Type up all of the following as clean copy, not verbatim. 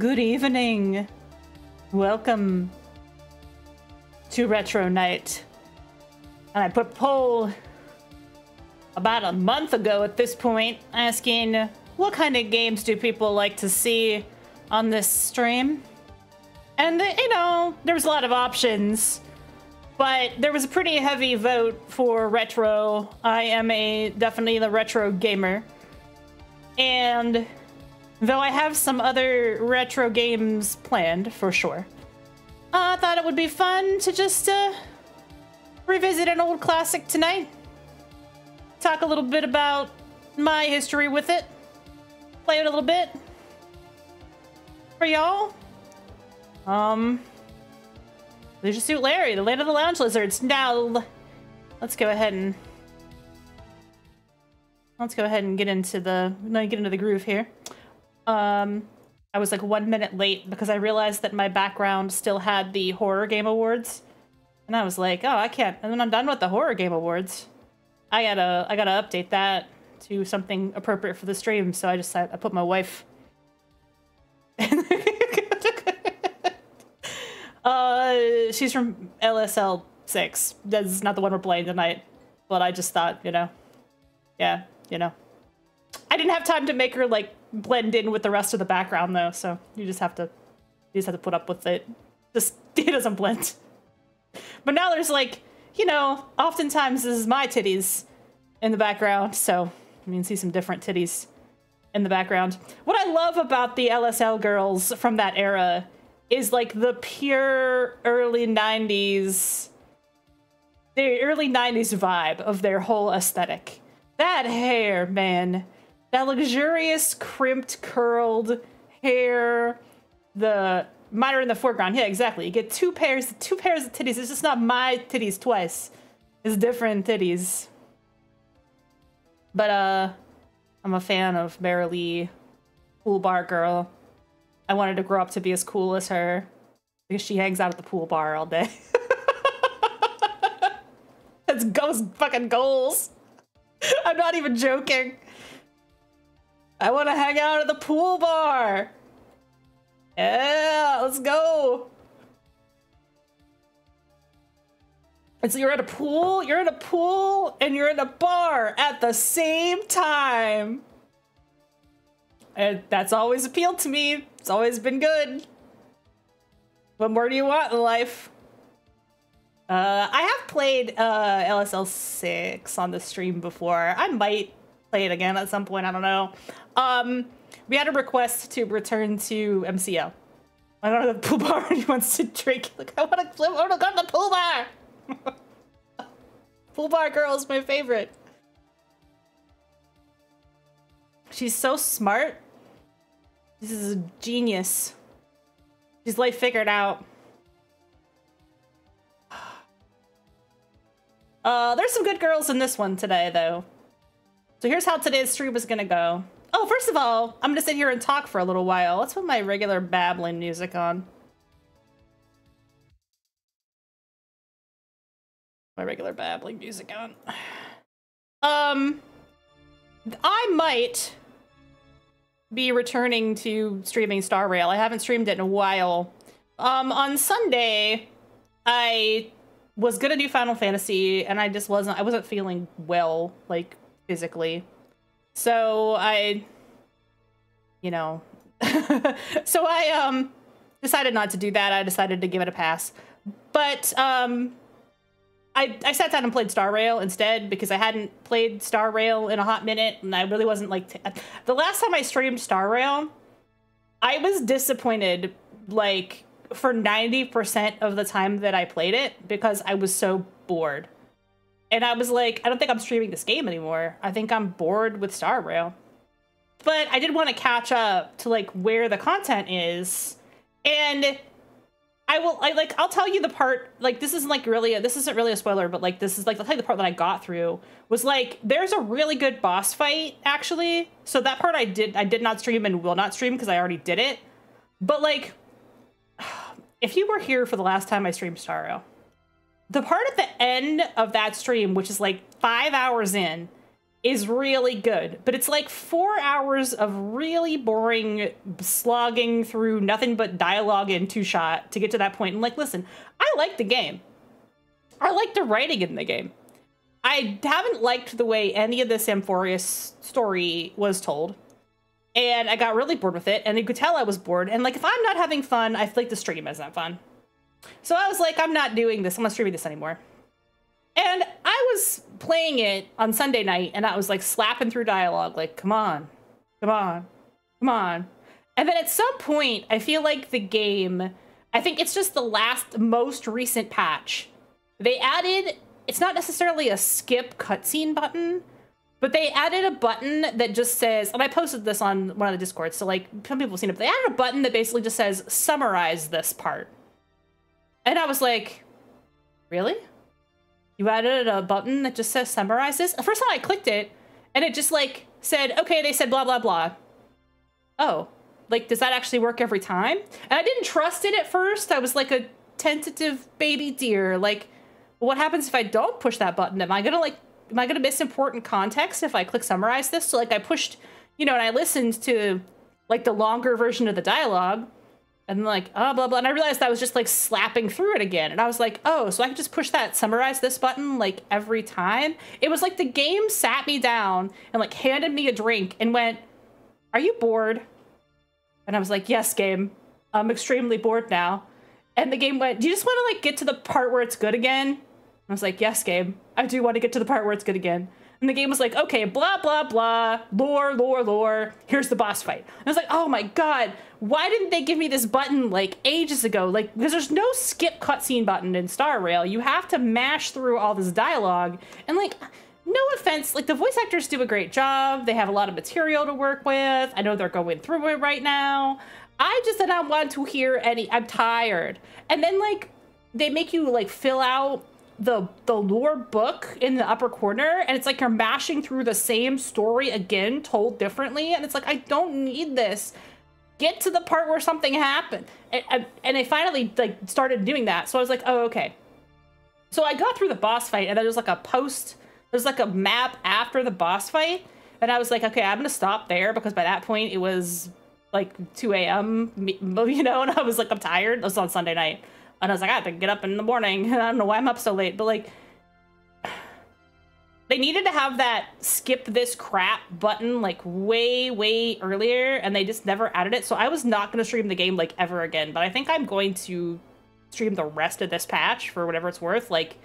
Good evening. Welcome to Retro Night. And I put a poll about a month ago at this point asking what kind of games do people like to see on this stream? And, you know, there was a lot of options, but there was a pretty heavy vote for retro. I am definitely the retro gamer. And though I have some other retro games planned, for sure, I thought it would be fun to just revisit an old classic tonight. Talk a little bit about my history with it. Play it a little bit for y'all. Leisure Suit Larry, the Land of the Lounge Lizards. Now, let's go ahead and get into the groove here. I was like 1 minute late because I realized that my background still had the horror game awards, and I was like, oh, I can't. And then I'm done with the horror game awards. I gotta update that to something appropriate for the stream. So I put my wife. She's from LSL 6. That's not the one we're playing tonight, but I just thought, yeah, I didn't have time to make her like blend in with the rest of the background though, so you just have to put up with it. Just it doesn't blend. But now there's like, oftentimes this is my titties in the background, so you can see some different titties in the background. What I love about the LSL girls from that era is like the pure early 90s vibe of their whole aesthetic. That hair, man. That luxurious, crimped, curled hair. The mine are in the foreground. Yeah, exactly. You get two pairs of titties. It's just not my titties twice. It's different titties. But I'm a fan of Marilee, pool bar girl. I wanted to grow up to be as cool as her because she hangs out at the pool bar all day. That's those fucking goals. I'm not even joking. I want to hang out at the pool bar. Yeah, let's go. And so you're in a pool, and you're in a bar at the same time. And that's always appealed to me. It's always been good. What more do you want in life? I have played LSL 6 on the stream before. I might play it again at some point. I don't know. We had a request to return to MCL. I go to the pool bar and he wants to drink. Like, I want to go to the pool bar. Pool bar girl is my favorite. She's so smart. This is a genius. She's like figured out. There's some good girls in this one today, though. So here's how today's stream is gonna go. Oh, first of all, I'm gonna sit here and talk for a little while. Let's put my regular babbling music on. My regular babbling music on. I might be returning to streaming Star Rail. I haven't streamed it in a while. On Sunday, I was gonna do Final Fantasy, and I wasn't feeling well, like, physically. So so I decided not to do that. I decided to give it a pass. But I sat down and played Star Rail instead because I hadn't played Star Rail in a hot minute, and I really wasn't like the last time I streamed Star Rail, I was disappointed like for 90% of the time that I played it because I was so bored. And I was like, I don't think I'm streaming this game anymore. I think I'm bored with Star Rail. But I did want to catch up to like where the content is. And I'll tell you the part, like, this isn't really a spoiler, but like, this is like, I'll tell you the part that I got through was like, there's a really good boss fight actually. So that part I did not stream and will not stream because I already did it. But like, if you were here for the last time I streamed Star Rail, the part at the end of that stream, which is like 5 hours in, is really good, but it's like 4 hours of really boring slogging through nothing but dialogue and two-shot to get to that point. And like, listen, I like the game. I like the writing in the game. I haven't liked the way any of this Amphorius story was told. And I got really bored with it, and you could tell I was bored. And like, if I'm not having fun, I feel like the stream isn't fun. So I was like, I'm not doing this. I'm not streaming this anymore. And I was playing it on Sunday night, and I was like slapping through dialogue, like, come on, come on, come on. And then at some point, I feel like the game, I think it's just the most recent patch. They added, it's not necessarily a skip cutscene button, but they added a button that just says, and I posted this on one of the Discords, so like some people have seen it, but they added a button that basically just says, summarize this part. And I was like, really? You added a button that just says summarize this? The first time I clicked it, and it just like said, okay, they said blah, blah, blah. Oh, like, does that actually work every time? And I didn't trust it at first. I was like a tentative baby deer. Like, what happens if I don't push that button? Am I gonna miss important context if I click summarize this? So like I pushed, you know, and I listened to like the longer version of the dialogue. And like, oh, blah, blah. And I realized I was just like slapping through it again. And I was like, oh, so I can just push that summarize this button like every time. It was like the game sat me down and like handed me a drink and went, are you bored? And I was like, yes, game. I'm extremely bored now. And the game went, do you just want to like get to the part where it's good again? I was like, yes, game. I do want to get to the part where it's good again. And the game was like, okay, blah, blah, blah, lore, lore, lore. Here's the boss fight. And I was like, oh my God, why didn't they give me this button like ages ago? Like, because there's no skip cutscene button in Star Rail. You have to mash through all this dialogue. And like, no offense, like the voice actors do a great job. They have a lot of material to work with. I know they're going through it right now. I just did not want to hear any, I'm tired. And then like, they make you like fill out the lore book in the upper corner, and it's like you're mashing through the same story again, told differently, and it's like, I don't need this. Get to the part where something happened. And I finally like started doing that, so I was like, oh, okay. So I got through the boss fight, and then there's like a map after the boss fight, and I was like, okay, I'm gonna stop there, because by that point it was like 2 a.m., you know, and I was like, I'm tired. It was on Sunday night. And I was like, I have to get up in the morning. I don't know why I'm up so late, but like, they needed to have that skip this crap button like way, way earlier, and they just never added it. So I was not going to stream the game like ever again, but I think I'm going to stream the rest of this patch for whatever it's worth. Like,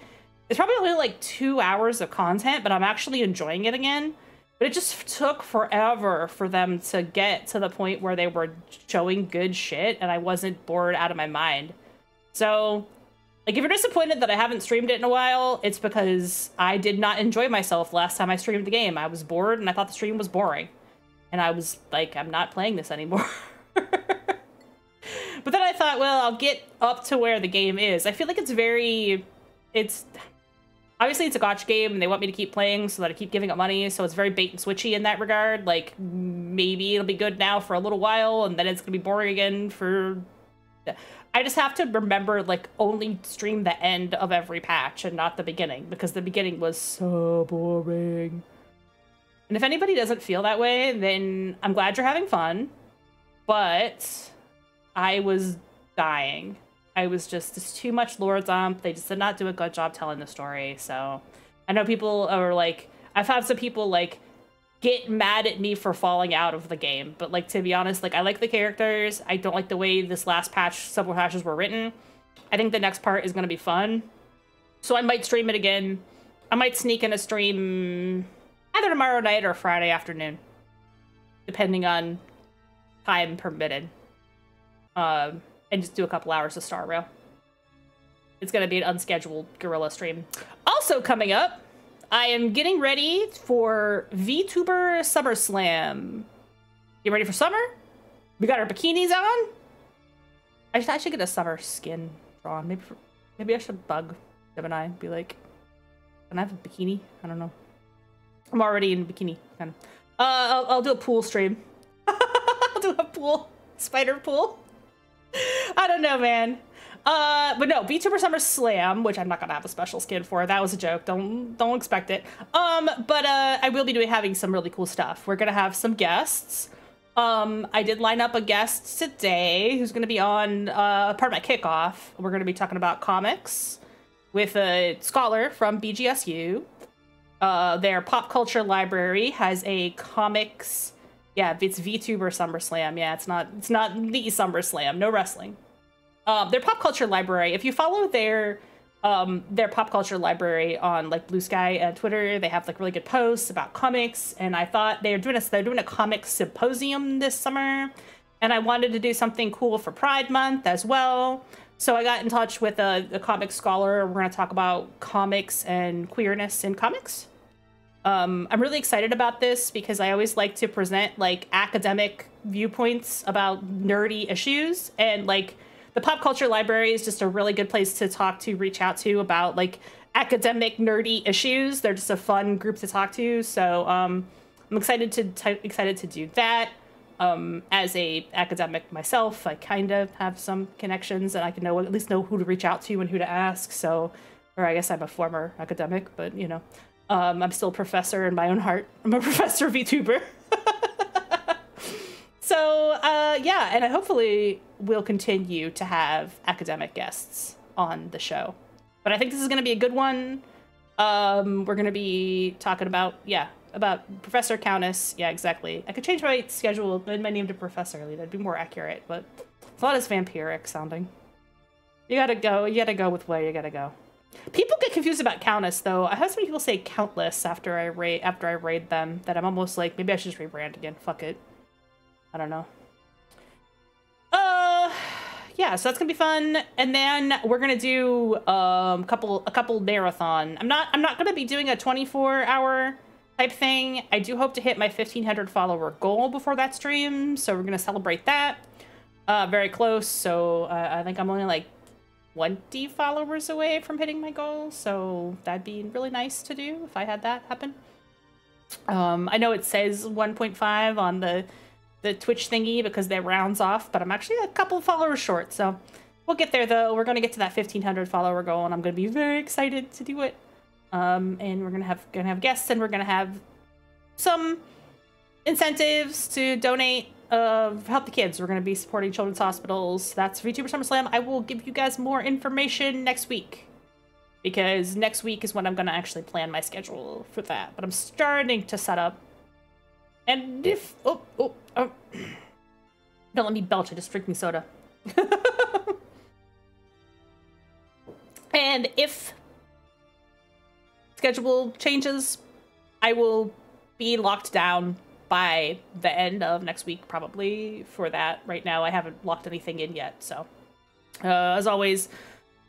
it's probably only like 2 hours of content, but I'm actually enjoying it again. But it just took forever for them to get to the point where they were showing good shit, and I wasn't bored out of my mind. So, like, if you're disappointed that I haven't streamed it in a while, it's because I did not enjoy myself last time I streamed the game. I was bored, and I thought the stream was boring. And I was like, I'm not playing this anymore. But then I thought, well, I'll get up to where the game is. I feel like obviously it's a gacha game, and they want me to keep playing so that I keep giving up money, so it's very bait and switchy in that regard. Like, maybe it'll be good now for a little while, and then it's gonna be boring again for... I just have to remember, like, only stream the end of every patch and not the beginning, because the beginning was so boring. And if anybody doesn't feel that way, then I'm glad you're having fun, but I was dying. I was just, it's too much lore dump. They just did not do a good job telling the story, so... I know people are, like... I've had some people, like, get mad at me for falling out of the game, but like, to be honest, like, I like the characters. I don't like the way this last patch, several patches were written. I think the next part is going to be fun, so I might stream it again. I might sneak in a stream either tomorrow night or Friday afternoon, depending on time permitted, and just do a couple hours of Star Rail. It's going to be an unscheduled guerrilla stream. Also coming up, I am getting ready for VTuber SummerSlam. You ready for summer? We got our bikinis on. I should get a summer skin drawn. Maybe I should bug Gemini. Be like, can I have a bikini? I don't know. I'm already in a bikini. Kind of. I'll do a pool stream. I'll do a pool, spider pool. I don't know, man. But no, VTuber Summer Slam, which I'm not gonna have a special skin for. That was a joke. Don't expect it. But I will be having some really cool stuff. We're gonna have some guests. I did line up a guest today who's gonna be on part of my kickoff. We're gonna be talking about comics with a scholar from BGSU. Their pop culture library has a comics. Yeah, it's VTuber SummerSlam. Yeah, it's not the SummerSlam. No wrestling. Their pop culture library. If you follow their pop culture library on like Blue Sky and Twitter, they have like really good posts about comics. And I thought they're doing a comics symposium this summer, and I wanted to do something cool for Pride Month as well. So I got in touch with a comic scholar. We're going to talk about comics and queerness in comics. I'm really excited about this because I always like to present like academic viewpoints about nerdy issues, and like the pop culture library is just a really good place to reach out to about like academic nerdy issues. They're just a fun group to talk to. So I'm excited to do that. As a academic myself, I kind of have some connections, and I can at least know who to reach out to and who to ask. So, or I guess I'm a former academic, but you know, I'm still a professor in my own heart. I'm a professor VTuber. So, yeah, and hopefully we'll continue to have academic guests on the show. But I think this is going to be a good one. We're going to be talking about, about Professor Countess. Yeah, exactly. I could change my schedule and my name to Professor Lee. That'd be more accurate, but it's not as vampiric sounding. You gotta go with where you gotta go. People get confused about Countess, though. I have so many people say Countless after I raid them that I'm almost like, maybe I should just rebrand again. Fuck it. I don't know. Yeah, so that's gonna be fun. And then we're gonna do a couple marathon. I'm not gonna be doing a 24-hour type thing. I do hope to hit my 1,500 follower goal before that stream, so we're gonna celebrate that. Very close. So I think I'm only like 20 followers away from hitting my goal, so that'd be really nice to do if I had that happen. I know it says 1.5 on the Twitch thingy because that rounds off, but I'm actually a couple followers short, so we'll get there though. We're gonna get to that 1,500 follower goal, and I'm gonna be very excited to do it. And we're gonna have guests, and we're gonna have some incentives to donate, help the kids. We're gonna be supporting children's hospitals. That's VTuber SummerSlam. I will give you guys more information next week, because next week is when I'm gonna actually plan my schedule for that. But I'm starting to set up. And if don't let me belch, I just drinking soda. And if schedule changes, I will be locked down by the end of next week, probably, for that. Right now, I haven't locked anything in yet, so. As always,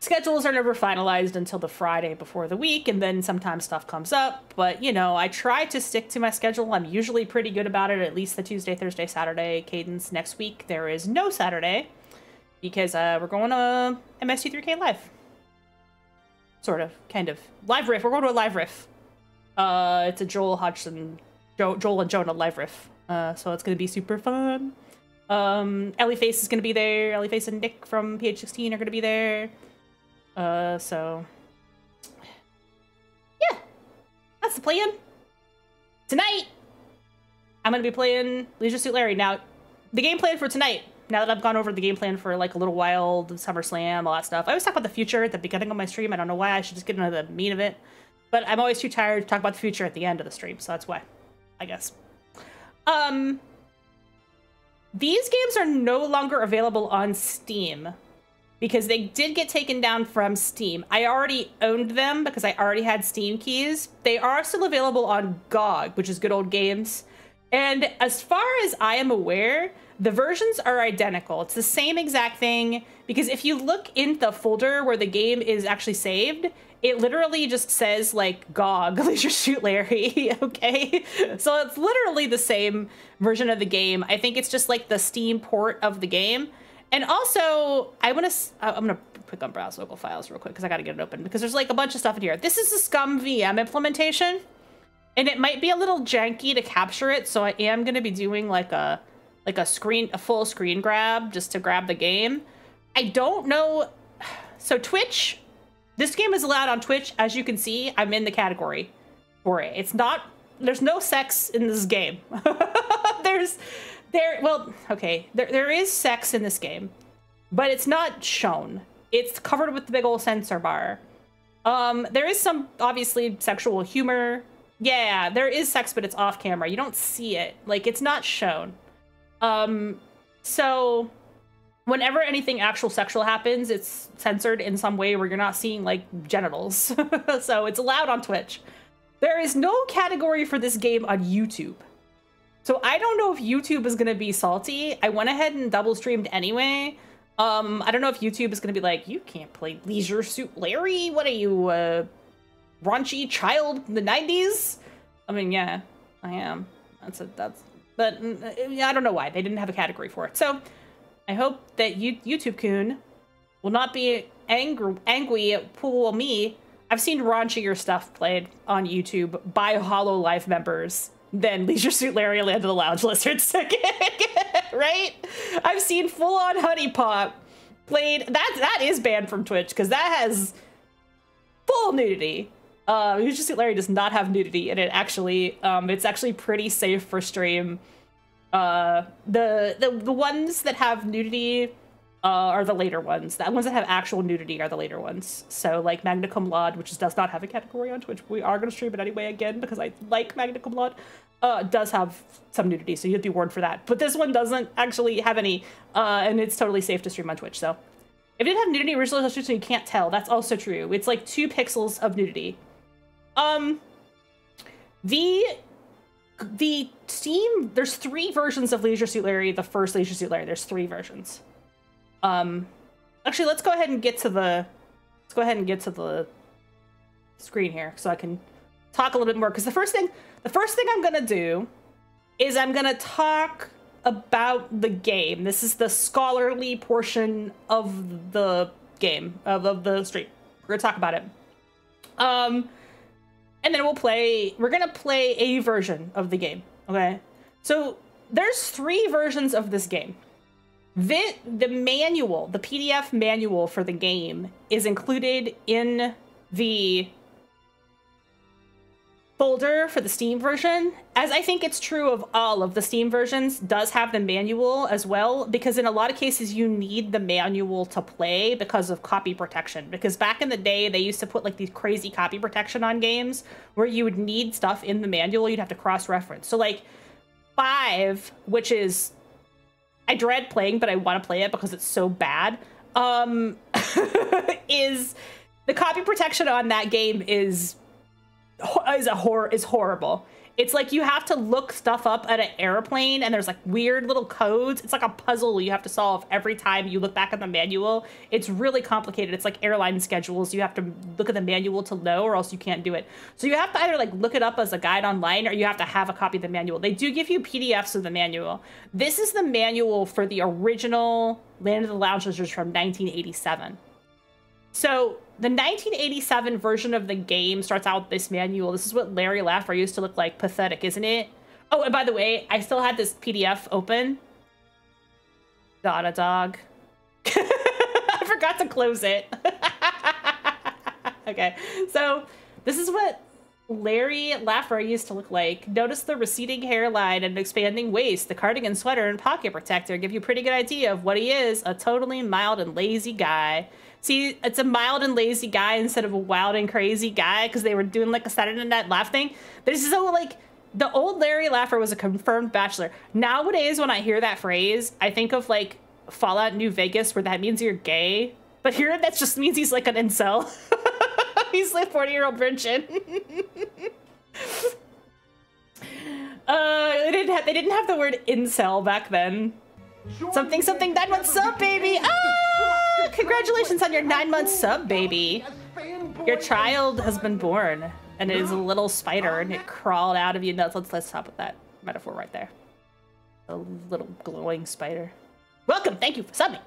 schedules are never finalized until the Friday before the week, and then sometimes stuff comes up. But, you know, I try to stick to my schedule. I'm usually pretty good about it, at least the Tuesday, Thursday, Saturday cadence. Next week, there is no Saturday, because we're going to MST3K Live. Sort of, kind of. Live riff. We're going to a live riff. It's a Joel and Jonah live riff. So it's going to be super fun. Ellie Face is going to be there. Ellie Face and Nick from PH16 are going to be there. So yeah, that's the plan. Tonight, I'm going to be playing Leisure Suit Larry. Now, the game plan for tonight, now that I've gone over the game plan for like a little while, the SummerSlam, all that stuff, I always talk about the future at the beginning of my stream. I don't know why. I should just get into the meat of it. But I'm always too tired to talk about the future at the end of the stream, so that's why, I guess. These games are no longer available on Steam, because they did get taken down from Steam. I already owned them because I already had Steam keys. They are still available on GOG, which is Good Old Games. And as far as I am aware, the versions are identical. It's the same exact thing, because if you look in the folder where the game is actually saved, it literally just says, like, GOG, Leisure Suit Larry, okay? So it's literally the same version of the game. I think it's just, like, the Steam port of the game. And also, I'm gonna click on browse local files real quick because I gotta get it open, because there's like a bunch of stuff in here. This is a Scum VM implementation, and it might be a little janky to capture it, so I am gonna be doing like a full screen grab just to grab the game. I don't know. So Twitch, this game is allowed on Twitch. As you can see, I'm in the category for it. It's not, there's no sex in this game. There is sex in this game, but it's not shown. It's covered with the big old censor bar. There is some, obviously, sexual humor. Yeah, there is sex, but it's off camera. You don't see it. Like, it's not shown. So whenever anything actual sexual happens, it's censored in some way where you're not seeing, like, genitals. So it's allowed on Twitch. There is no category for this game on YouTube. So I don't know if YouTube is going to be salty. I went ahead and double streamed anyway. I don't know if YouTube is going to be like, you can't play Leisure Suit Larry. What are you, raunchy child in the 90s? I mean, yeah, I am. But I don't know why they didn't have a category for it. So I hope that YouTube-kun will not be angry at poor me. I've seen raunchier stuff played on YouTube by HoloLive members than Leisure Suit Larry Land of the Lounge Lizards. Right? I've seen full-on Honey Pop played. That is banned from Twitch because that has full nudity. Leisure Suit Larry does not have nudity in it. Actually, it's actually pretty safe for stream. The ones that have nudity are the later ones. The ones that have actual nudity are the later ones. So like Magna Cum Laude, which does not have a category on Twitch. We are going to stream it anyway again because I like Magna Cum Laude. Does have some nudity, so you'd be warned for that. But this one doesn't actually have any, and it's totally safe to stream on Twitch. So if it didn't have nudity original resolution, you can't tell. That's also true. It's like 2 pixels of nudity. The Steam, there's 3 versions of Leisure Suit Larry. The first Leisure Suit Larry, there's 3 versions. Actually, let's go ahead and get to the screen here so I can talk a little bit more. Because the first thing I'm gonna do is I'm gonna talk about the game. This is the scholarly portion of the game, of the stream. We're gonna talk about it. And then we're gonna play a version of the game, okay? So there's 3 versions of this game. The manual, the PDF manual for the game is included in the folder for the Steam version, as I think it's true of all of the Steam versions, does have the manual as well, because in a lot of cases you need the manual to play because of copy protection. Because back in the day, they used to put like these crazy copy protection on games where you would need stuff in the manual, you'd have to cross-reference. So like 5, which is, I dread playing, but I want to play it because it's so bad, is the copy protection on that game is horrible. It's like you have to look stuff up at an airplane and there's like weird little codes. It's like a puzzle you have to solve every time you look back at the manual. It's really complicated. It's like airline schedules. You have to look at the manual to know or else you can't do it. So you have to either like look it up as a guide online or you have to have a copy of the manual. They do give you PDFs of the manual. This is the manual for the original Land of the Lounge Lizards from 1987. So the 1987 version of the game starts out with this manual. This is what Larry Laffer used to look like. Pathetic, isn't it? Oh, and by the way, I still had this PDF open. Dot dog. I forgot to close it. Okay, so this is what Larry Laffer used to look like. Notice the receding hairline and expanding waist. The cardigan sweater and pocket protector give you a pretty good idea of what he is. A totally mild and lazy guy. See, it's a mild and lazy guy instead of a wild and crazy guy because they were doing like a Saturday Night Laugh thing. This is so like, the old Larry Laffer was a confirmed bachelor. Nowadays, when I hear that phrase, I think of like Fallout New Vegas where that means you're gay. But here, that just means he's like an incel. He's like a 40-year-old virgin. They didn't have the word incel back then. Something 9 months sub, baby. Ah! Congratulations on your 9 month sub, baby. Your child has been born, and it is a little spider, and it crawled out of you. No, let's stop with that metaphor right there. A little glowing spider. Welcome. Thank you for subbing.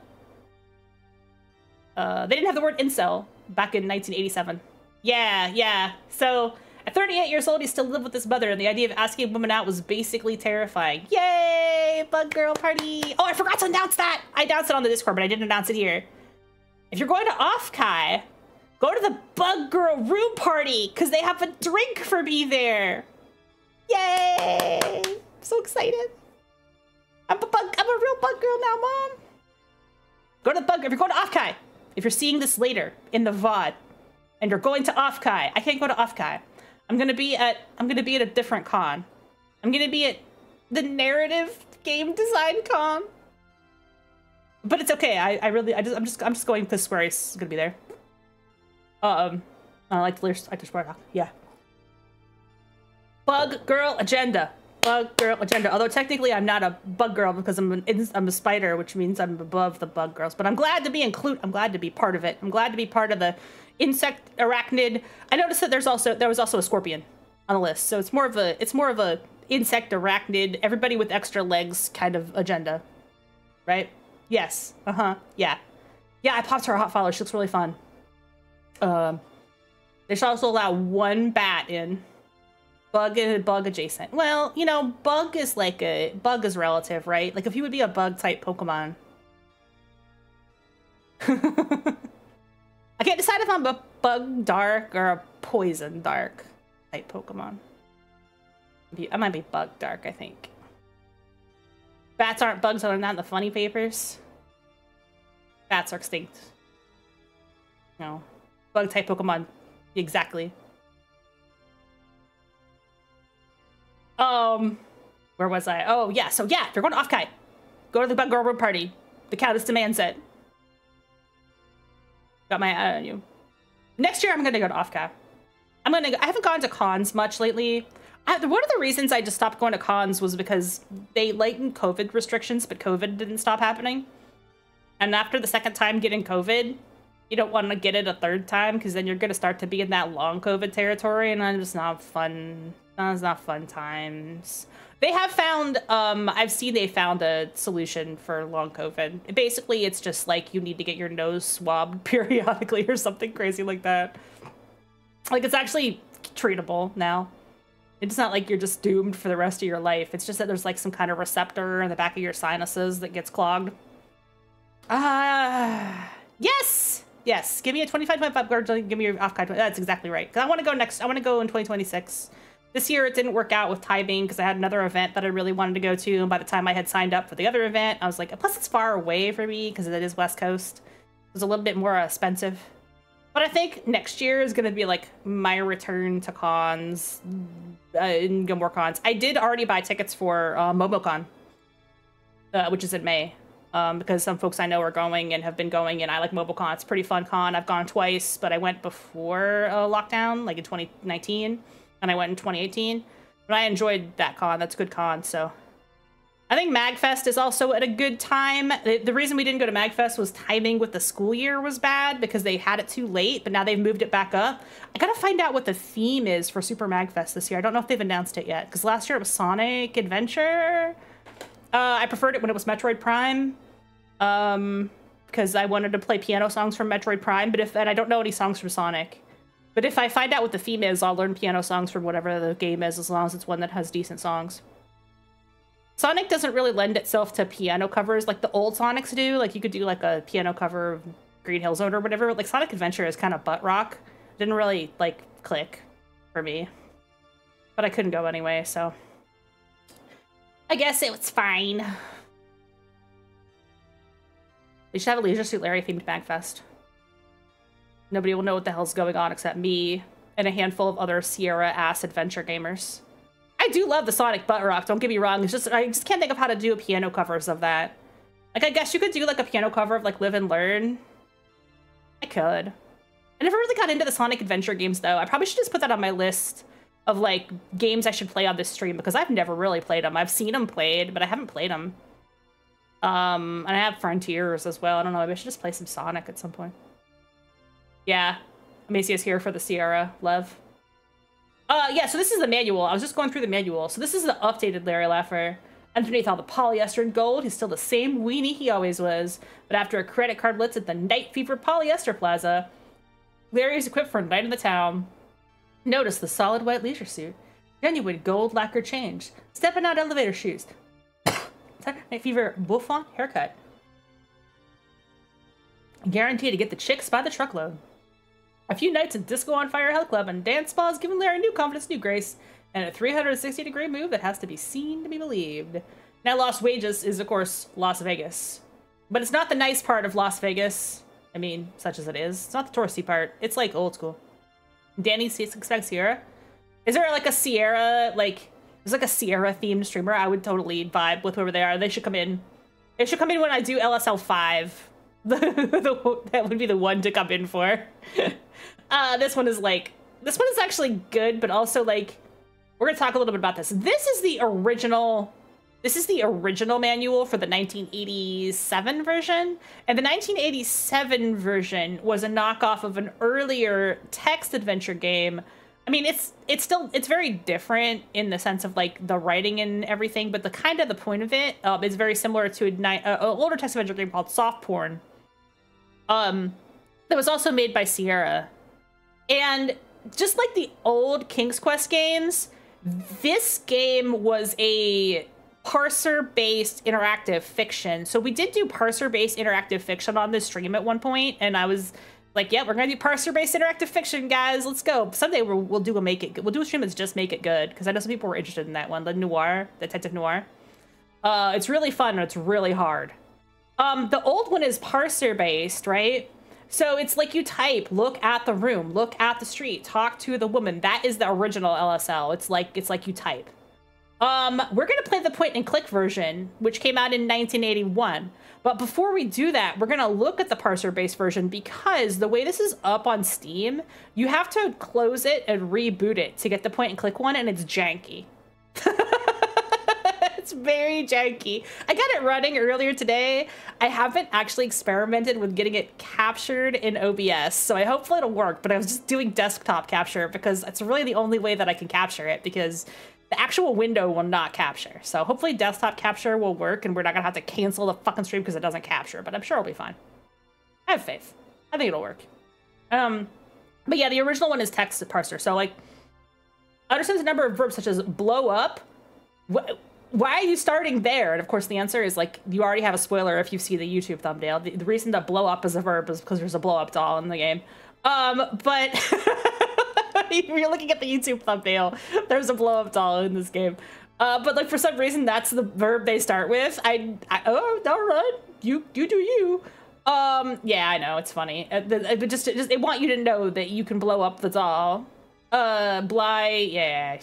They didn't have the word incel back in 1987. Yeah. So at 38 years old, he still lived with his mother, and the idea of asking a woman out was basically terrifying. Yay! Bug girl party! Oh, I forgot to announce that! I announced it on the Discord, but I didn't announce it here. If you're going to Offkai, go to the Bug Girl room party because they have a drink for me there. Yay! I'm so excited. I'm a real bug girl now, Mom. Go to the bug. If you're going to Offkai, if you're seeing this later in the VOD, and you're going to Offkai, I can't go to Offkai. I'm gonna be at a different con. I'm gonna be at the Narrative Game Design Con. But it's okay. I'm just going because Square is gonna be there. I like to Square. Yeah. Bug Girl Agenda. Bug Girl Agenda. Although technically I'm not a bug girl because I'm a spider, which means I'm above the bug girls. But I'm glad to be I'm glad to be part of it. I'm glad to be part of the insect arachnid. I noticed that there was also a scorpion on the list, so it's more of a insect arachnid, everybody with extra legs kind of agenda, right? Yes. Yeah. Yeah. I popped her a hot follow. She looks really fun. They should also allow one bat in. Bug and bug adjacent. Well, you know, bug is relative, right? Like if you would be a bug type Pokemon. I can't decide if I'm a bug dark or a poison dark type Pokemon. I might be bug dark, I think. Bats aren't bugs, so they're not in the funny papers. Bats are extinct. No. Bug type Pokemon. Exactly. Where was I? Oh, yeah. So, yeah, if you're going to Offkai, go to the Bug Girl Room Party. The Countess demands it. Got my eye on you. Next year, I'm going to go to Offkai. I haven't gone to cons much lately. One of the reasons I just stopped going to cons was because they lightened COVID restrictions, but COVID didn't stop happening. And after the second time getting COVID, you don't want to get it a third time because then you're going to start to be in that long COVID territory, and that's just not fun. That's not fun times. They have found, I've seen they found a solution for long COVID. Basically, it's just like you need to get your nose swabbed periodically or something crazy like that. Like, it's actually treatable now. It's not like you're just doomed for the rest of your life. It's just that there's like some kind of receptor in the back of your sinuses that gets clogged. Yes! Yes, give me a 25.5 guard, give me your Offkai. That's exactly right. Because I want to go next, I want to go in 2026. This year it didn't work out with timing because I had another event that I really wanted to go to. And by the time I had signed up for the other event, I was like, plus it's far away for me because it is West Coast. It was a little bit more expensive. But I think next year is going to be like my return to cons, and go more cons. I did already buy tickets for MomoCon, which is in May. Because some folks I know are going and have been going, and I like MomoCon. It's a pretty fun con. I've gone twice, but I went before lockdown, like in 2019, and I went in 2018. But I enjoyed that con. That's a good con, so. I think MagFest is also at a good time. The reason we didn't go to MagFest was timing with the school year was bad because they had it too late, but now they've moved it back up. I gotta find out what the theme is for Super MagFest this year. I don't know if they've announced it yet, because last year it was Sonic Adventure. I preferred it when it was Metroid Prime, because I wanted to play piano songs from Metroid Prime, and I don't know any songs from Sonic. But if I find out what the theme is, I'll learn piano songs from whatever the game is, as long as it's one that has decent songs. Sonic doesn't really lend itself to piano covers like the old Sonics do. Like, you could do like a piano cover of Green Hill Zone or whatever. Like, Sonic Adventure is kind of butt rock. Didn't really, like, click for me. But I couldn't go anyway, so I guess it was fine. They should have a Leisure Suit Larry themed MagFest. Nobody will know what the hell's going on except me and a handful of other Sierra-ass adventure gamers. I do love the Sonic butt rock, don't get me wrong. It's just, I just can't think of how to do piano covers of that. Like, I guess you could do like a piano cover of like Live and Learn. I could. I never really got into the Sonic Adventure games though. I probably should just put that on my list of like games I should play on this stream because I've never really played them. I've seen them played, but I haven't played them. And I have Frontiers as well. I don't know, maybe I should just play some Sonic at some point. Yeah, Amasia's here for the Sierra love. Yeah, so this is the manual. I was just going through the manual. So this is the updated Larry Laffer. Underneath all the polyester and gold, he's still the same weenie he always was. But after a credit card blitz at the Night Fever Polyester Plaza, Larry is equipped for a night in the town. Notice the solid white leisure suit. Genuine gold lacquer change. Stepping out elevator shoes. Night Fever Bouffant haircut. Guaranteed to get the chicks by the truckload. A few nights at Disco on Fire Health Club and dance spas giving Larry new confidence, new grace, and a 360-degree move that has to be seen to be believed. Now, Las Wages is, of course, Las Vegas. But it's not the nice part of Las Vegas. I mean, such as it is. It's not the touristy part. It's, like, old school. Danny expects Sierra. Is there, like, a Sierra, like... There's, like, a Sierra-themed streamer. I would totally vibe with whoever they are. They should come in. They should come in when I do LSL 5. That would be the one to come in for. This one is, like... This one is actually good, but also, like... We're gonna talk a little bit about this. This is the original manual for the 1987 version. And the 1987 version was a knockoff of an earlier text adventure game. I mean, it's very different in the sense of like the writing and everything, but the point of it is very similar to an older text adventure game called Soft Porn. That was also made by Sierra. And just like the old King's Quest games, this game was a parser-based interactive fiction. So we did do parser-based interactive fiction on this stream at one point, and I was like, yeah, we're gonna do parser-based interactive fiction, guys. Let's go. Someday we'll do a stream that's just make it good, because I know some people were interested in that one, the detective noir. It's really fun and it's really hard. The old one is parser-based, right? So it's like you type, look at the room, look at the street, talk to the woman. That is the original LSL. It's like you type. We're gonna play the point and click version, which came out in 1981. But before we do that, we're gonna look at the parser-based version, because the way this is up on Steam, you have to close it and reboot it to get the point and click one, and it's janky. It's very janky. I got it running earlier today. I haven't actually experimented with getting it captured in OBS, so hopefully it'll work, but I was just doing desktop capture because it's really the only way that I can capture it, because the actual window will not capture. So hopefully desktop capture will work and we're not gonna have to cancel the fucking stream because it doesn't capture, but I'm sure it'll be fine. I have faith. I think it'll work. But yeah, the original one is text parser. So like, understands a number of verbs such as blow up. Why are you starting there? And of course the answer is like, you already have a spoiler if you see the YouTube thumbnail. The reason that blow up is a verb is because there's a blow up doll in the game. But if you're looking at the YouTube thumbnail, there's a blow up doll in this game. But like for some reason, that's the verb they start with. Oh, all right, you do you. Yeah, I know, it's funny. They want you to know that you can blow up the doll. Blight, yeah,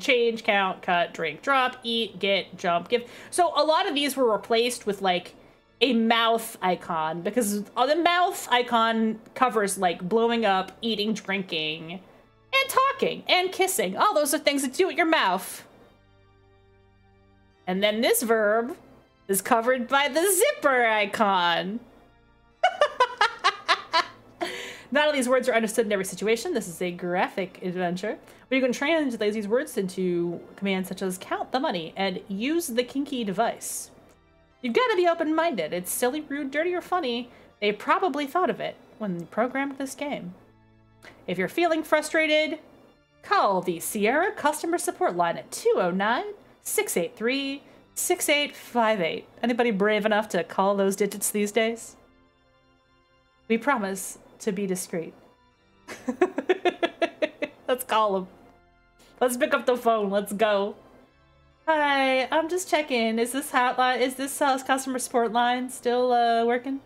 change, count, cut, drink, drop, eat, get, jump, give. So a lot of these were replaced with like a mouth icon, because the mouth icon covers like blowing up, eating, drinking, and talking, and kissing. All those are things that do with your mouth. And then this verb is covered by the zipper icon. Not all these words are understood in every situation. This is a graphic adventure, but you can translate these words into commands such as count the money and use the kinky device. You've got to be open-minded. It's silly, rude, dirty, or funny. They probably thought of it when they programmed this game. If you're feeling frustrated, call the Sierra customer support line at 209-683-6858. Anybody brave enough to call those digits these days? We promise to be discreet. Let's call them. Let's pick up the phone. Let's go. Hi, I'm just checking. Is this hotline? Is this customer support line still working?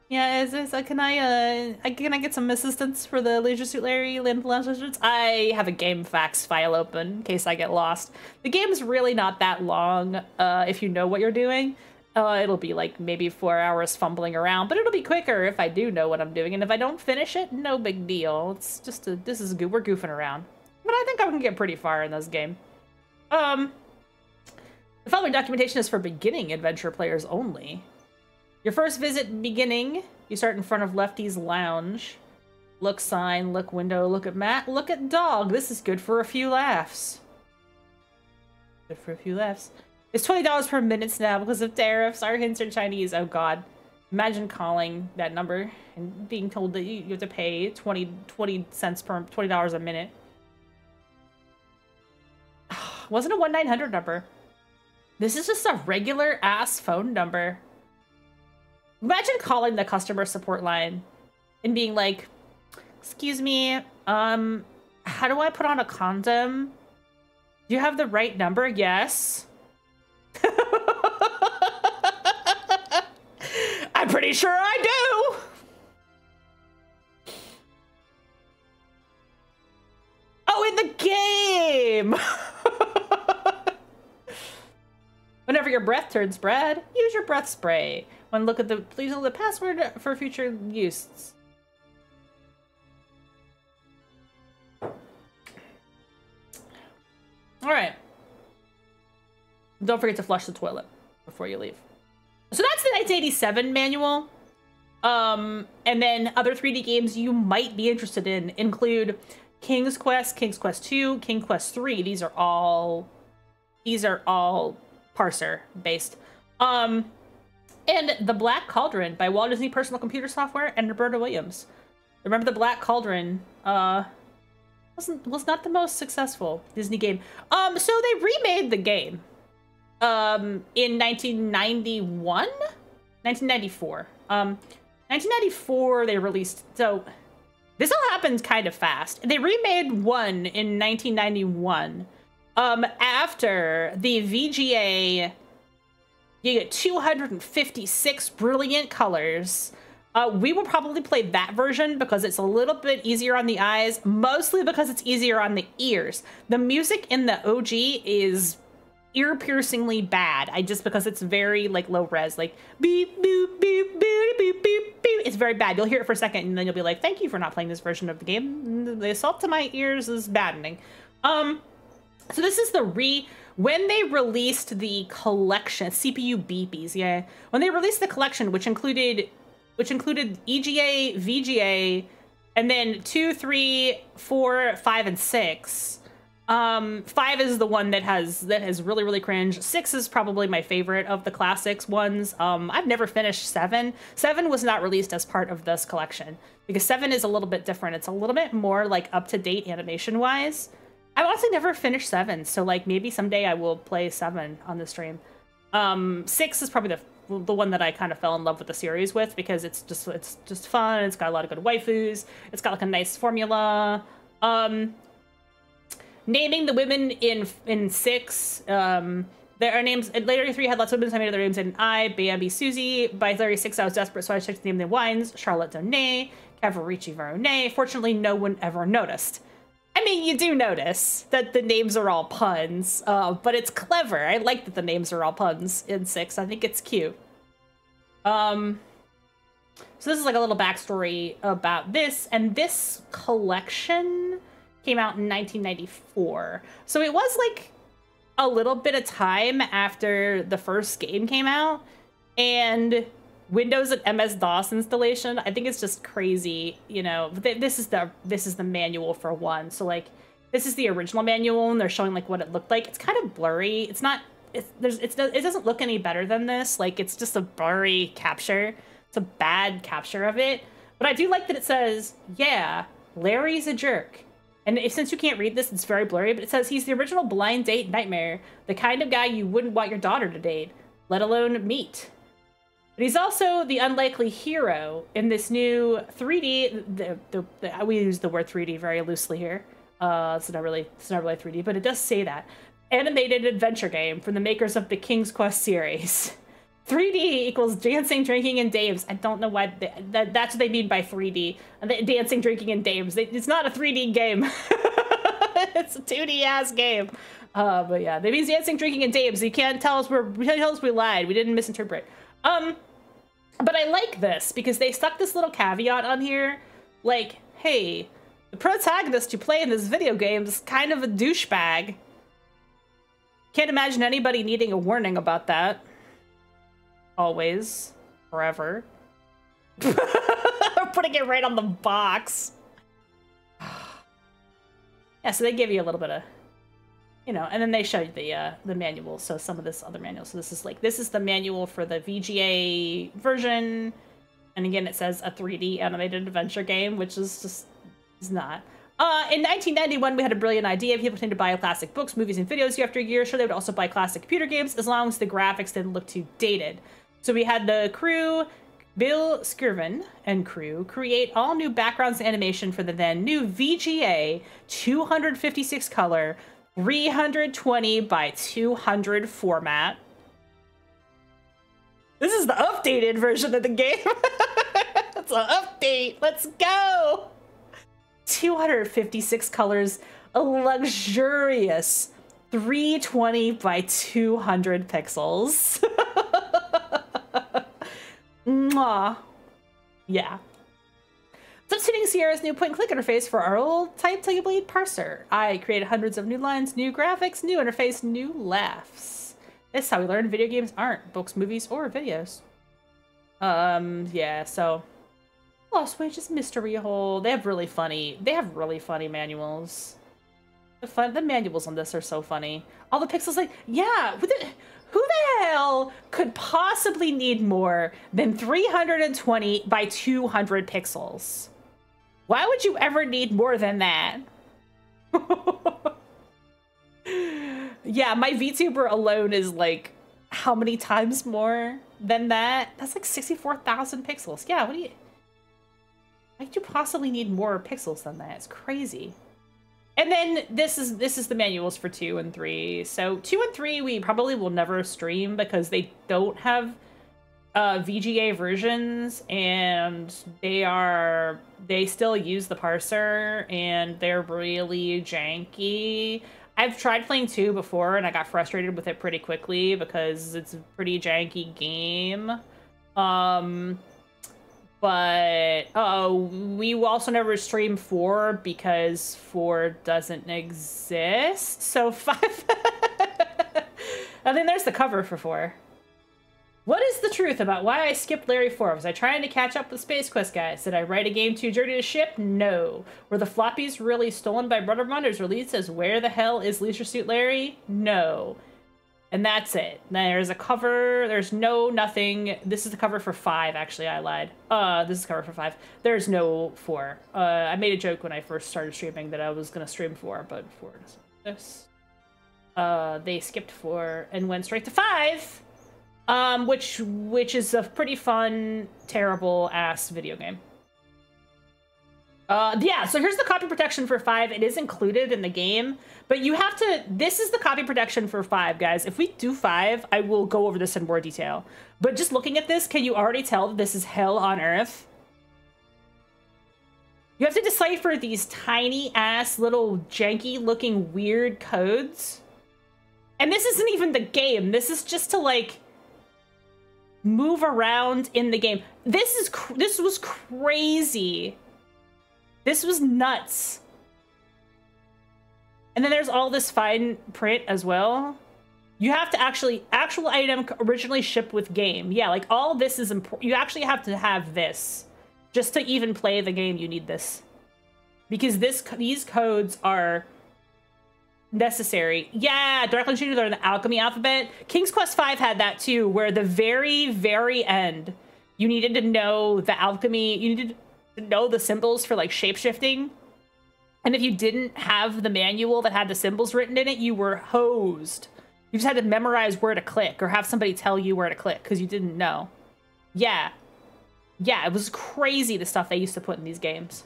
Yeah, is this? Can I get some assistance for the Leisure Suit Larry Land Legends? I have a game facts file open in case I get lost. The game's really not that long. If you know what you're doing. It'll be like maybe 4 hours fumbling around, but it'll be quicker if I do know what I'm doing. And if I don't finish it, no big deal. It's just this is good. We're goofing around, but I think I can get pretty far in this game. The following documentation is for beginning adventure players only. Your first visit beginning, you start in front of Lefty's Lounge. Look sign, look window, look at mat, look at dog. This is good for a few laughs. Good for a few laughs. It's $20 per minute now because of tariffs. Our hints are Chinese. Oh god. Imagine calling that number and being told that you have to pay 20 cents per $20 a minute. Wasn't a 1-900 number. This is just a regular ass phone number. Imagine calling the customer support line and being like, excuse me, how do I put on a condom? Do you have the right number? Yes. I'm pretty sure I do. Oh, in the game. Whenever your breath turns red, use your breath spray. When look at the, please look at the password for future use. All right. Don't forget to flush the toilet before you leave. So that's the 1987 manual. And then other 3D games you might be interested in include King's Quest, King's Quest 2, King Quest 3. These are all parser based. And The Black Cauldron by Walt Disney Personal Computer Software and Roberta Williams. Remember The Black Cauldron was not the most successful Disney game. So they remade the game in 1994. 1994 they released, so this all happened kind of fast. They remade one in 1991 after the VGA. You get 256 brilliant colors. We will probably play that version because it's a little bit easier on the eyes, mostly because it's easier on the ears. The music in the OG is ear-piercingly bad. Because it's very like low res, like beep boop beep beep beep beep beep. It's very bad. You'll hear it for a second and then you'll be like, thank you for not playing this version of the game. The assault to my ears is maddening. So this is when they released the collection, CPU beepies, yeah. When they released the collection, which included EGA, VGA, and then 2, 3, 4, 5, and 6. 5 is the one that has really, really cringe. 6 is probably my favorite of the classics ones. I've never finished 7. 7 was not released as part of this collection because 7 is a little bit different. It's a little bit more like up-to-date animation-wise. I've honestly never finished 7, so like maybe someday I will play 7 on the stream. 6 is probably the one that I kind of fell in love with the series with because it's just fun. It's got a lot of good waifus. It's got like a nice formula. Naming the women in 6, there are names. Larry 3 had lots of women, so I made other names in I, Bambi, Susie. By Larry 6, I was desperate, so I checked to name the wines. Charlotte Donay, Cavalrici Veronay. Fortunately, no one ever noticed. I mean, you do notice that the names are all puns, but it's clever. I like that the names are all puns in 6. I think it's cute. So this is like a little backstory about this, and this collection came out in 1994. So it was like a little bit of time after the first game came out, and Windows and MS-DOS installation. I think it's just crazy, you know. This is the manual for one. So like, this is the original manual, and they're showing like what it looked like. It's kind of blurry. It's not. It doesn't look any better than this. Like, it's just a blurry capture. It's a bad capture of it. But I do like that it says, yeah, Larry's a jerk. And since you can't read this, it's very blurry. But it says he's the original blind date nightmare, the kind of guy you wouldn't want your daughter to date, let alone meet. But he's also the unlikely hero in this new 3D. We use the word 3D very loosely here. It's not really 3D, but it does say that. Animated adventure game from the makers of the King's Quest series. 3D equals dancing, drinking, and dames. I don't know why that's what they mean by 3D. Dancing, drinking, and dames. It's not a 3D game. It's a 2D ass game. But yeah, that means dancing, drinking, and dames. You can't tell us we lied. We didn't misinterpret. But I like this because they stuck this little caveat on here, like, hey, the protagonist you play in this video game is kind of a douchebag. Can't imagine anybody needing a warning about that. Always. Forever. Putting it right on the box. Yeah, so they give you a little bit of, you know, and then they show you the manual. So some of this other manual. So this is the manual for the VGA version. And again, it says a 3D animated adventure game, which is not. In 1991, we had a brilliant idea. People tend to buy classic books, movies, and videos year after year. Sure, they would also buy classic computer games as long as the graphics didn't look too dated. So we had the crew Bill Skirvin and crew create all new backgrounds and animation for the then new VGA 256 color 320 by 200 format. This is the updated version of the game. It's an update. Let's go. 256 colors, a luxurious 320 by 200 pixels. Mwah. Yeah. Substituting Sierra's new point-and-click interface for our old type till you bleed parser. I created hundreds of new lines, new graphics, new interface, new laughs. This is how we learn video games aren't books, movies, or videos. Yeah, so Lost Wages Mystery Hole. They have really funny manuals. The manuals on this are so funny. All the pixels, like, yeah, who the hell could possibly need more than 320 by 200 pixels? Why would you ever need more than that? Yeah, my VTuber alone is like, how many times more than that? That's like 64,000 pixels. Yeah, why could you possibly need more pixels than that? It's crazy. And then this is the manuals for 2 and 3. So 2 and 3 we probably will never stream because they don't have VGA versions, and they still use the parser, and they're really janky. I've tried playing 2 before, and I got frustrated with it pretty quickly because it's a pretty janky game. But we will also never stream 4 because 4 doesn't exist. So 5. And then there's the cover for 4. What is the truth about why I skipped Larry 4? Was I trying to catch up with Space Quest guys? Did I write a game too dirty to ship? No. Were the floppies really stolen by Brother Wonders released as Where the Hell is Leisure Suit Larry? No. And that's it. There's a cover. There's nothing. This is the cover for 5, actually. I lied. This is the cover for 5. There's no 4. I made a joke when I first started streaming that I was going to stream 4, but 4 doesn't exist. They skipped 4 and went straight to 5. Which is a pretty fun, terrible ass video game. Yeah, so here's the copy protection for 5. It is included in the game, but you have to, this is the copy protection for 5, guys. If we do 5, I will go over this in more detail. But just looking at this, can you already tell that this is hell on earth? You have to decipher these tiny ass little janky looking weird codes. And this isn't even the game. This is just to like move around in the game. This was crazy. This was nuts. And then there's all this fine print as well. You have to actual item originally shipped with game. Yeah, like all this is important. You actually have to have this. Just to even play the game, you need this. Because these codes are necessary. Yeah, Darkland Jr. They're in the alchemy alphabet. King's Quest V had that too, where the very, very end, you needed to know the alchemy. You needed to know the symbols for like shape-shifting. And if you didn't have the manual that had the symbols written in it, you were hosed. You just had to memorize where to click or have somebody tell you where to click because you didn't know. Yeah. Yeah, it was crazy the stuff they used to put in these games.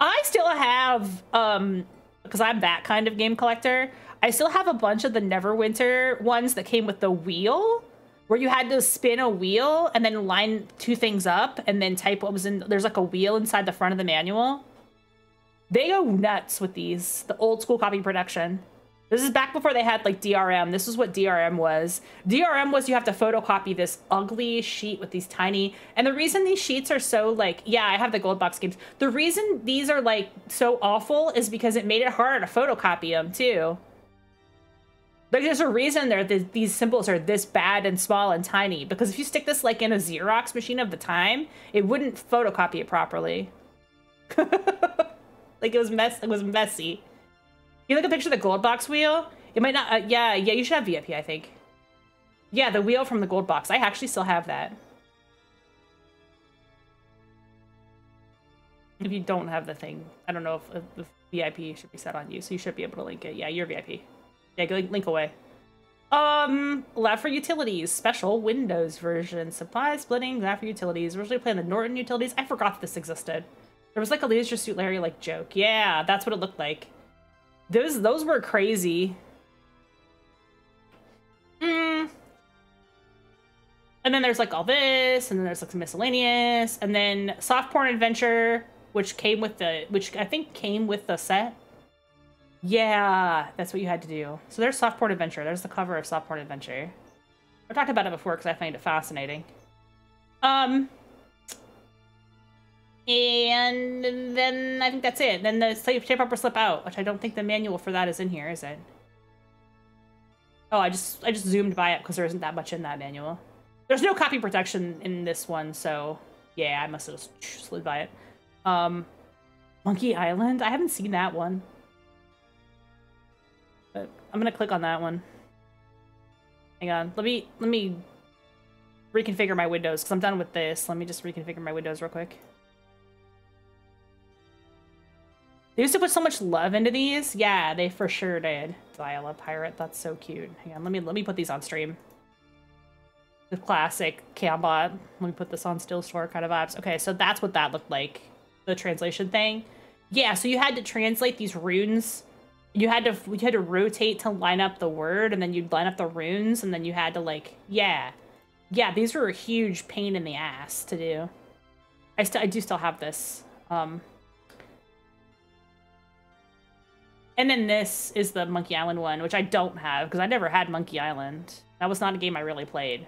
I still have, because I'm that kind of game collector, I still have a bunch of the Neverwinter ones that came with the wheel, where you had to spin a wheel and then line 2 things up and then type what was in. There's like a wheel inside the front of the manual. They go nuts with these, the old school copy production. This is back before they had like DRM. This is what DRM was. DRM was you have to photocopy this ugly sheet with these tiny, and the reason these sheets are so like, yeah, I have the gold box games. The reason these are like so awful is because it made it harder to photocopy them too. Like there's a reason these symbols are this bad and small and tiny, because if you stick this like in a Xerox machine of the time, it wouldn't photocopy it properly. Like it was messy. You look at a picture of the gold box wheel, it might not, yeah, you should have VIP, I think. Yeah, the wheel from the gold box. I actually still have that. If you don't have the thing, I don't know if VIP should be set on you, so you should be able to link it. Yeah, you're VIP. Yeah, link away. Lab for Utilities, special Windows version. Supply splitting, Lab for Utilities. Originally playing the Norton Utilities. I forgot this existed. There was like a Leisure Suit Larry like joke. Yeah, that's what it looked like. Those were crazy. And then there's like all this, and then there's like some miscellaneous, and then Soft Porn Adventure, which I think came with the set. Yeah, that's what you had to do. So there's Soft Porn Adventure. There's the cover of Soft Porn Adventure. I've talked about it before because I find it fascinating. And then I think that's it. Then the Shape Up or Slip Out, which I don't think the manual for that is in here, is it? Oh, I just zoomed by it because there isn't that much in that manual. There's no copy protection in this one, so yeah, I must have just slid by it. Monkey Island? I haven't seen that one. But I'm gonna click on that one. Hang on, let me reconfigure my windows because I'm done with this. Let me just reconfigure my windows real quick. They used to put so much love into these. Yeah, they for sure did. Dial-up pirate, that's so cute. Hang on, let me put these on stream. The classic Cambot. Let me put this on still store kind of vibes. Okay, so that's what that looked like. The translation thing. Yeah, so you had to translate these runes. You had to rotate to line up the word, and then you'd line up the runes, and then you had to like, yeah. Yeah, these were a huge pain in the ass to do. I do still have this. And then this is the Monkey Island one, which I don't have, because I never had Monkey Island. That was not a game I really played.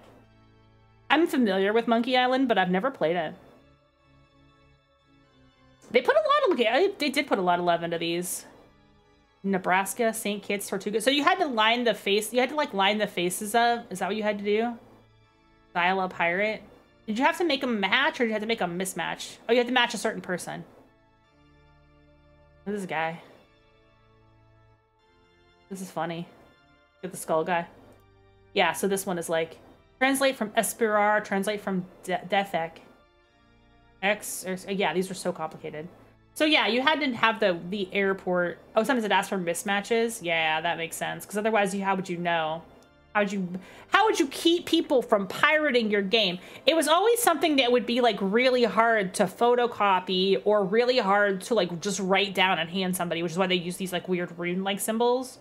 I'm familiar with Monkey Island, but I've never played it. They put a lot of, they did put a lot of love into these. Nebraska, St. Kitts, Tortuga. So you had to line the face, you had to like line the faces up. Is that what you had to do? Dial-up pirate. Did you have to make them match, or did you have to make them mismatch? Oh, you had to match a certain person. Who's this guy? This is funny. Get the skull guy. Yeah, so this one is like, translate from Esperar, translate from Deathek. Yeah, these are so complicated. So yeah, you had to have the airport. Oh, sometimes it asks for mismatches. Yeah, that makes sense. Because otherwise, how would you know? How would you keep people from pirating your game? It was always something that would be like really hard to photocopy or really hard to like just write down and hand somebody, which is why they use these like weird rune-like symbols.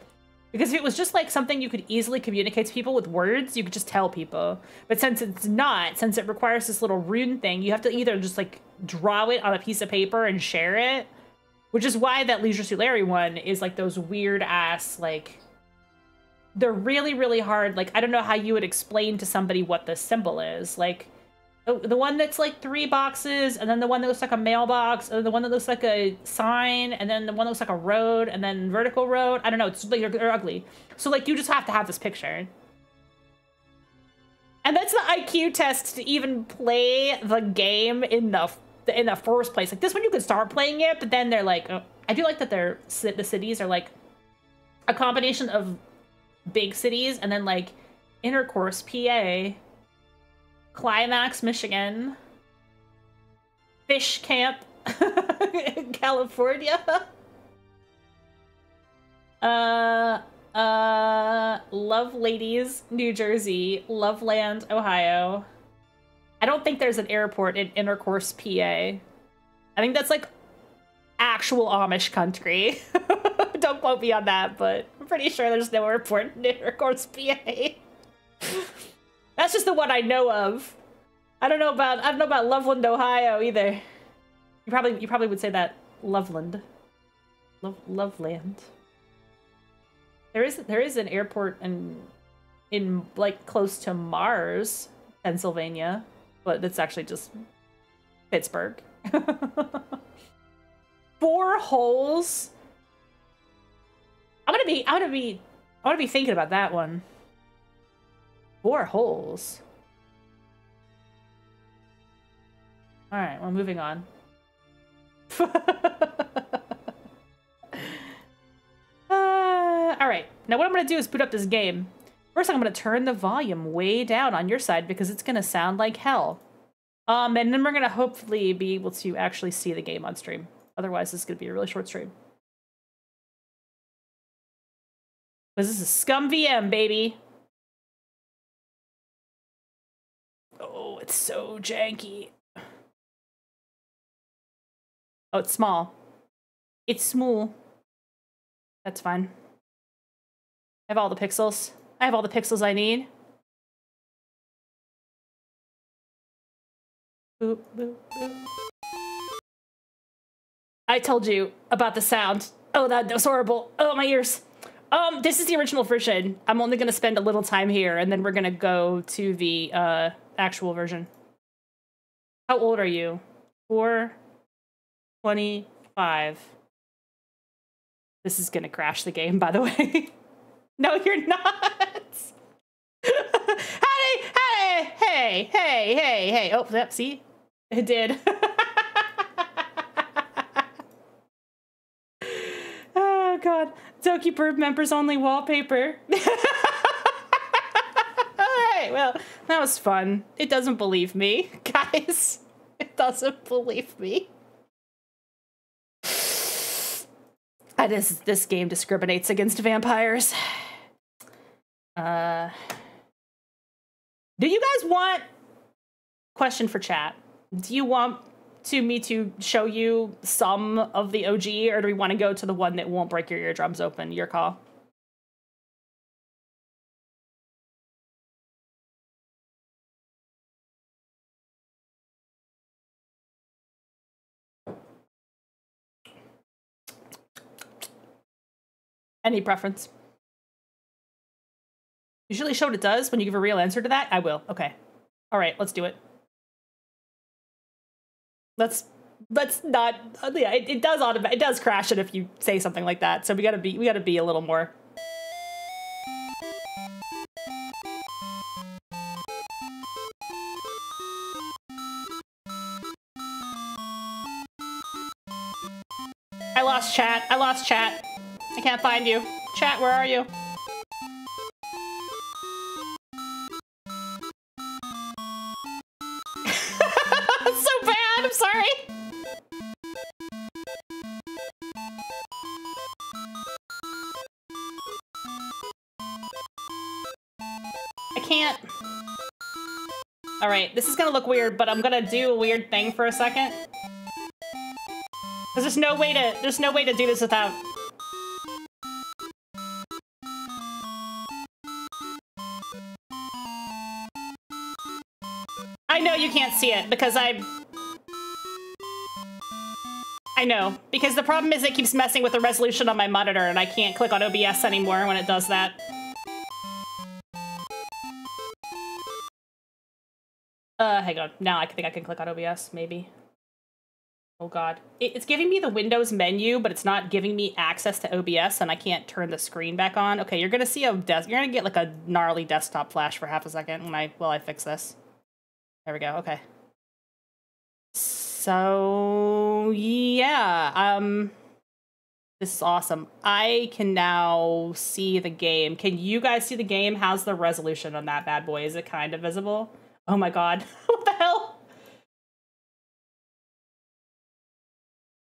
Because if it was just like something you could easily communicate to people with words, you could just tell people. But since it's not, since it requires this little rune thing, you have to either just like draw it on a piece of paper and share it, which is why that Leisure Suit Larry one is like those weird ass, like, they're really, really hard. Like, I don't know how you would explain to somebody what this symbol is. Like, the one that's like 3 boxes, and then the one that looks like a mailbox, and the one that looks like a sign, and then the one that looks like a road, and then vertical road. I don't know, it's like they're ugly. So like you just have to have this picture. And that's the IQ test to even play the game in the first place. Like this one you could start playing it, but then they're like, oh, I do like that the cities are like a combination of big cities and then like Intercourse, PA, Climax, Michigan, Fish Camp, California, Love Ladies, New Jersey, Loveland, Ohio. I don't think there's an airport in Intercourse, PA. I think that's like actual Amish country. Don't quote me on that, but I'm pretty sure there's no airport in Intercourse, PA. That's just the one I know of. I don't know about Loveland, Ohio either. You probably would say that Loveland. Loveland. There is an airport in like close to Mars, Pennsylvania, but it's actually just Pittsburgh. 4 holes. I'm gonna be thinking about that one. 4 holes. All right, well, moving on. All right, now what I'm gonna do is boot up this game. First, I'm gonna turn the volume way down on your side because it's gonna sound like hell. And then we're gonna hopefully be able to actually see the game on stream. Otherwise, this is gonna be a really short stream. Because this is Scum VM, baby. it's so janky. Oh, it's small. It's small. That's fine. I have all the pixels. I have all the pixels I need. Boop, boop, boop. I told you about the sound. Oh, that was horrible. Oh, my ears. This is the original version. I'm only gonna spend a little time here, and then we're gonna go to the actual version. How old are you? 425. This is gonna crash the game, by the way. No, you're not. Hey. Oh, yep, see? It did. Oh, God. Toki Bird members only wallpaper. All right, well, that was fun. It doesn't believe me, guys. It doesn't believe me. This game discriminates against vampires. Do you guys want... Question for chat. Do you want me to show you some of the OG, or do we want to go to the one that won't break your eardrums open? Your call. Any preference? Usually show what it does when you give a real answer to that. I will. Okay. All right, let's do it. Let's not. Yeah, it does crash it if you say something like that. So we gotta be a little more. I lost chat. I can't find you. Chat, where are you? It's so bad. I'm sorry. I can't. All right, this is gonna look weird, but I'm gonna do a weird thing for a second. There's no way to do this without. I know you can't see it because I know, because the problem is it keeps messing with the resolution on my monitor and I can't click on OBS anymore when it does that. Hang on. Now I think I can click on OBS, maybe. Oh God. It's giving me the Windows menu, but it's not giving me access to OBS and I can't turn the screen back on. Okay, you're gonna see you're gonna get like a gnarly desktop flash for half a second while I fix this. There we go, okay. So, yeah, this is awesome. I can now see the game. Can you guys see the game? How's the resolution on that bad boy? Is it kind of visible? Oh my God, what the hell?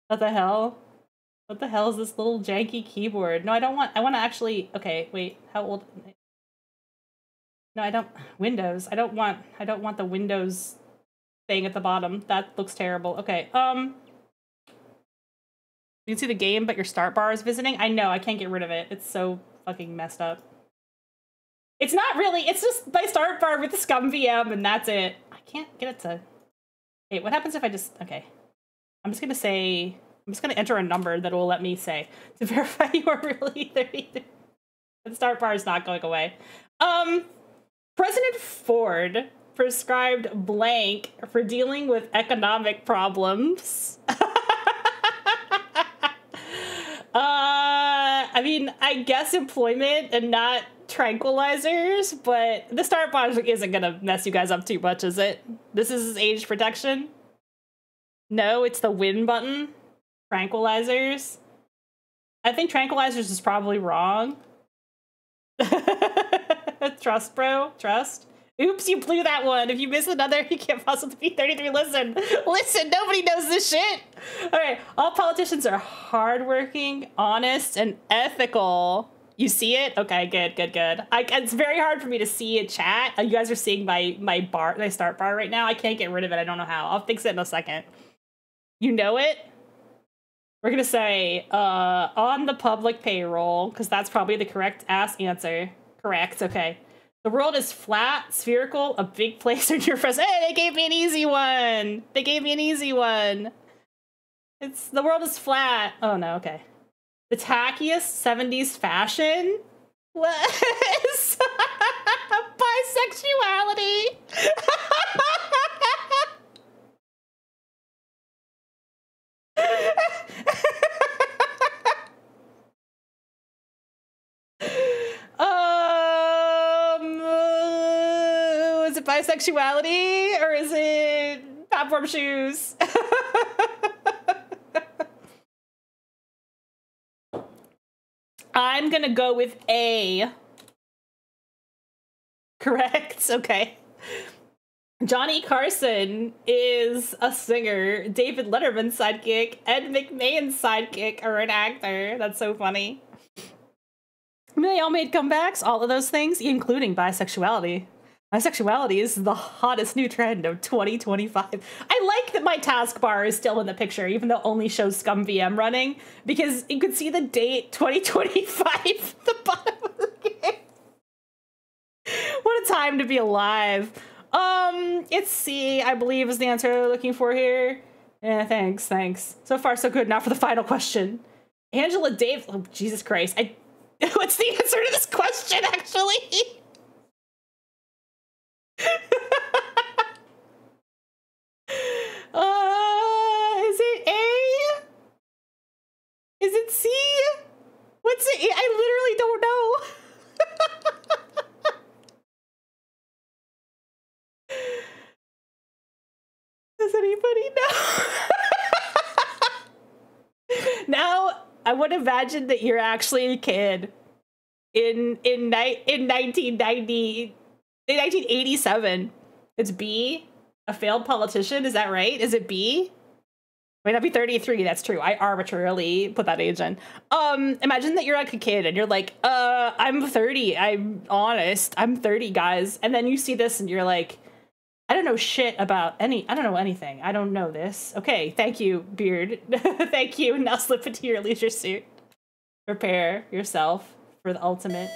What the hell? What the hell is this little janky keyboard? No, I want to actually, okay, wait, how old? No, I don't, Windows. I don't want the Windows thing at the bottom. That looks terrible. Okay, you can see the game, but your start bar is visiting. I know, I can't get rid of it. It's so fucking messed up. It's not really, it's just my start bar with the scum VM and that's it. I can't get it to, wait, what happens if I just, okay. I'm just gonna enter a number that will let me say to verify you are really there either. The start bar is not going away. President Ford prescribed blank for dealing with economic problems. I mean, I guess employment and not tranquilizers, but the start bar isn't gonna mess you guys up too much, is it? This is age protection? No, it's the win button. Tranquilizers. I think tranquilizers is probably wrong. Trust, bro. Trust. Oops, you blew that one. If you miss another, you can't possibly be 33. Listen, nobody knows this shit. All right, all politicians are hardworking, honest, and ethical. You see it? Okay, good, good, good. It's very hard for me to see in chat. You guys are seeing my start bar right now. I can't get rid of it. I don't know how. I'll fix it in a second. You know it? We're gonna say, on the public payroll, because that's probably the correct answer. Correct, okay. The world is flat, spherical, a big place in your face. Hey, they gave me an easy one! They gave me an easy one! The world is flat. Oh no, okay. The tackiest 70s fashion was bisexuality. Is it bisexuality or is it platform shoes? I'm gonna go with A. Correct? Okay. Johnny Carson is a singer, David Letterman's sidekick, Ed McMahon's sidekick, or an actor. That's so funny. They all made comebacks, all of those things, including bisexuality. Bisexuality is the hottest new trend of 2025. I like that my taskbar is still in the picture, even though it only shows Scum VM running, because you could see the date 2025 at the bottom of the game. What a time to be alive. It's C, I believe, is the answer we're looking for here. Yeah, thanks. So far, so good. Now for the final question. Angela Dave. Oh, Jesus Christ. What's the answer to this question, actually? Is it A? Is it C? What's it? I literally don't know. Does anybody know? Now, I would imagine that you're actually a kid in 1987. It's B. A failed politician. Is that right? Is it B? Might not be 33. That's true. I arbitrarily put that age in. Imagine that you're like a kid and you're like, I'm 30. I'm honest. I'm 30, guys. And then you see this and you're like, I don't know shit about I don't know anything. I don't know this. Okay, thank you, Beard. Thank you. Now slip into your leisure suit. Prepare yourself for the ultimate.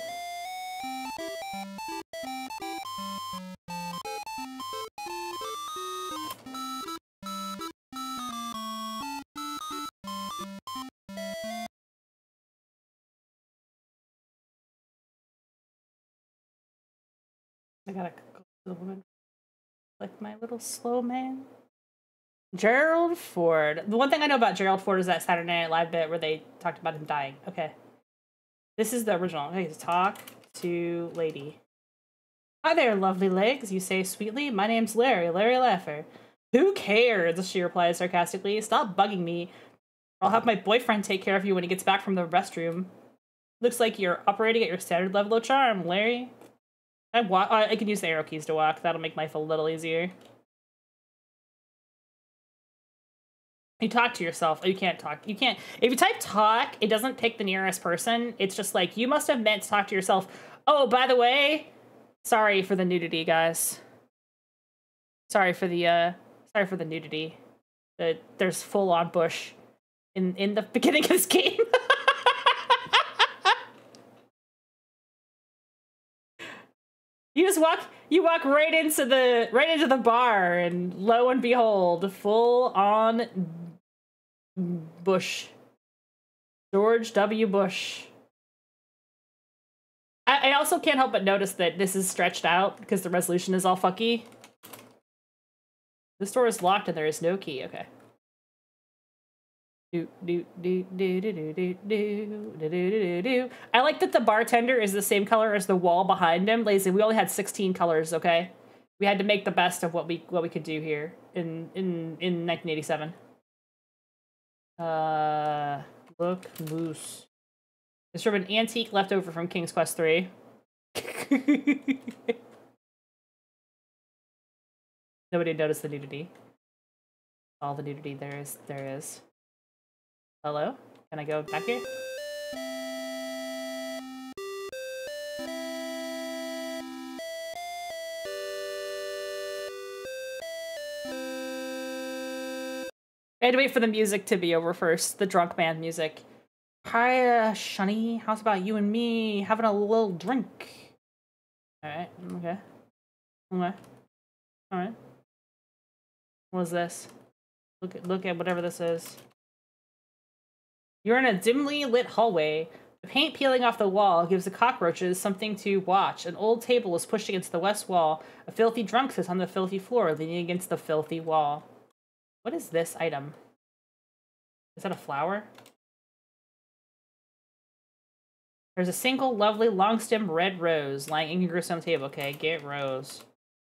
I gotta go to the woman. Like my little slow man. Gerald Ford. The one thing I know about Gerald Ford is that Saturday Night Live bit where they talked about him dying. Okay. This is the original. Okay, talk to lady. Hi there, lovely legs, you say sweetly. My name's Larry Laffer. Who cares? She replies sarcastically. Stop bugging me. I'll have my boyfriend take care of you when he gets back from the restroom. Looks like you're operating at your standard level of charm, Larry. I can use the arrow keys to walk. That'll make life a little easier. You talk to yourself. Oh, you can't talk. You can't. If you type talk, it doesn't pick the nearest person. It's just like, you must have meant to talk to yourself. Oh, by the way, sorry for the nudity, guys. Sorry for the nudity. There's full-on bush in the beginning of this game. You walk right into the bar, and lo and behold, full-on Bush. George W. Bush. I also can't help but notice that this is stretched out because the resolution is all fucky. This door is locked and there is no key. Okay. I like that the bartender is the same color as the wall behind him. Lazy, we only had 16 colors, okay? We had to make the best of what we could do here in 1987. Look, moose. It's from an antique leftover from King's Quest 3. Nobody noticed the nudity. All the nudity there is. Hello? Can I go back here? had to wait for the music to be over first. The drunk man music. Hi, Shunny. How's about you and me having a little drink? Alright, okay. Okay. Alright. What is this? Look at whatever this is. You're in a dimly lit hallway. The paint peeling off the wall gives the cockroaches something to watch. An old table is pushed against the west wall. A filthy drunk sits on the filthy floor, leaning against the filthy wall. What is this item? Is that a flower? There's a single lovely long-stemmed red rose lying incognito on the table. Okay, get rose.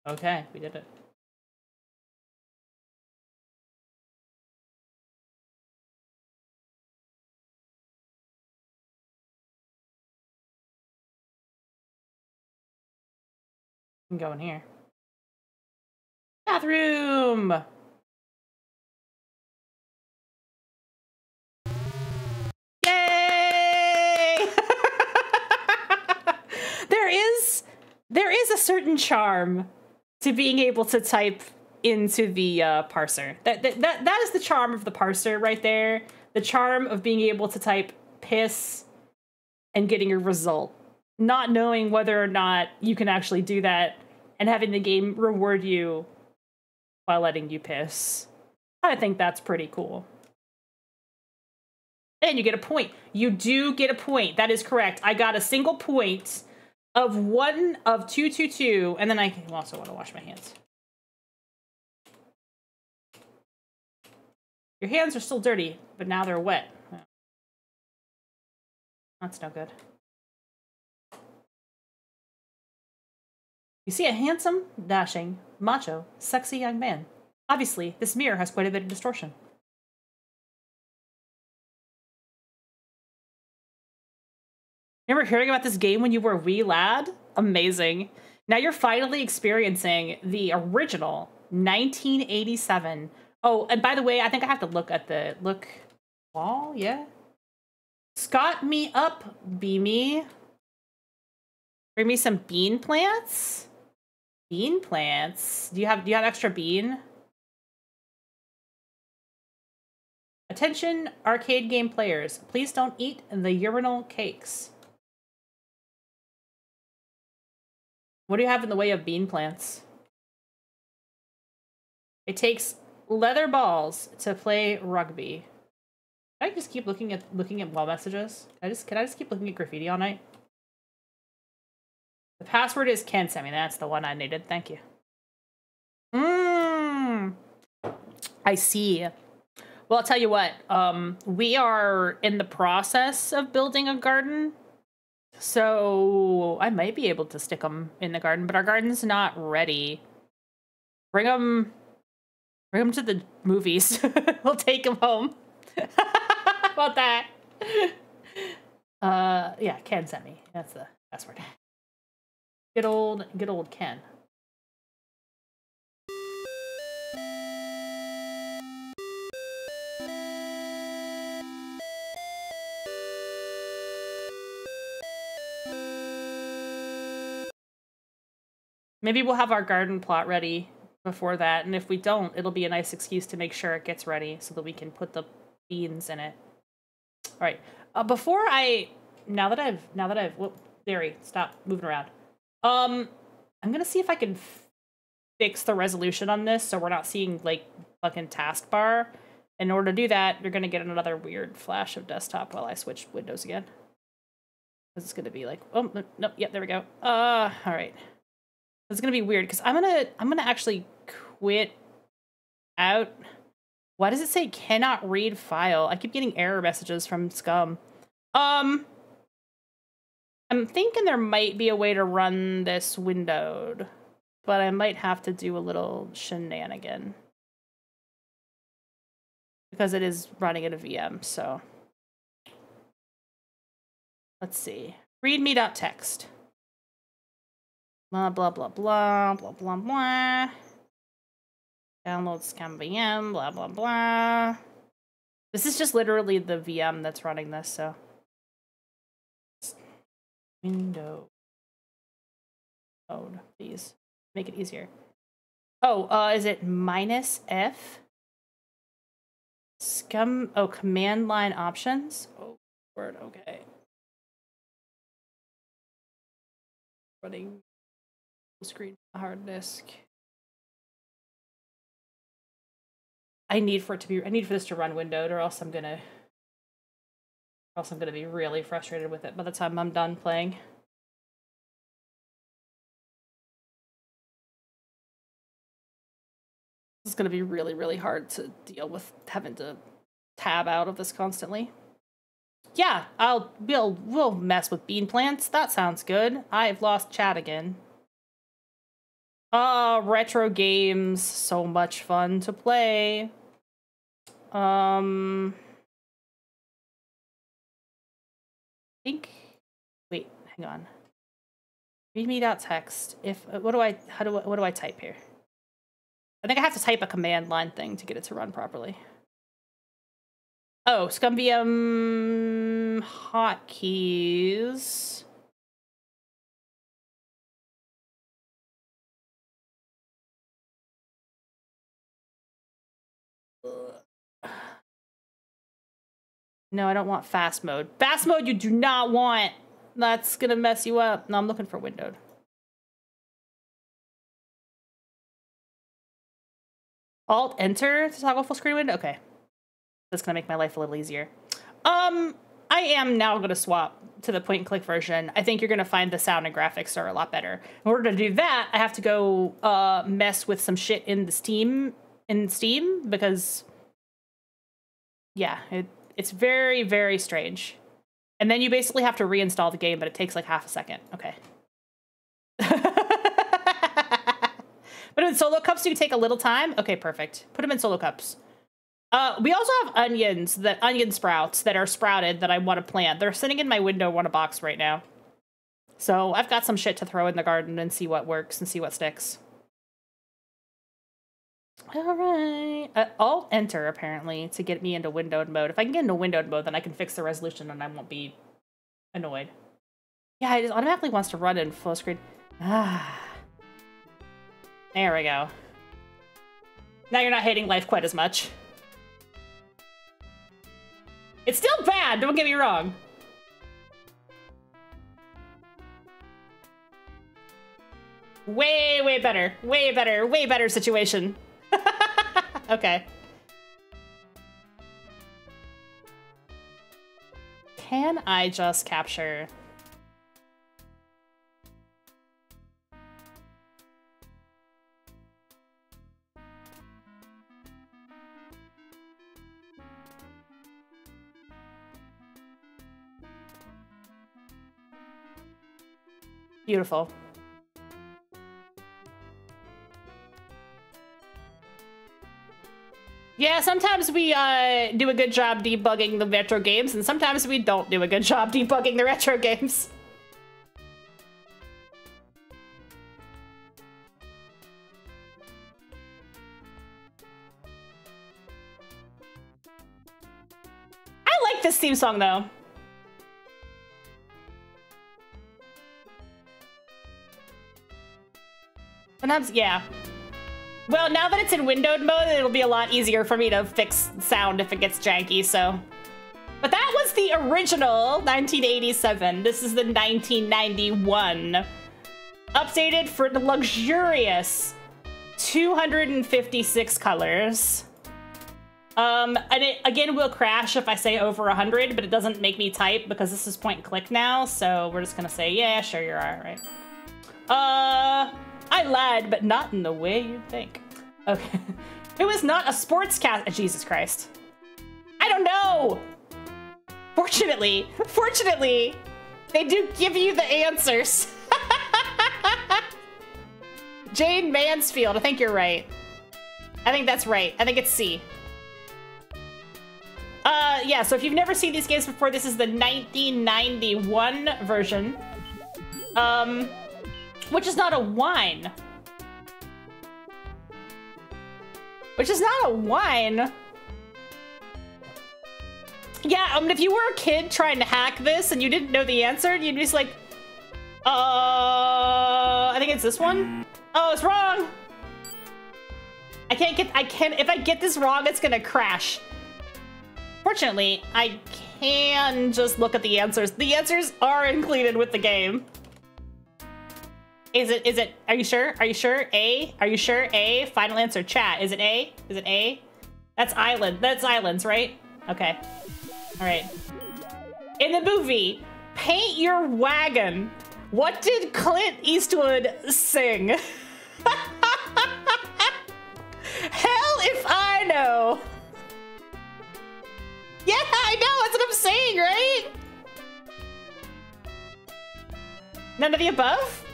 Okay, we did it. We can go in here. Bathroom! Yay! There is a certain charm to being able to type into the parser. That is the charm of the parser right there. The charm of being able to type piss and getting a result. Not knowing whether or not you can actually do that and having the game reward you while letting you piss. I think that's pretty cool. And you get a point. You do get a point. That is correct. I got a single point of 1 of 222, and then I also want to wash my hands. Your hands are still dirty, but now they're wet. That's no good. You see a handsome, dashing, macho, sexy young man. Obviously, this mirror has quite a bit of distortion. Remember hearing about this game when you were a wee lad? Amazing. Now you're finally experiencing the original 1987. Oh, and by the way, I think I have to look at the wall, yeah. Scott me up, Beamy. Bring me some bean plants? Bean plants? Do you have extra bean? Attention, arcade game players. Please don't eat the urinal cakes. What do you have in the way of bean plants? It takes leather balls to play rugby. Can I just keep looking at wall messages? Can I just keep looking at graffiti all night? The password is Ken sent me. That's the one I needed. Thank you. I see. Well, I'll tell you what. We are in the process of building a garden. So I might be able to stick them in the garden, but our garden's not ready. Bring them to the movies. We'll take them home. How about that? Yeah, Ken sent me. That's the password. Good old Ken. Maybe we'll have our garden plot ready before that, and if we don't, it'll be a nice excuse to make sure it gets ready so that we can put the beans in it. All right. Now that I've whoop, Derry, stop moving around. I'm gonna see if I can fix the resolution on this so we're not seeing like fucking taskbar. In order to do that, you're gonna get another weird flash of desktop while I switch windows again. This is gonna be like, oh no, yep, there we go. All right. It's gonna be weird because I'm gonna actually quit out. Why does it say cannot read file? I keep getting error messages from Scum. I'm thinking there might be a way to run this windowed, but I might have to do a little shenanigan because it is running at a VM. So let's see. Readme.txt. Blah, blah, blah, blah, blah, blah, blah. Download scam VM, blah, blah, blah. This is just literally the VM that's running this, so. Window mode, please. Make it easier. Oh, is it -F? Oh, command line options. Oh, word. Okay. Running full screen hard disk. I need for this to run windowed, or else I'm gonna be really frustrated with it by the time I'm done playing. It's gonna be really, really hard to deal with having to tab out of this constantly. Yeah, we'll mess with bean plants. That sounds good. I've lost chat again. Retro games, so much fun to play. Wait, hang on. Readme.text. What do I type here? I think I have to type a command line thing to get it to run properly. Oh, ScumVM hotkeys. No, I don't want fast mode. Fast mode you do not want. That's gonna mess you up. No, I'm looking for windowed. Alt-Enter to toggle full screen window? Okay. That's gonna make my life a little easier. I am now gonna swap to the point-and-click version. I think you're gonna find the sound and graphics are a lot better. In order to do that, I have to go mess with some shit in Steam because yeah, it's very, very strange. And then you basically have to reinstall the game, but it takes like half a second. Okay. But in solo cups, do you take a little time? Okay, perfect. Put them in solo cups. We also have onion sprouts that are sprouted that I want to plant. They're sitting in my window on a box right now. So I've got some shit to throw in the garden and see what works and see what sticks. All right. Alt-Enter, apparently, to get me into windowed mode. If I can get into windowed mode, then I can fix the resolution and I won't be annoyed. Yeah, it just automatically wants to run in full screen. Ah. There we go. Now you're not hating life quite as much. It's still bad, don't get me wrong. Way, way better. Way better. Way better situation. Okay. Can I just capture... Beautiful. Yeah, sometimes we do a good job debugging the retro games, and sometimes we don't do a good job debugging the retro games. I like this theme song, though. Sometimes, yeah. Well, now that it's in windowed mode, it'll be a lot easier for me to fix sound if it gets janky, so. But that was the original 1987. This is the 1991. Updated for the luxurious 256 colors. And it, again, will crash if I say over 100, but it doesn't make me type because this is point and click now, so we're just gonna say, yeah, sure, you're all right. I lied, but not in the way you'd think. Okay. It was not a sportscast. Jesus Christ. I don't know. Fortunately, they do give you the answers. Jane Mansfield, I think you're right. I think that's right. I think it's C. Yeah, so if you've never seen these games before, this is the 1991 version. Which is not a wine. Which is not a wine. Yeah, if you were a kid trying to hack this and you didn't know the answer, you'd be just like, I think it's this one. Oh, it's wrong. If I get this wrong, it's gonna crash. unfortunately, I can just look at the answers. The answers are included with the game. Is it, are you sure? Are you sure? A? Are you sure? A? Final answer, chat. Is it A? Is it A? That's islands, right? Okay. All right. In the movie, Paint Your Wagon, what did Clint Eastwood sing? Hell if I know. Yeah, I know, that's what I'm saying, right? None of the above?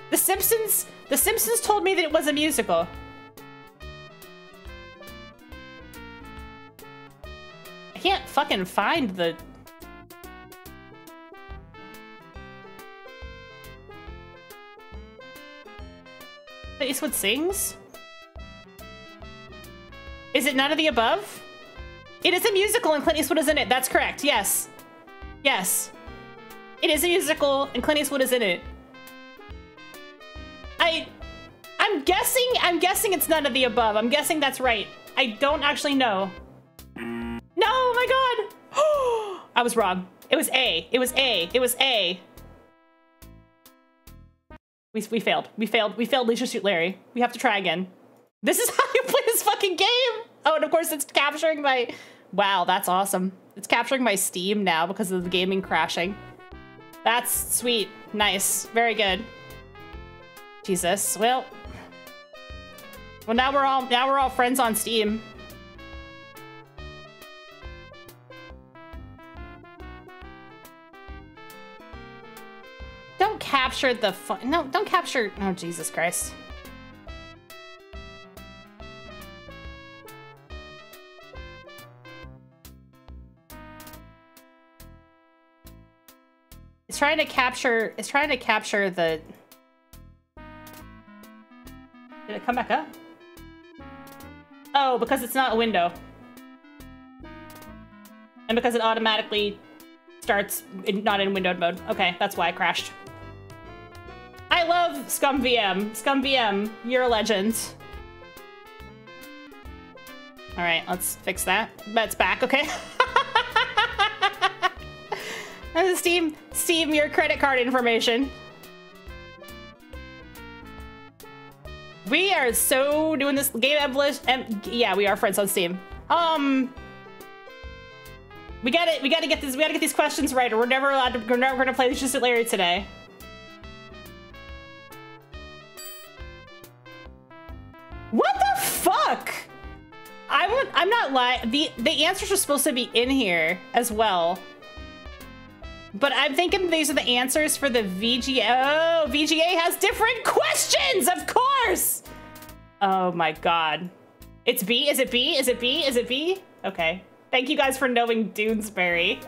The Simpsons told me that it was a musical. I can't fucking find the... Eastwood sings? Is it none of the above? It is a musical and Clint Eastwood is in it. That's correct. Yes. Yes. It is a musical and Clint Eastwood is in it. I'm guessing it's none of the above. I'm guessing that's right. I don't actually know. No, oh my god. I was wrong. It was A. It was A. It was A. We failed. We failed Leisure Suit Larry. We have to try again. This is how you play this fucking game. Oh, and of course it's capturing my... Wow, that's awesome. It's capturing my Steam now because of the gaming crashing. That's sweet. Nice. Very good. Jesus. Well, now we're all friends on Steam. Don't capture the fun. No, don't capture. Oh, Jesus Christ. It's trying to capture the... Did it come back up? Oh, because it's not a window. And because it automatically starts not in windowed mode. Okay, that's why I crashed. I love Scum VM. Scum VM, you're a legend. All right, let's fix that. That's back, okay. Steam, your credit card information. We are so doing this game evolution, and yeah, we are friends on Steam. We gotta get these questions right, or we're never gonna play Just Larry today. What the fuck? I'm not lying. The answers are supposed to be in here as well. But I'm thinking these are the answers for the VGA. Oh, VGA has different questions, of course! Oh my god. It's B? Is it B? Is it B? Is it B? Okay. Thank you guys for knowing Doonesbury.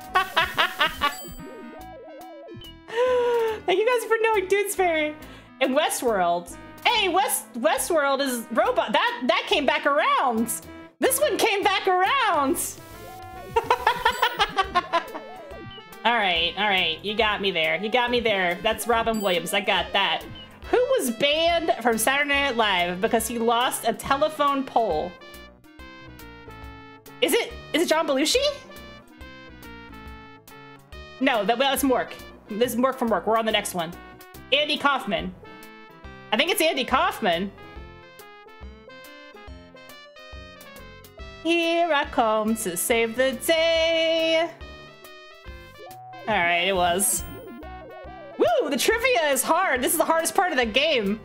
Thank you guys for knowing Doonesbury. In Westworld. Hey, Westworld is robot. That came back around. This one came back around. All right, you got me there. You got me there. That's Robin Williams, I got that. Who was banned from Saturday Night Live because he lost a telephone pole? Is it John Belushi? No, that's Mork. This is Mork from Mork. We're on the next one. Andy Kaufman. I think it's Andy Kaufman. Here I come to save the day. All right, it was. Woo, the trivia is hard. This is the hardest part of the game.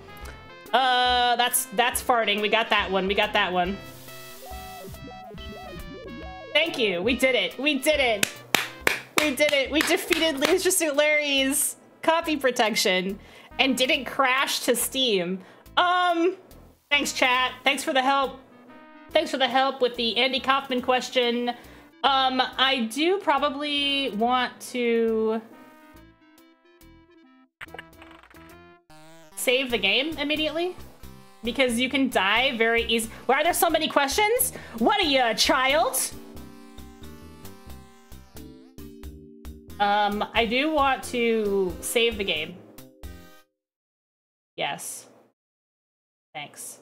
That's farting. We got that one. We got that one. Thank you. We did it. We did it. We did it. We defeated Leisure Suit Larry's copy protection and didn't crash to Steam. Thanks, chat. Thanks for the help. Thanks for the help with the Andy Kaufman question. I do probably want to save the game immediately because you can die very easy. Why are there so many questions? What are you, a child? I do want to save the game. Yes. Thanks.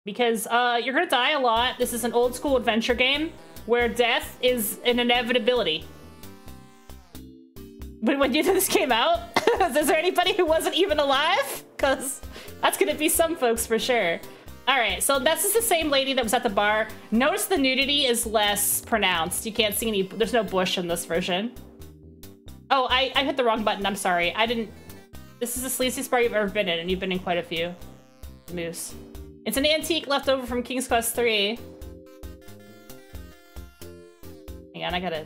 Because you're gonna die a lot. This is an old school adventure game. where death is an inevitability. But when this came out, is there anybody who wasn't even alive? Because that's gonna be some folks for sure. All right, so this is the same lady that was at the bar. Notice the nudity is less pronounced. You can't see any, there's no bush in this version. Oh, I hit the wrong button, I'm sorry. I didn't, this is the sleaziest bar you've ever been in, and you've been in quite a few. Moose. It's an antique left over from King's Quest III. Hang on, I gotta...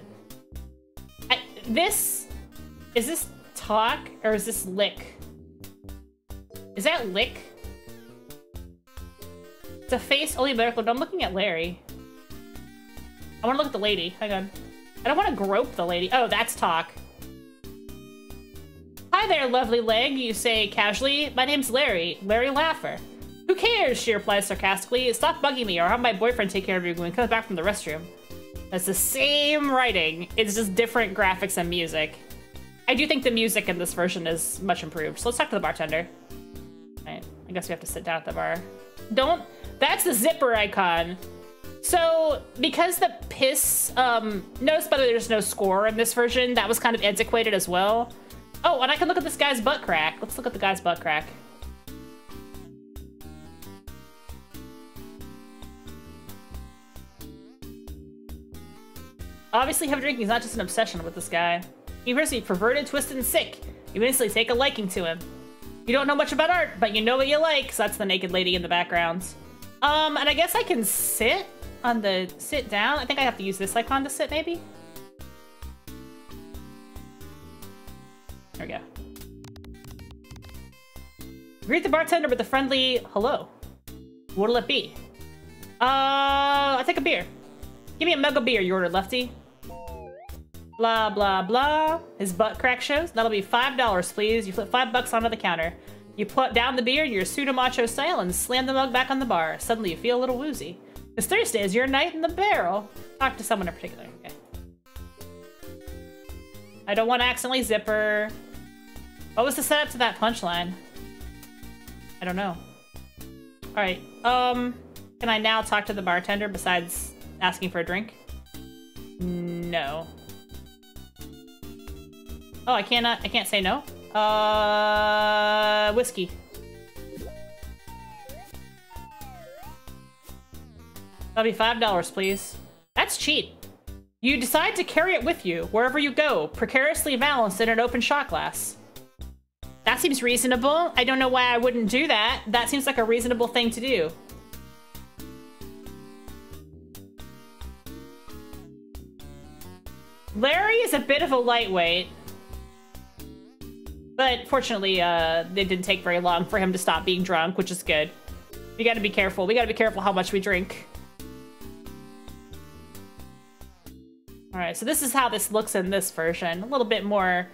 Is this talk, or is this lick? Is that lick? It's a face only medical. No, I'm looking at Larry. I want to look at the lady. Hang on. I don't want to grope the lady. Oh, that's talk. Hi there, lovely leg, you say casually. My name's Larry. Larry Laugher. Who cares, she replies sarcastically. Stop bugging me or I'll have my boyfriend take care of you when he comes back from the restroom. That's the same writing. It's just different graphics and music. I do think the music in this version is much improved. So let's talk to the bartender. All right, I guess we have to sit down at the bar. That's the zipper icon. So because the piss, notice by the way there's no score in this version, that was kind of antiquated as well. Oh, and I can look at this guy's butt crack. Let's look at the guy's butt crack. Obviously heavy drinking is not just an obsession with this guy. He appears to be perverted, twisted, and sick. You instantly take a liking to him. You don't know much about art, but you know what you like, so that's the naked lady in the background. And I guess I can sit down. I think I have to use this icon to sit, maybe? There we go. Greet the bartender with a friendly hello. What'll it be? I'll take a beer. Give me a mug of beer, you ordered, lefty. Blah, blah, blah. His butt crack shows. That'll be $5, please. You flip $5 onto the counter. You put down the beer in your pseudo macho style and slam the mug back on the bar. Suddenly you feel a little woozy. This Thursday is your night in the barrel. Talk to someone in particular. Okay. I don't want to accidentally zipper. What was the setup to that punchline? I don't know. All right. Can I now talk to the bartender besides asking for a drink? No. Oh, I can't say no. Whiskey. That'll be $5, please. That's cheap. You decide to carry it with you wherever you go, precariously balanced in an open shot glass. That seems reasonable. I don't know why I wouldn't do that. That seems like a reasonable thing to do. Larry is a bit of a lightweight. But fortunately, it didn't take very long for him to stop being drunk, which is good. We gotta be careful. We gotta be careful how much we drink. All right, so this is how this looks in this version. A little bit more...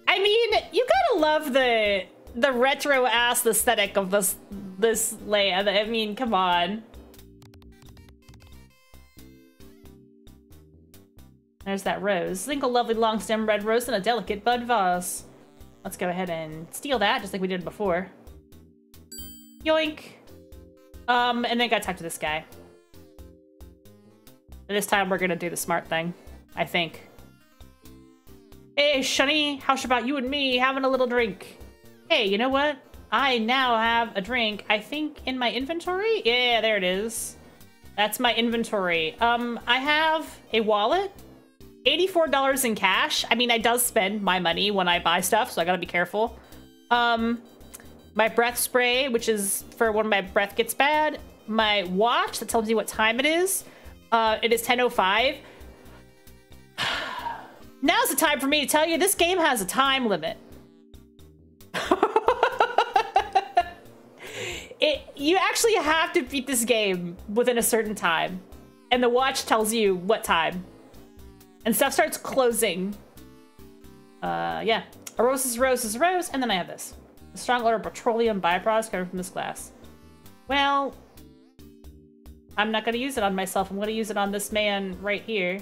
I mean, you gotta love the retro-ass aesthetic of this land. I mean, come on. There's that rose. Single lovely long stem red rose in a delicate bud vase. Let's go ahead and steal that, just like we did before. Yoink. And then gotta talk to this guy. And this time we're gonna do the smart thing, I think. Hey, Shunny, how about you and me having a little drink? Hey, you know what? I now have a drink, I think, in my inventory? Yeah, there it is. That's my inventory. I have a wallet. $84 in cash. I mean, I does spend my money when I buy stuff, so I gotta be careful. My breath spray, which is for when my breath gets bad. My watch that tells you what time it is. It is 10:05. Now's the time for me to tell you this game has a time limit. You actually have to beat this game within a certain time. And the watch tells you what time. And stuff starts closing. Yeah. A rose is a rose is a rose, and then I have this. A strong odor of petroleum byproducts coming from this glass. Well, I'm not gonna use it on myself. I'm gonna use it on this man right here.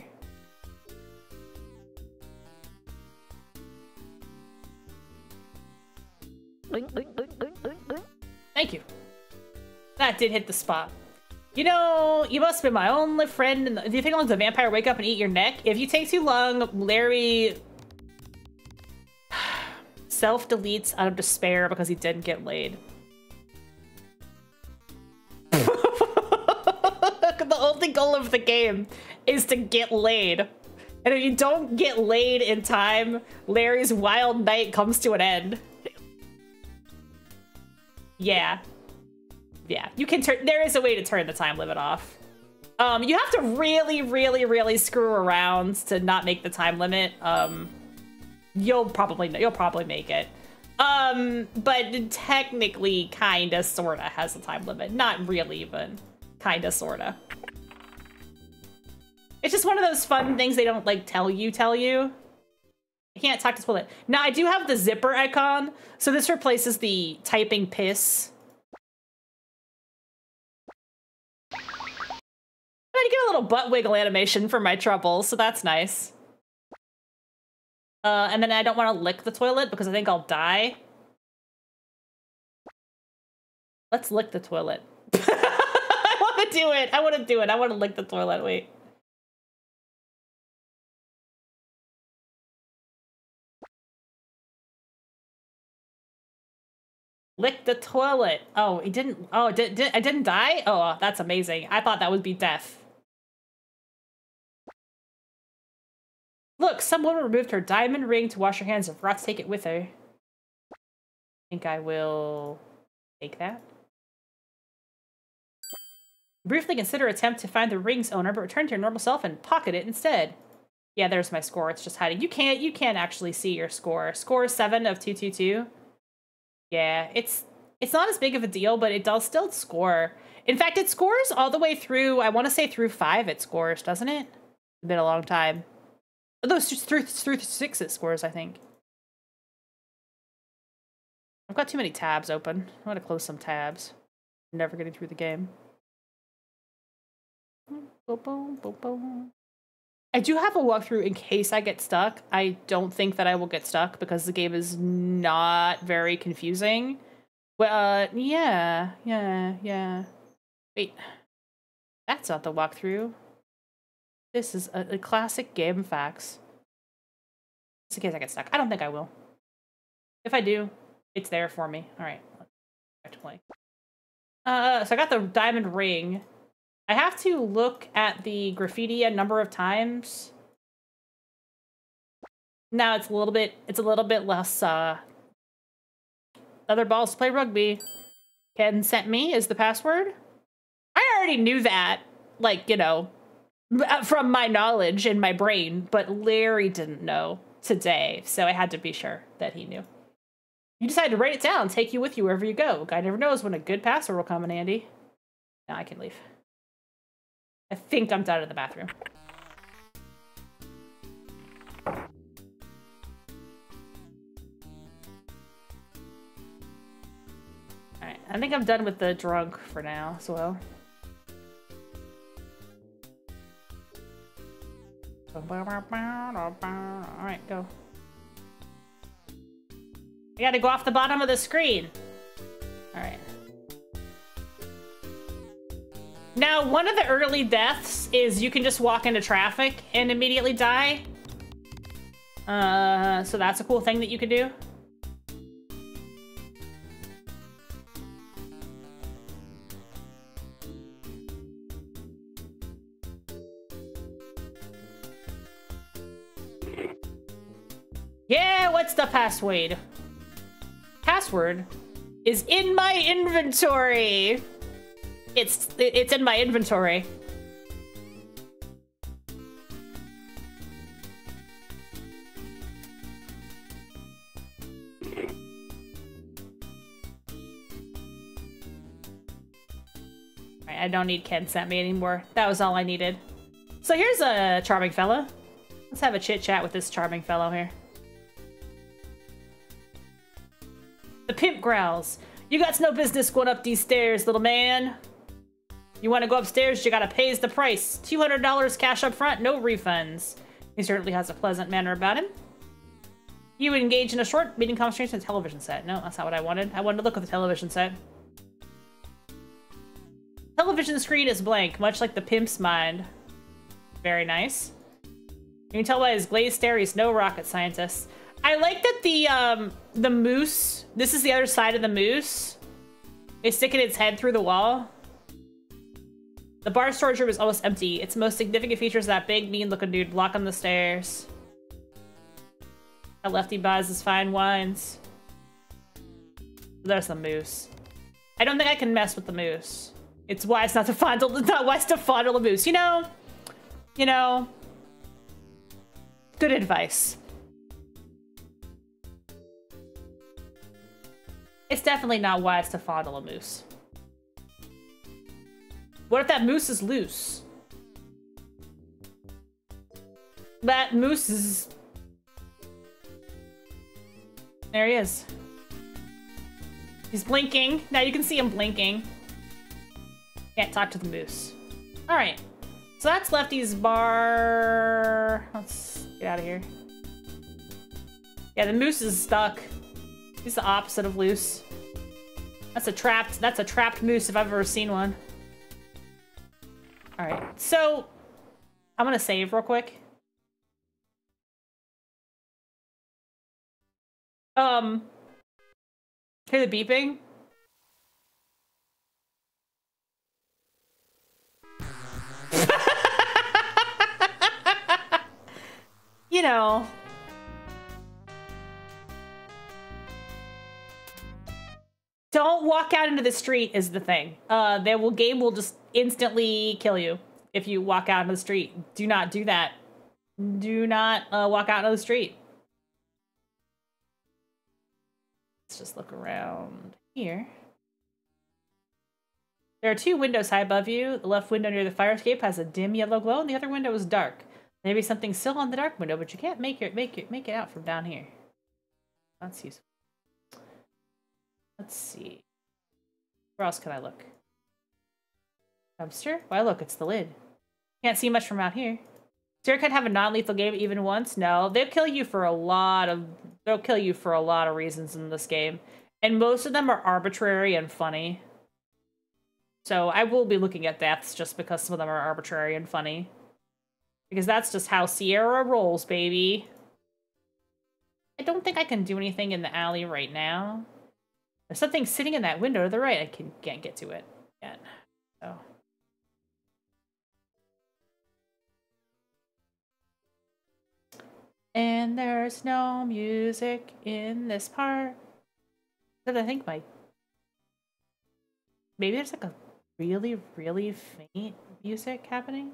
Thank you. That did hit the spot. You know, you must be my only friend. And do you think I'll let the vampire wake up and eat your neck? If you take too long, Larry self-deletes out of despair because he didn't get laid. The only goal of the game is to get laid. And if you don't get laid in time, Larry's wild night comes to an end. Yeah. Yeah, you can turn, there is a way to turn the time limit off. You have to really, really, really screw around to not make the time limit. You'll probably make it. But technically, kinda, sorta has a time limit. Not really, but kinda, sorta. It's just one of those fun things they don't, like, tell you. I can't talk to toilet. Now, I do have the zipper icon, so this replaces the typing piss. I get a little butt wiggle animation for my trouble, so that's nice. And then I don't want to lick the toilet because I think I'll die. Let's lick the toilet. I want to do it. I want to do it. I want to lick the toilet. Wait. Lick the toilet. Oh, he didn't. Oh, I didn't die? Oh, that's amazing. I thought that would be death. Look, someone removed her diamond ring to wash her hands. If Rot's take it with her. I think I will take that. Briefly consider attempt to find the ring's owner, but return to your normal self and pocket it instead. Yeah, there's my score. It's just hiding. You can't actually see your score. Score 7 of 222. Yeah, it's not as big of a deal, but it does still score. In fact, it scores all the way through, I want to say through 5 it scores, doesn't it? It's been a long time. Although it's just through 6 it scores, I think. I've got too many tabs open. I'm going to close some tabs. I'm never getting through the game. I do have a walkthrough in case I get stuck. I don't think that I will get stuck because the game is not very confusing. Well, yeah. Wait, that's not the walkthrough. This is a classic game facts. Just in case I get stuck. I don't think I will. If I do, it's there for me. All right, let's back to play. So I got the diamond ring. I have to look at the graffiti a number of times. Now it's a little bit less, other balls to play rugby. Consent me is the password. I already knew that, like, you know, from my knowledge in my brain, but Larry didn't know today, so I had to be sure that he knew. You decided to write it down, take you with you wherever you go. Guy never knows when a good password will come in handy. Now I can leave. I think I'm done in the bathroom. Alright, I think I'm done with the drunk for now as well. Alright, go. I gotta go off the bottom of the screen. Alright. Now, one of the early deaths is you can just walk into traffic and immediately die. So that's a cool thing that you can do. Yeah, what's the password? Password is in my inventory. It's in my inventory. Alright, I don't need Ken sent me anymore. That was all I needed. So here's a charming fella. Let's have a chit chat with this charming fellow here. The pimp growls. You got no business going up these stairs, little man. You want to go upstairs, you gotta pay the price. $200 cash up front, no refunds. He certainly has a pleasant manner about him. You would engage in a short meeting conversation at a television set. No, that's not what I wanted. I wanted to look at the television set. television screen is blank, much like the pimp's mind. Very nice. You can tell by his glazed stare he's no rocket scientist. I like that the moose, this is the other side of the moose, is sticking its head through the wall. The bar storage room is almost empty. Its most significant feature is that big, mean-looking dude blocking the stairs. A lefty buys his fine wines. There's the moose. I don't think I can mess with the moose. It's wise not to fondle the moose. You know, good advice. It's definitely not wise to fondle a moose. What if that moose is loose? That moose is... There he is. He's blinking. Now you can see him blinking. Can't talk to the moose. All right. So that's Lefty's bar. Let's get out of here. Yeah, the moose is stuck. He's the opposite of loose. That's a trapped moose if I've ever seen one. All right, so I'm gonna save real quick. Hear the beeping? You know. Don't walk out into the street is the thing. Game will just instantly kill you if you walk out into the street. Do not do that. Do not walk out into the street. Let's just look around here. There are two windows high above you. The left window near the fire escape has a dim yellow glow, and the other window is dark. Maybe something still on the dark window, but you can't make it out from down here. That's useful. Let's see. Where else can I look? Dumpster? Why, look, it's the lid. Can't see much from out here. Zero could have a non-lethal game even once? No, they'll kill you for a lot of reasons in this game. And most of them are arbitrary and funny. So I will be looking at deaths just because some of them are arbitrary and funny. Because that's just how Sierra rolls, baby. I don't think I can do anything in the alley right now. There's something sitting in that window to the right. I can't get to it yet. So. And there's no music in this part. Because I think maybe there's like a really, really faint music happening.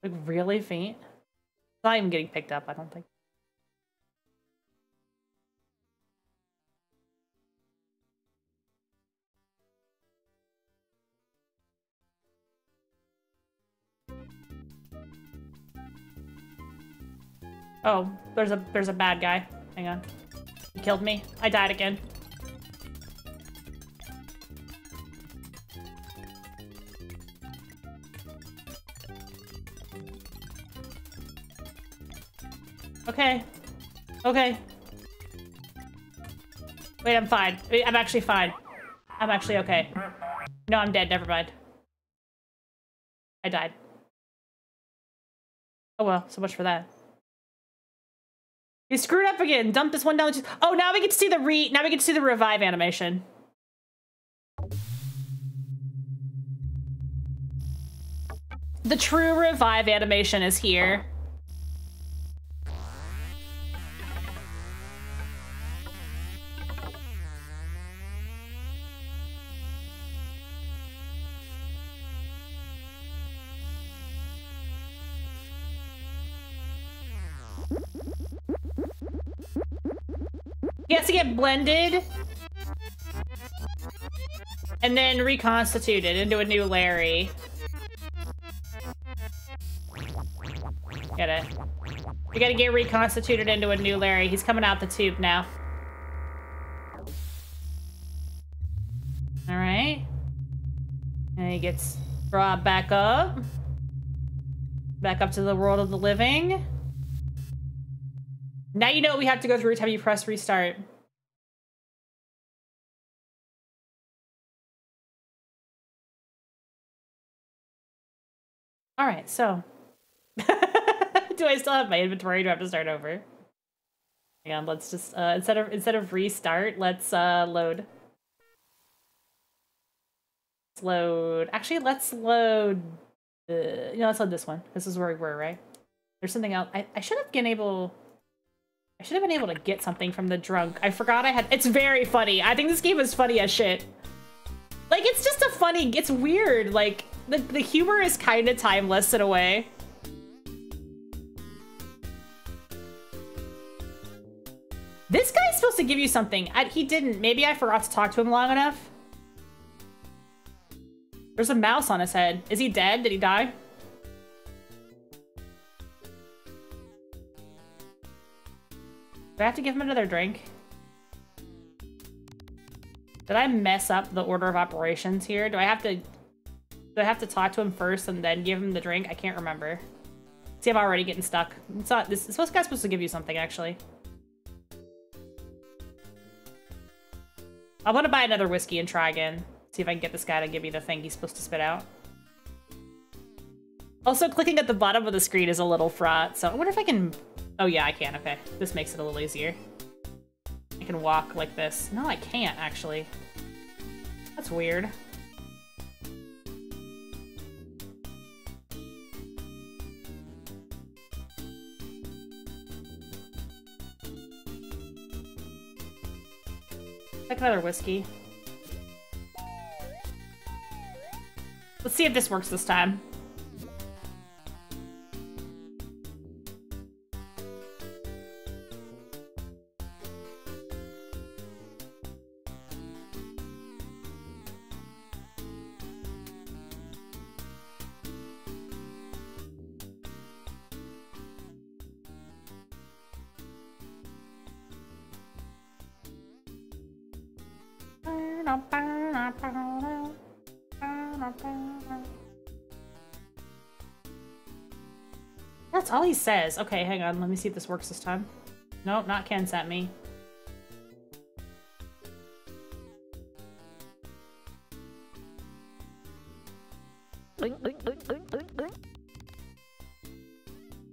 Like really faint. It's not even getting picked up, I don't think. Oh, there's a bad guy. Hang on. He killed me. I died again. Okay. Okay. Wait, I'm fine. I'm actually fine. I'm actually okay. No, I'm dead. Never mind. I died. Oh well, so much for that. You screwed up again. Dump this one down. Oh, now we get to see the revive animation. The true revive animation is here. He has to get blended and then reconstituted into a new Larry. Get it? We gotta get reconstituted into a new Larry. He's coming out the tube now. All right. And he gets brought back up. Back up to the world of the living. Now you know what we have to go through every time you press restart. All right, so. Do I still have my inventory? Do I have to start over? Hang on, let's just, instead of restart, let's, load. Let's load. Actually, let's load, let's load this one. This is where we were, right? There's something else. I should have been able to get something from the drunk. I forgot I had, it's very funny. I think this game is funny as shit. Like, it's just a funny, it's weird. Like, the humor is kind of timeless in a way. This guy's supposed to give you something. He didn't. Maybe I forgot to talk to him long enough. There's a mouse on his head. Is he dead? Did he die? Do I have to give him another drink? Did I mess up the order of operations here? Do I have to talk to him first and then give him the drink? I can't remember. See, I'm already getting stuck. It's not this guy's supposed to give you something, actually. I want to buy another whiskey and try again. See if I can get this guy to give me the thing he's supposed to spit out. Also, clicking at the bottom of the screen is a little fraught, so I wonder if I can... Oh yeah, I can, okay. This makes it a little easier. I can walk like this. No, I can't, actually. That's weird. Like another whiskey. Let's see if this works this time. That's all he says. Okay, hang on. Let me see if this works this time. Nope, not Ken sent me.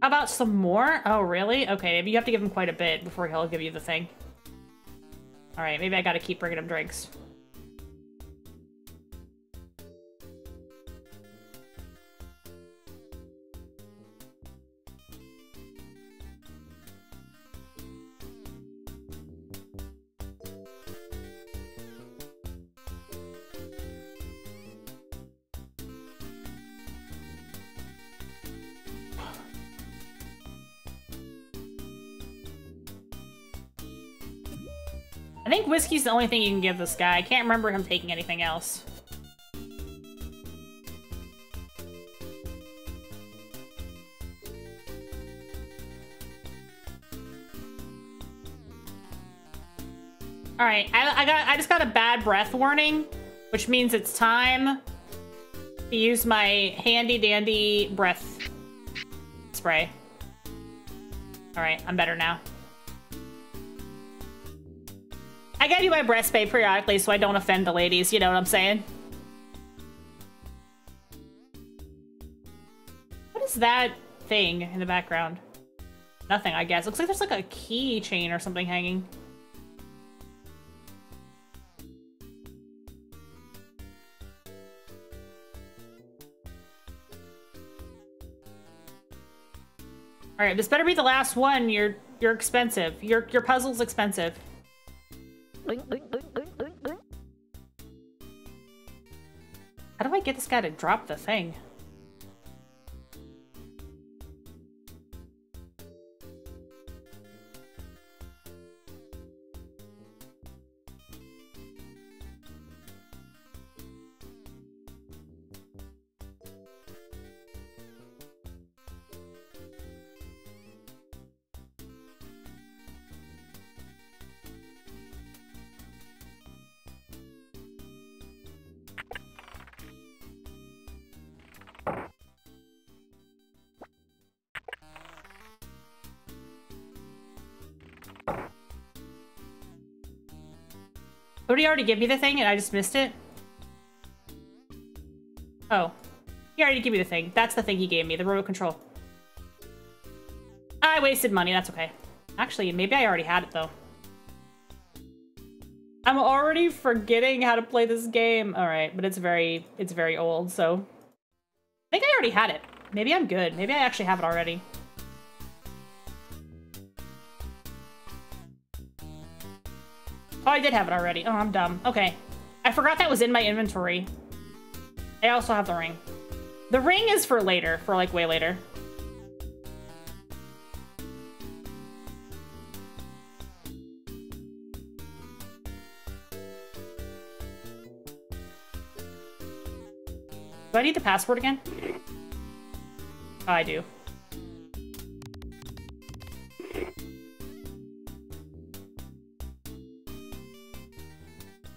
How about some more? Oh, really? Okay, maybe you have to give him quite a bit before he'll give you the thing. All right, maybe I gotta keep bringing him drinks. I think whiskey's the only thing you can give this guy. I can't remember him taking anything else. All right, I just got a bad breath warning, which means it's time to use my handy dandy breath spray. All right, I'm better now. I gotta do my breath spray periodically so I don't offend the ladies, you know what I'm saying? What is that thing in the background? Nothing, I guess. Looks like there's like a keychain or something hanging. All right, this better be the last one. You're expensive. Your puzzle's expensive. How do I get this guy to drop the thing? Did he already give me the thing and I just missed it? Oh. He already gave me the thing. That's the thing he gave me, the remote control. I wasted money, that's okay. Actually, maybe I already had it though. I'm already forgetting how to play this game. All right, but it's very old, so. I think I already had it. Maybe I'm good. Maybe I actually have it already. Oh, I did have it already. Oh, I'm dumb. Okay. I forgot that was in my inventory. I also have the ring. The ring is for later, for like way later. Do I need the password again? Oh, I do.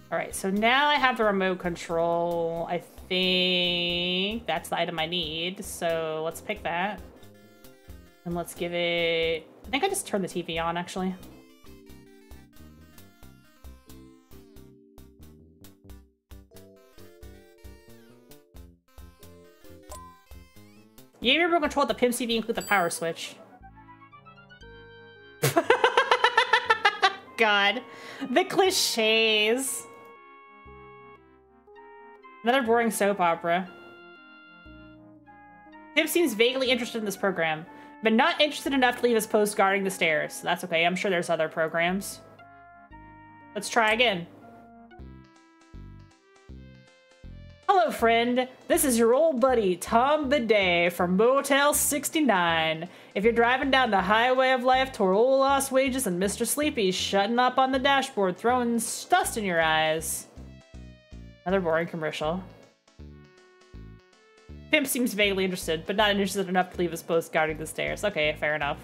All right, so now I have the remote control. I think that's the item I need. So let's pick that. And let's give it... I think I just turned the TV on, actually. You remote control at the Pimp TV include the power switch. God. The cliches. Another boring soap opera. Pimp seems vaguely interested in this program, but not interested enough to leave his post guarding the stairs. That's okay, I'm sure there's other programs. Let's try again. Hello, friend. This is your old buddy, Tom Bidet from Motel 69. If you're driving down the highway of life toward old lost wages and Mr. Sleepy's shutting up on the dashboard, throwing dust in your eyes. Another boring commercial. Pimp seems vaguely interested, but not interested enough to leave his post guarding the stairs. Okay, fair enough.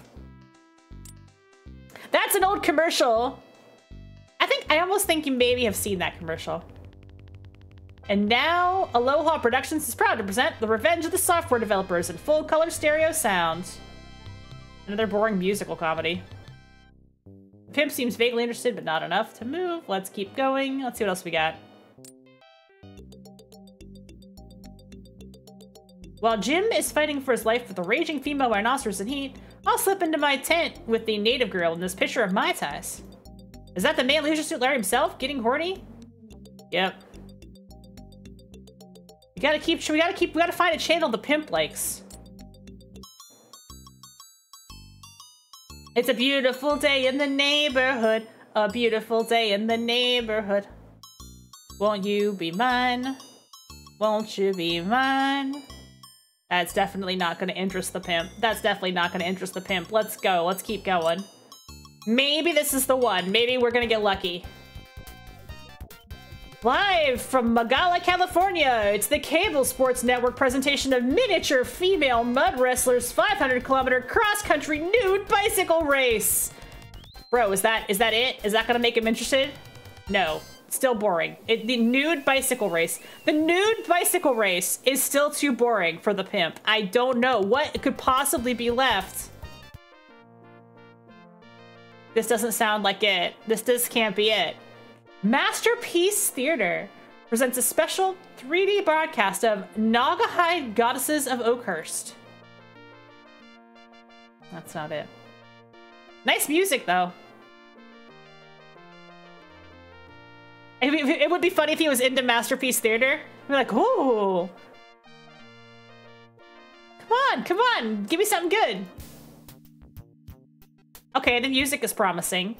That's an old commercial. I almost think you maybe have seen that commercial. And now, Aloha Productions is proud to present The Revenge of the Software Developers in full color stereo sound. Another boring musical comedy. Pimp seems vaguely interested, but not enough to move. Let's keep going. Let's see what else we got. While Jim is fighting for his life with a raging female rhinoceros in heat, I'll slip into my tent with the native girl in this picture of Mai Tais. Is that the man Leisure Suit Larry himself getting horny? Yep. We gotta find a channel the pimp likes. It's a beautiful day in the neighborhood. A beautiful day in the neighborhood. Won't you be mine? Won't you be mine? That's definitely not gonna interest the pimp. That's definitely not gonna interest the pimp. Let's go. Let's keep going. Maybe this is the one. Maybe we're gonna get lucky. Live from Magala, California, it's the Cable Sports Network presentation of miniature female mud wrestlers 500-kilometer cross-country nude bicycle race. Bro, is that it? Is that gonna make him interested? No, still boring. The nude bicycle race. The nude bicycle race is still too boring for the pimp. I don't know what could possibly be left. This doesn't sound like it. This can't be it. Masterpiece Theater presents a special 3D broadcast of Naugahyde Goddesses of Oakhurst. That's not it. Nice music, though. It would be funny if he was into Masterpiece Theater. We're like, ooh. Come on, give me something good. Okay, the music is promising.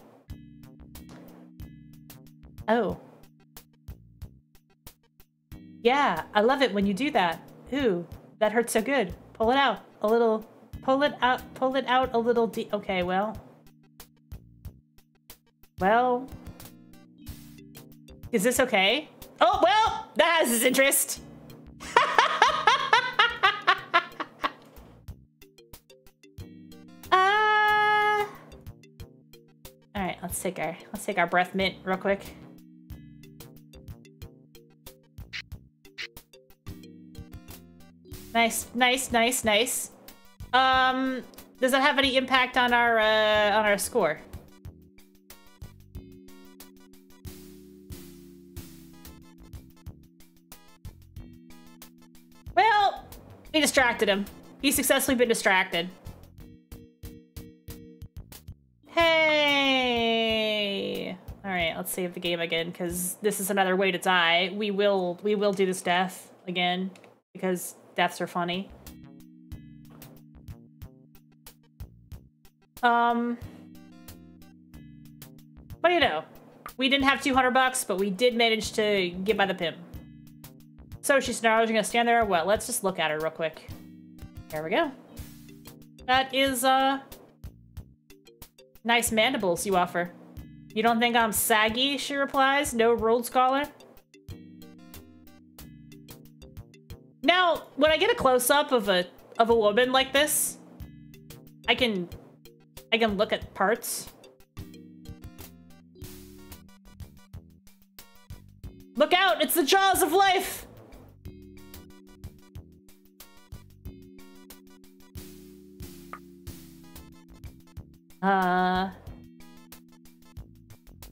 Oh. Yeah, I love it when you do that. Ooh, that hurts so good. Pull it out a little. Pull it out a little deep. Okay, well. Well. Is this okay? Oh, well, that has his interest. All right, let's take our breath mint real quick. Nice. Does that have any impact on our score? We distracted him. He's successfully been distracted. Hey! Alright, let's save the game again, because this is another way to die. We will do this death again, because deaths are funny. But you know, we didn't have 200 bucks, but we did manage to get by the pimp. So she's now gonna stand there or what? Let's just look at her real quick. There we go. That is, nice mandibles you offer. You don't think I'm saggy, she replies. No Rhodes Scholar. Now, when I get a close-up of a woman like this, I can look at parts. Look out! It's the jaws of life!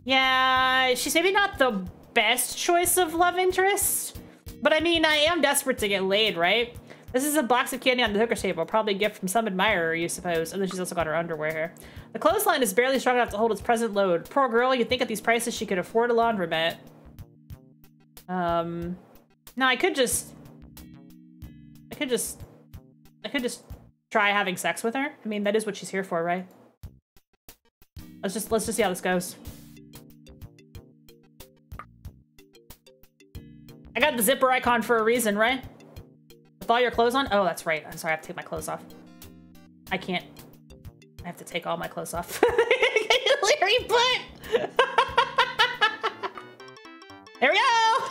Yeah, she's maybe not the best choice of love interest, but I mean, I am desperate to get laid, right? This is a box of candy on the hooker table, probably a gift from some admirer, you suppose. And then she's also got her underwear here. The clothesline is barely strong enough to hold its present load. Poor girl, you'd think at these prices she could afford a laundromat. No, I could just try having sex with her. I mean, that is what she's here for, right? Let's just see how this goes. I got the zipper icon for a reason, right? With all your clothes on? Oh, that's right. I'm sorry, I have to take my clothes off. I can't. I have to take all my clothes off. Larry butt! There we go!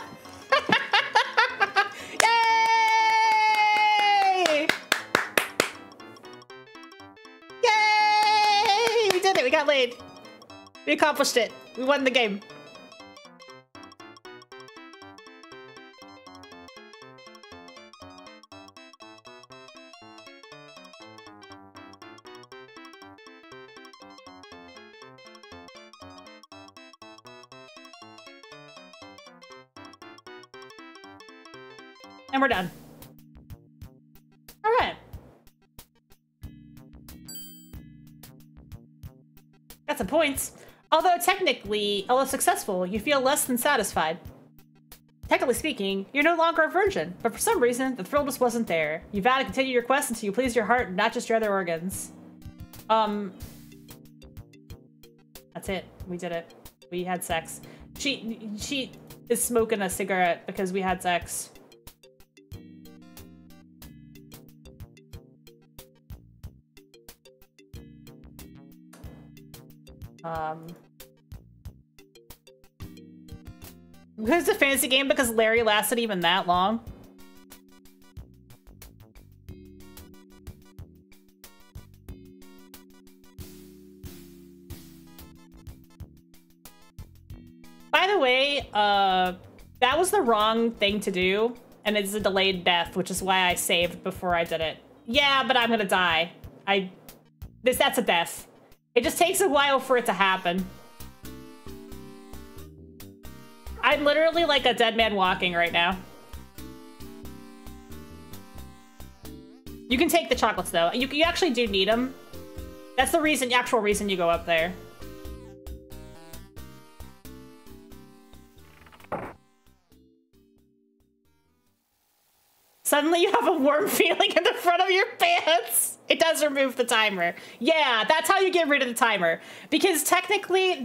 Yay! Yay! We did it, we got laid. We accomplished it. We won the game. And we're done. All right. Got some points. Although successful, you feel less than satisfied. Technically speaking, you're no longer a virgin, but for some reason, the thrill just wasn't there. You vow to continue your quest until you please your heart, not just your other organs. That's it. We did it. We had sex. She is smoking a cigarette because we had sex. It's a fantasy game because Larry lasted even that long. By the way, that was the wrong thing to do, and it's a delayed death, which is why I saved before I did it. Yeah, but I'm gonna die. That's a death. It just takes a while for it to happen. I'm literally like a dead man walking right now. You can take the chocolates though. You actually do need them. That's the actual reason you go up there. Suddenly you have a warm feeling in the front of your pants. It does remove the timer. Yeah, that's how you get rid of the timer. Because technically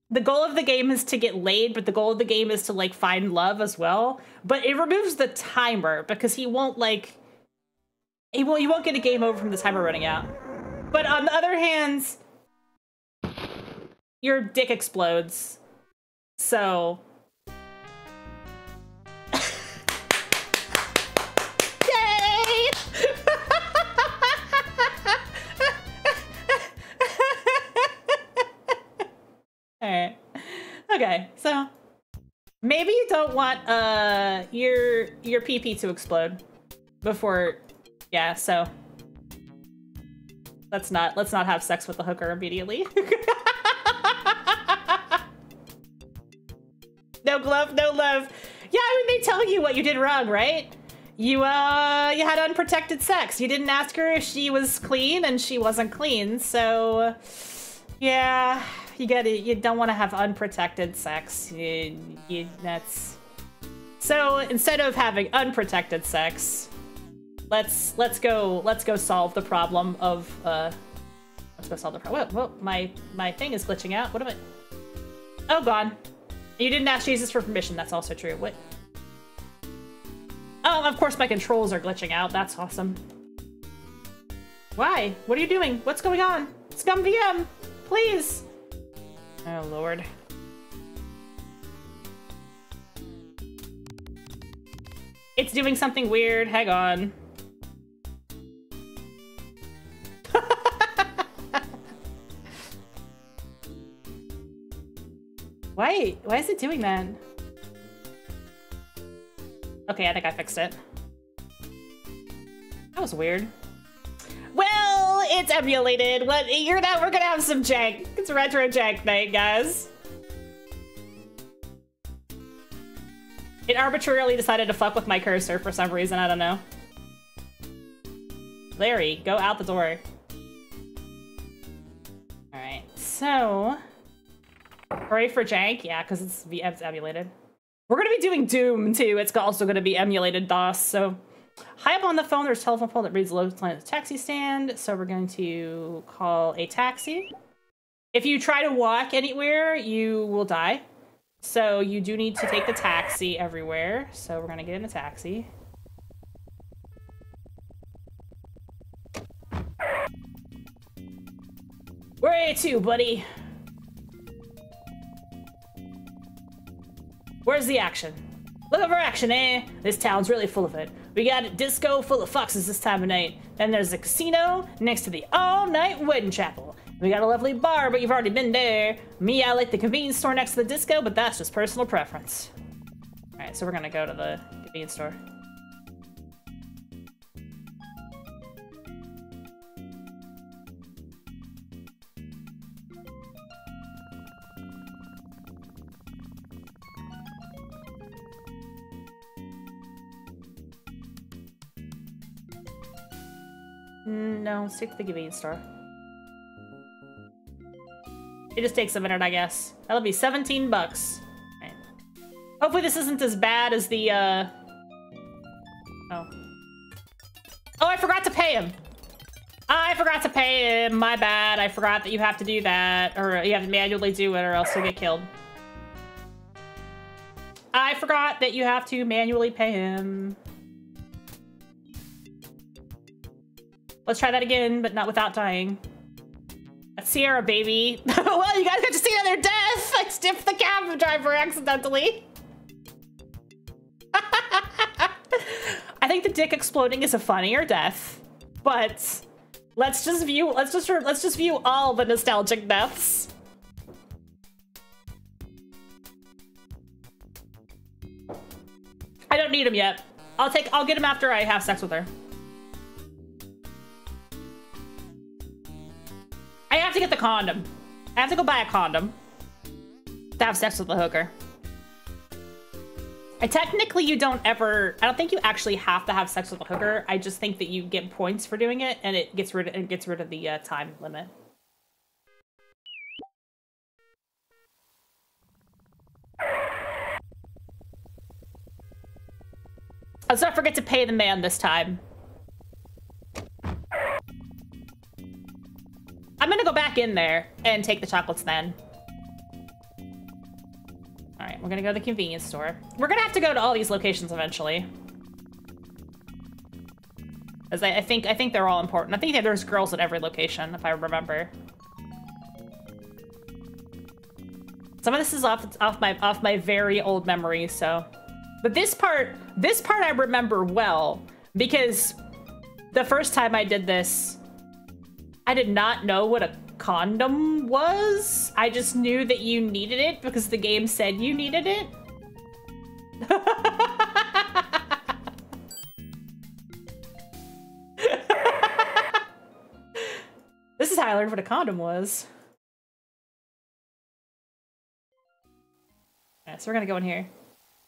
the goal of the game is to get laid, but the goal of the game is to like find love as well. But it removes the timer because you won't get a game over from the timer running out. But on the other hand, your dick explodes. So Alright. Okay, so maybe you don't want your PP to explode before, yeah, so let's not have sex with the hooker immediately. No glove, no love. Yeah, I mean, they tell you what you did wrong, right? you had unprotected sex. You didn't ask her if she was clean, and she wasn't clean. So, yeah, you don't want to have unprotected sex. That's so. Instead of having unprotected sex, let's go solve the problem of let's go solve the problem. Whoa, my thing is glitching out. What am I? Oh, gone. You didn't ask Jesus for permission. That's also true. What? Oh, of course my controls are glitching out. That's awesome. Why? What are you doing? What's going on? Scum VM, please. Oh, Lord. It's doing something weird. Hang on. Why is it doing that? Okay, I think I fixed it. That was weird. Well, it's emulated. We're gonna have some jank. It's a retro jank night, guys. It arbitrarily decided to fuck with my cursor for some reason. I don't know. Larry, go out the door. All right, so hooray for jank. Yeah, because it's emulated. We're gonna be doing Doom too. It's also gonna be emulated DOS. So high up on the phone, there's a telephone pole that reads low line at the taxi stand. So we're going to call a taxi. If you try to walk anywhere, you will die. So you do need to take the taxi everywhere. So we're gonna get in a taxi. Where are you to, buddy? Where's the action? Looking for action, eh? This town's really full of it. We got a disco full of foxes this time of night. Then there's a casino next to the all-night wedding chapel. We got a lovely bar, but you've already been there. Me, I like the convenience store next to the disco, but that's just personal preference. All right, so we're gonna go to the convenience store. No, stick to the convenience store. It just takes a minute, I guess. That'll be 17 bucks. Right. Hopefully this isn't as bad as the, Oh. Oh, I forgot to pay him! I forgot to pay him, my bad. I forgot that you have to do that, or you have to manually do it or else you'll get killed. I forgot that you have to manually pay him. Let's try that again, but not without dying. That's Sierra, baby. Well, you guys got to see another death! I stiffed the cab driver accidentally. I think the dick exploding is a funnier death, but let's just view all the nostalgic deaths. I don't need him yet. I'll get him after I have sex with her. I have to get the condom. I have to go buy a condom to have sex with the hooker. And technically you don't ever, I don't think you actually have to have sex with a hooker. I just think that you get points for doing it and it gets rid of the time limit. Let's not forget to pay the man this time. I'm gonna go back in there and take the chocolates then. All right, we're gonna go to the convenience store. We're gonna have to go to all these locations eventually. Because I think they're all important. I think that there's girls at every location, if I remember. Some of this is off my very old memory, so. But this part I remember well, because the first time I did this, I did not know what a condom was. I just knew that you needed it because the game said you needed it. This is how I learned what a condom was. Yeah, so we're gonna go in here.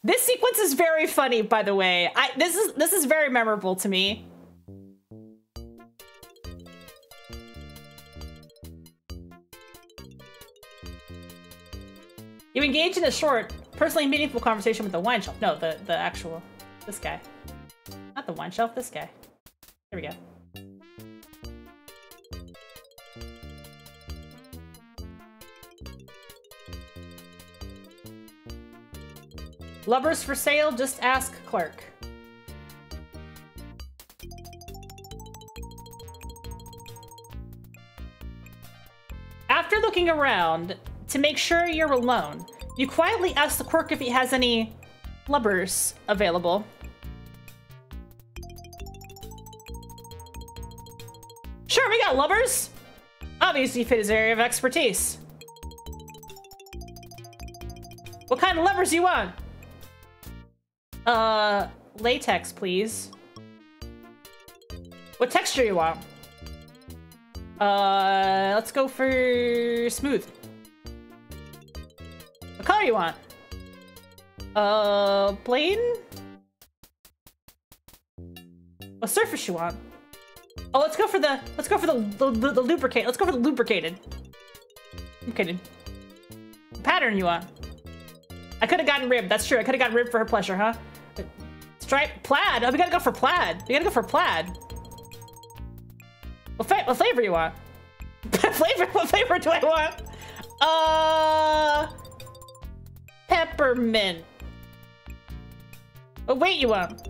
This sequence is very funny, by the way. This is very memorable to me. You engage in a short, personally meaningful conversation with the wine shelf. No, the actual, this guy. Not the wine shelf, this guy. There we go. Lovers for sale, just ask clerk. After looking around to make sure you're alone, you quietly ask the clerk if he has any lovers available. Sure, we got lovers. Obviously fit his area of expertise. What kind of lovers do you want? Latex, please. What texture you want? Let's go for smooth. What color you want? Plain? What surface you want? Oh, let's go for the lubricate. Let's go for the lubricated. Lubricated. What pattern you want? I could have gotten ribbed. That's true. I could have gotten ribbed for her pleasure, huh? Stripe, plaid. Oh, we gotta go for plaid. We gotta go for plaid. What flavor you want? What flavor do I want? Peppermint. What weight you want?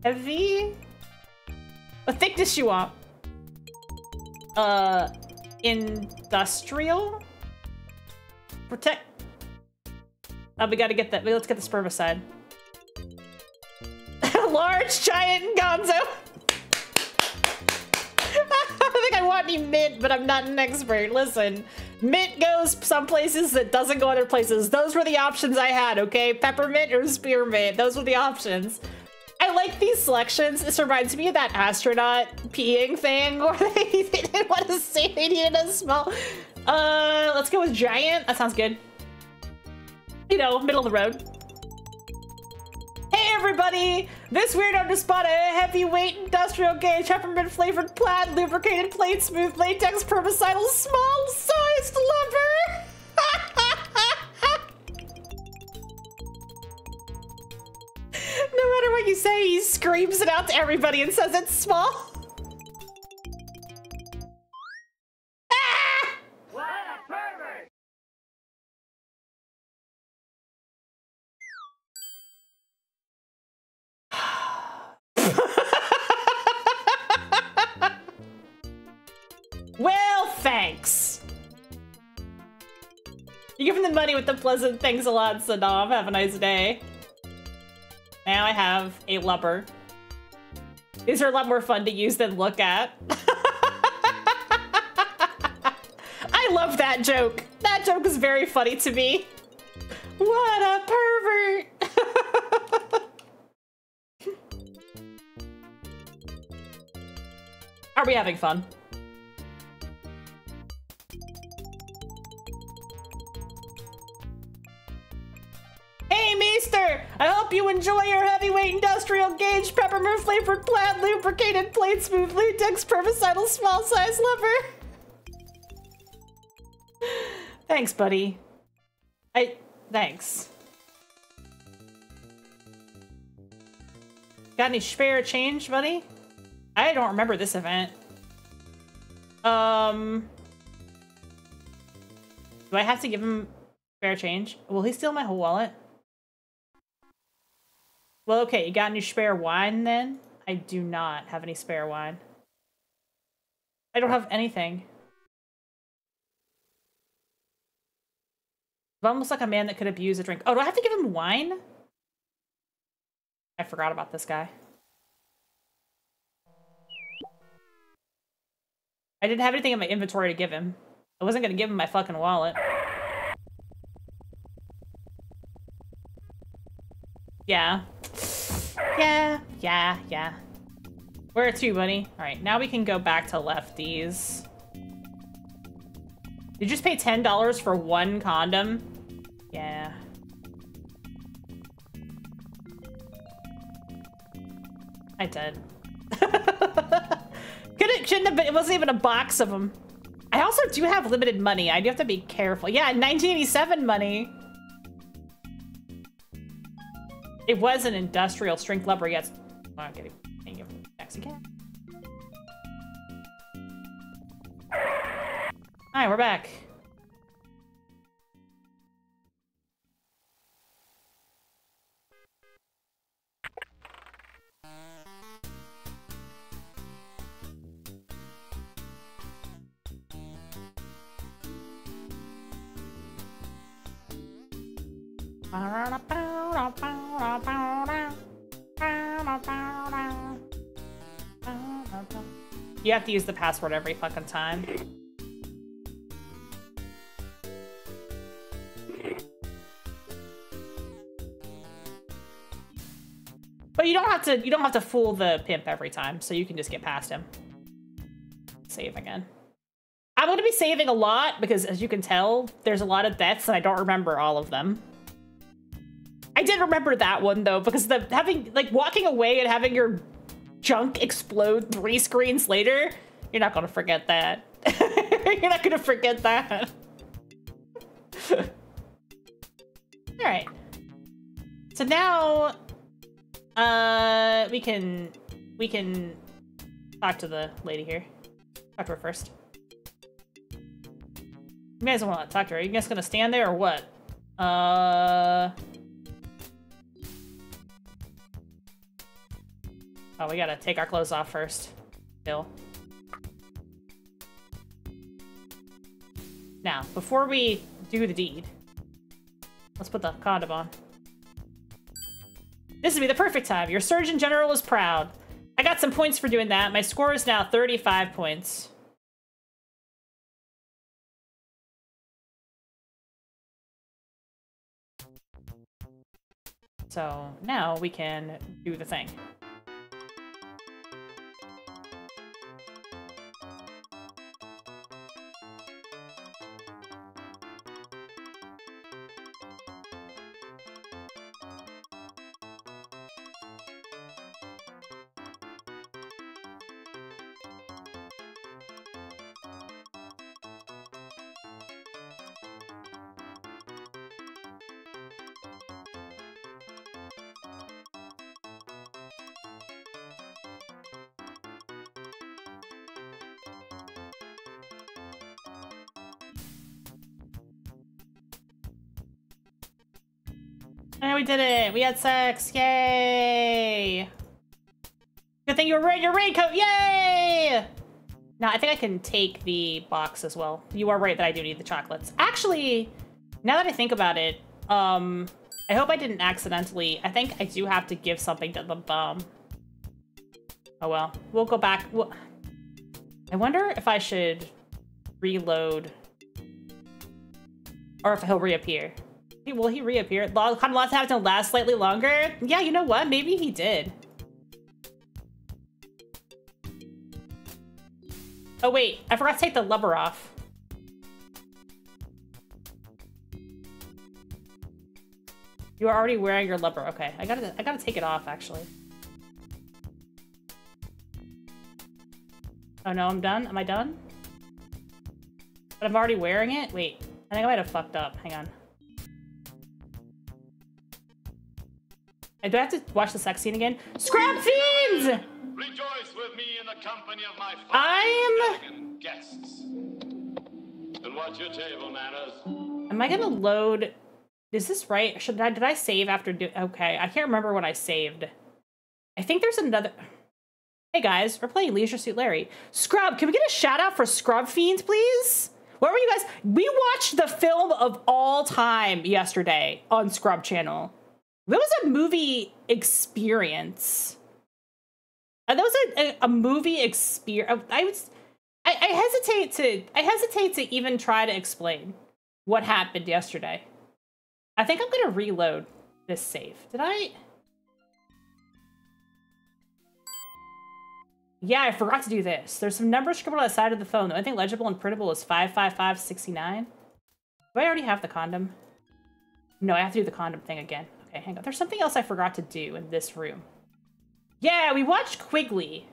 Heavy? What thickness you want? Industrial? Protect. Oh, we gotta get that. Let's get the spermicide. Large, giant, gonzo. I think I want any mint, but I'm not an expert. Listen, mint goes some places that doesn't go other places. Those were the options I had, okay? Peppermint or spearmint. Those were the options. I like these selections. This reminds me of that astronaut peeing thing where they didn't want to say they needed a small. Let's go with giant. That sounds good. You know, middle of the road. Hey everybody! This weirdo just bought a heavyweight industrial gauge peppermint flavored plaid lubricated plate smooth latex permacidal small sized lover. No matter what you say, he screams it out to everybody and says it's small. What a pervert! Well, thanks. You give him the money with the pleasant thanks a lot, Sadov. Have a nice day. Now I have a lubber. These are a lot more fun to use than look at. I love that joke. That joke is very funny to me. What a pervert. Are we having fun? Hey, Meester! I hope you enjoy your heavyweight industrial gauge peppermint flavored plaid lubricated plate smooth latex permacidal small size lover. Thanks, buddy. Thanks. Got any spare change, buddy? I don't remember this event. Do I have to give him spare change? Will he steal my whole wallet? Well, okay, you got any spare wine then? I do not have any spare wine. I don't have anything. I'm almost like a man that could abuse a drink. Oh, do I have to give him wine? I forgot about this guy. I didn't have anything in my inventory to give him. I wasn't gonna give him my fucking wallet. Yeah. Yeah. Where to, buddy? All right, now we can go back to lefties. Did you just pay $10 for one condom? Yeah. I did. Shouldn't have been, it wasn't even a box of them. I also do have limited money. I do have to be careful. Yeah, 1987 money. It was an industrial strength lever. Yes. Oh, I'm getting next again. Alright, we're back. You have to use the password every fucking time. But you don't have to fool the pimp every time, so you can just get past him. Save again. I'm going to be saving a lot because, as you can tell, there's a lot of deaths and I don't remember all of them. I did remember that one though, because walking away and having your junk explode 3 screens later, you're not going to forget that. You're not going to forget that. All right. So now, we can talk to the lady here. Talk to her first. You guys don't want to talk to her. Are you guys gonna stand there or what? Oh, we gotta take our clothes off first. Still. Now, before we do the deed, let's put the condom on. This would be the perfect time. Your Surgeon General is proud. I got some points for doing that. My score is now 35 points. So now we can do the thing. And we did it! We had sex! Yay! Good thing you were wearing your raincoat! Yay! Now, I think I can take the box as well. You are right that I do need the chocolates. Actually, now that I think about it, I hope I didn't accidentally... I think I do have to give something to the bum. Oh well. We'll go back. I wonder if I should reload. Or if he'll reappear. Will he reappear? Kind of have to last slightly longer? Yeah, you know what? Maybe he did. Oh wait, I forgot to take the lever off. You are already wearing your lever. Okay, I gotta take it off actually. Oh no, I'm done. Am I done? But I'm already wearing it? Wait, I think I might have fucked up. Hang on. Do I have to watch the sex scene again? Scrap fiends! Rejoice with me in the company of my fine guests. And watch your table manners. Am I gonna load? Is this right? Did I save after okay, I can't remember what I saved. I think there's another. Hey guys, we're playing Leisure Suit Larry. Scrub, can we get a shout out for Scrub Fiends, please? Where were you guys? We watched the film of all time yesterday on Scrub Channel. That was a movie experience. That was a movie experience. I hesitate to even try to explain what happened yesterday. I think I'm gonna reload this save. Did I? Yeah, I forgot to do this. There's some numbers scribbled on the side of the phone. The only thing legible and printable is 55569. Do I already have the condom? No, I have to do the condom thing again. Okay, hang on. There's something else I forgot to do in this room. Yeah, we watched Quigley.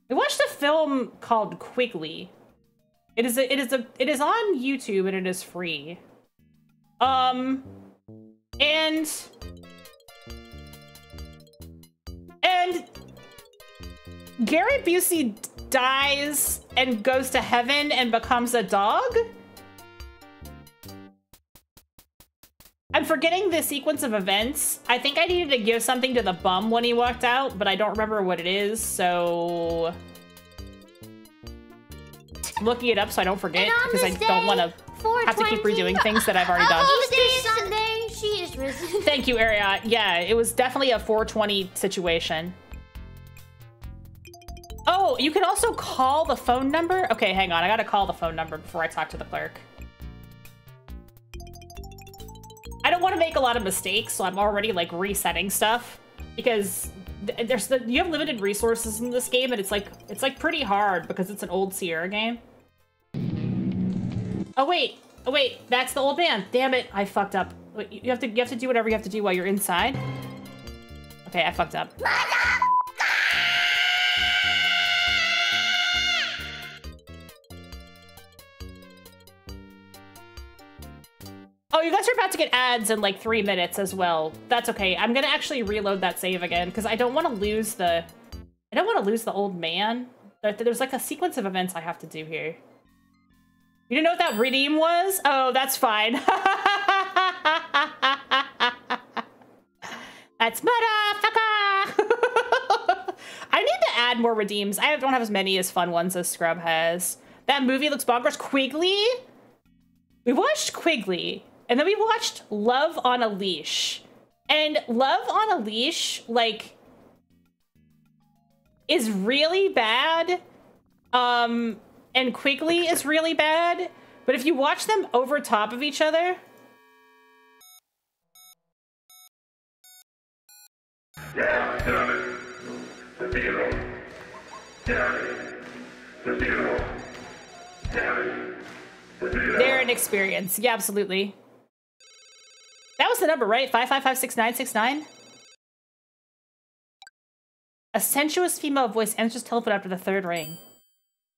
We watched a film called Quigley. It is on YouTube and it is free. And Gary Busey dies and goes to heaven and becomes a dog? I'm forgetting the sequence of events. I think I needed to give something to the bum when he walked out, but I don't remember what it is, so... I'm looking it up so I don't forget, because I don't want to have to keep redoing things that I've already done. Easter Sunday, she is risen. Thank you, Ariat. Yeah, it was definitely a 420 situation. Oh, you can also call the phone number? Okay, hang on. I gotta call the phone number before I talk to the clerk. I don't want to make a lot of mistakes, so I'm already like resetting stuff because you have limited resources in this game, and it's like pretty hard because it's an old Sierra game. Oh wait, that's the old man. Damn it, I fucked up. Wait, you have to do whatever you have to do while you're inside. Okay, I fucked up. Oh, you guys are about to get ads in like 3 minutes as well. That's okay. I'm gonna actually reload that save again because I don't want to lose the old man. There's like a sequence of events I have to do here. You didn't know what that redeem was? Oh, that's fine. That's motherfucker. I need to add more redeems. I don't have as many as fun ones as Scrub has. That movie looks bonkers. Quigley? We watched Quigley. And then we watched Love on a Leash. And Love on a Leash, like, is really bad. And Quigley is really bad. But if you watch them over top of each other... They're an experience. Yeah, absolutely. That was the number, right? 5556969? A sensuous female voice answers telephone after the third ring.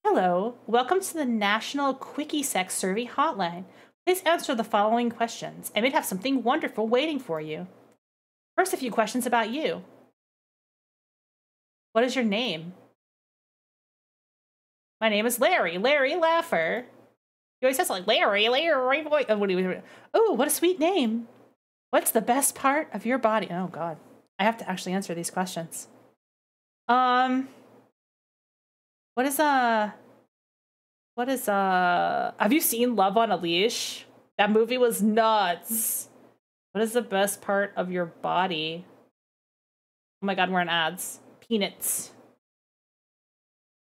Hello. Welcome to the National Quickie Sex Survey Hotline. Please answer the following questions. I may have something wonderful waiting for you. First, a few questions about you. What is your name? My name is Larry. Larry Laffer. He always says like Larry boy. Oh, what a sweet name. What's the best part of your body? Oh God, I have to actually answer these questions. Have you seen Love on a Leash? That movie was nuts. What is the best part of your body? Oh my God, we're in ads. Peanuts.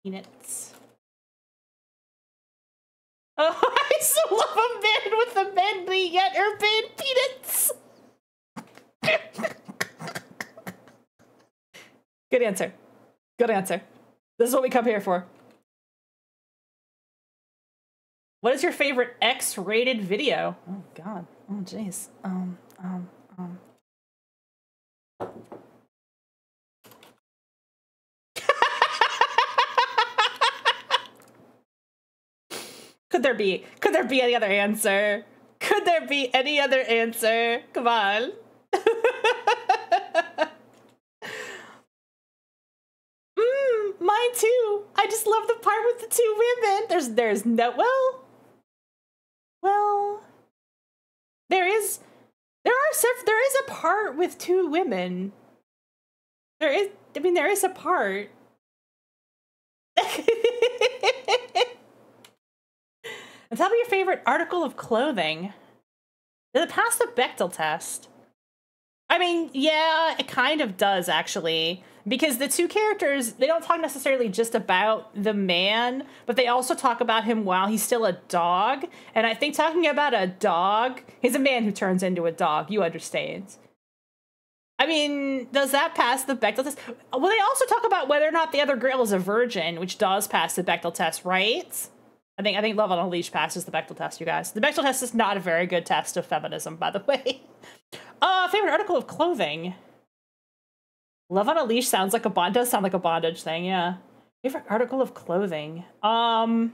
Peanuts. Oh, I still love a man with a manly yet urban peanuts. Good answer. Good answer. This is what we come here for. What is your favorite X-rated video? Oh God. Oh jeez. Could there be any other answer? Could there be any other answer? Come on. Mine too. I just love the part with the two women. There's no, well, there is a part with two women. There is a part. And tell me your favorite article of clothing. Does it pass the Bechdel test? I mean, yeah, it kind of does, actually. Because the two characters, they don't talk necessarily just about the man, but they also talk about him while he's still a dog. And I think talking about a dog, he's a man who turns into a dog, you understand. I mean, does that pass the Bechdel test? Well, they also talk about whether or not the other girl is a virgin, which does pass the Bechdel test, right? I think Love on a Leash passes the Bechdel test, you guys. The Bechdel test is not a very good test of feminism, by the way. Favorite article of clothing. Love on a leash sounds like a bond. Does sound like a bondage thing, yeah. Favorite article of clothing? Yarmulke.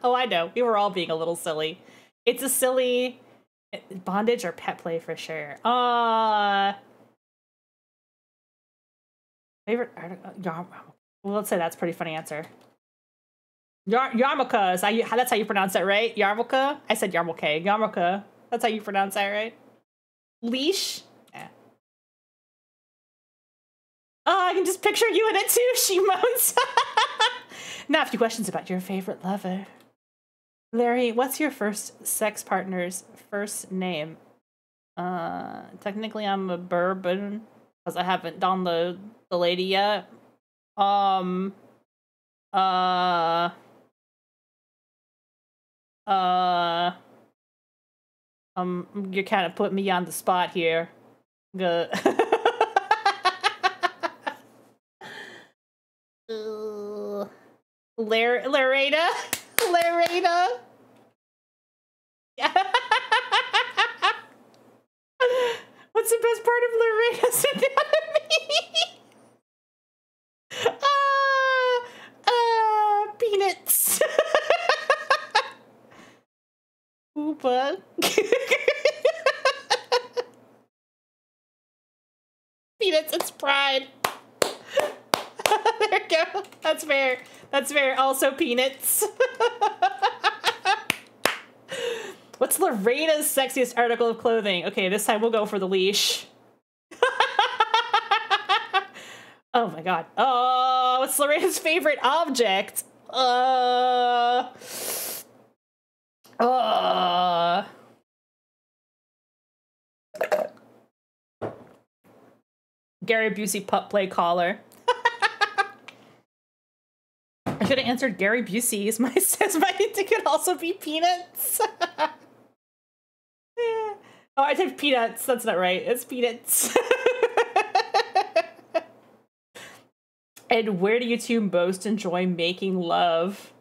Oh, I know. We were all being a little silly. It's a silly bondage or pet play for sure. Favorite article? Well, let's say that's a pretty funny answer. Yarmulke. That's how you pronounce it, right? Yarmulke? I said yarmulke. Yarmulke. That's how you pronounce that, right? Leash? Yeah. Oh, I can just picture you in it too, she moans. Now a few questions about your favorite lover. Larry, what's your first sex partner's first name? Technically I'm a bourbon, because I haven't done the lady yet. You're kind of putting me on the spot here. Good. Larada? Larada? What's the best part of Larada's anatomy? Peanuts. Oopa. Peanuts, it's pride. There we go. That's fair. That's fair. Also peanuts. What's Lorena's sexiest article of clothing? Okay, this time we'll go for the leash. Oh my god. Oh, what's Lorena's favorite object? Gary Busey pup play collar. I should have answered Gary Busey. My it could also be peanuts. Yeah. Oh, I typed peanuts. That's not right. It's peanuts. And where do you two most enjoy making love?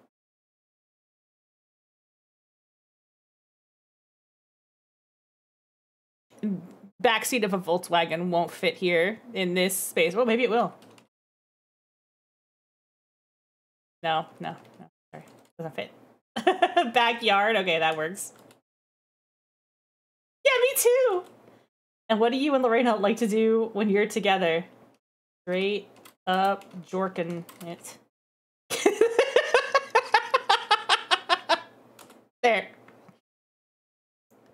Backseat of a Volkswagen won't fit here in this space. Well, maybe it will. No. Sorry. Doesn't fit. Backyard. Okay, that works. Yeah, me too. And what do you and Lorena like to do when you're together? Straight up jorkin' it. There.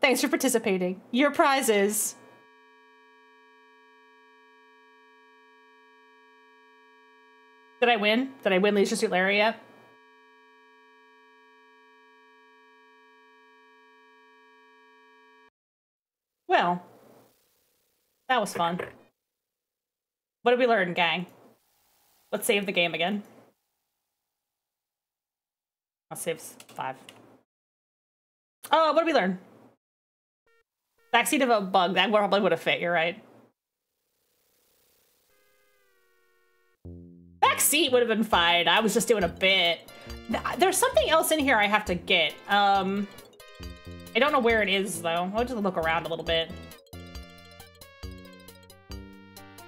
Thanks for participating. Your prizes. Did I win? Did I win Leisure Suit Larry yet? Well, that was fun. What did we learn, gang? Let's save the game again. I'll save 5. Oh, what did we learn? Backseat of a bug. That probably would have fit, you're right. Backseat would have been fine. I was just doing a bit. There's something else in here I have to get. I don't know where it is, though. I'll just look around a little bit.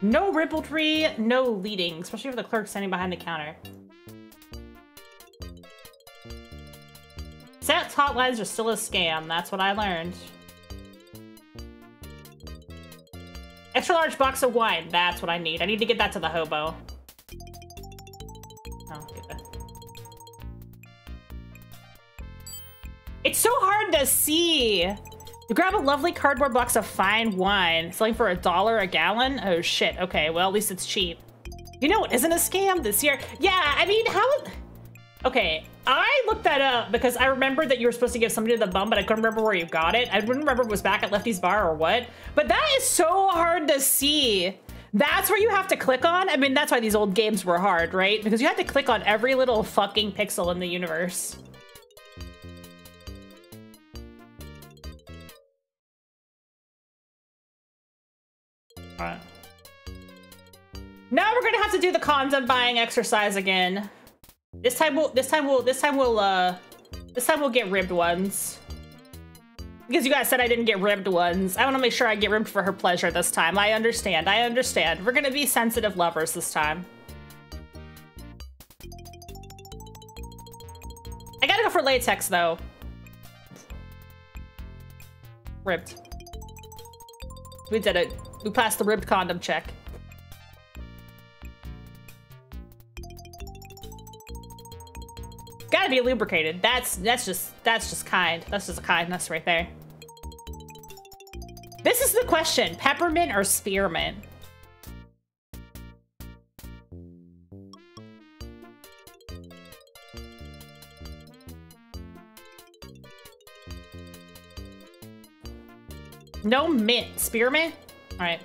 No ribaldry, no leading, especially for the clerk standing behind the counter. Stats hotlines are still a scam. That's what I learned. Extra large box of wine. That's what I need. I need to get that to the hobo. Oh, get that. It's so hard to see. You grab a lovely cardboard box of fine wine, selling for $1 a gallon. Oh shit. Okay, well at least it's cheap. You know what isn't a scam this year? Yeah, I mean, how? Okay, I looked that up because I remembered that you were supposed to give somebody the bum, but I couldn't remember where you got it. I wouldn't remember if it was back at Lefty's Bar or what. But that is so hard to see. That's where you have to click on. I mean, that's why these old games were hard, right? Because you had to click on every little fucking pixel in the universe. All right. Now we're gonna have to do the cons of buying exercise again. This time we'll get ribbed ones. Because you guys said I didn't get ribbed ones. I want to make sure I get ribbed for her pleasure this time. I understand. I understand. We're going to be sensitive lovers this time. I gotta go for latex, though. Ribbed. We did it. We passed the ribbed condom check. Gotta be lubricated. That's just kind. That's just a kindness right there. This is the question: peppermint or spearmint? No mint. Spearmint? All right.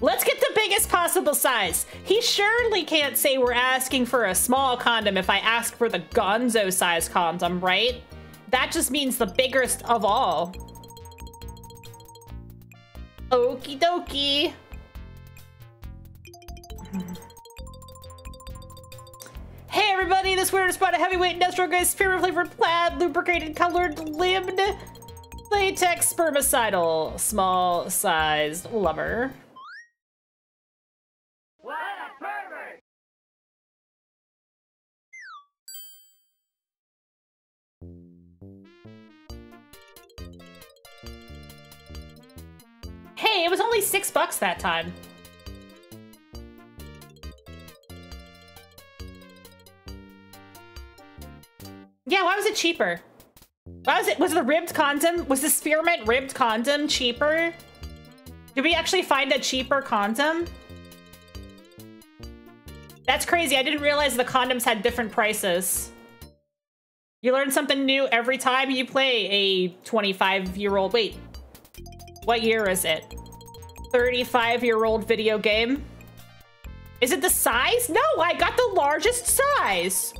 Let's get the biggest possible size. He surely can't say we're asking for a small condom if I ask for the gonzo size condom, right? That just means the biggest of all. Okie dokie. Hey everybody, this weird spot of heavyweight industrial grade spearmint flavored plaid, lubricated colored limbed latex spermicidal small sized lover. What a pervert! Hey, it was only $6 that time. Yeah, why was it cheaper? Why was it? Was the ribbed condom? Was the spearmint ribbed condom cheaper? Did we actually find a cheaper condom? That's crazy. I didn't realize the condoms had different prices. You learn something new every time you play a 25-year-old. Wait, what year is it? 35-year-old video game? Is it the size? No, I got the largest size.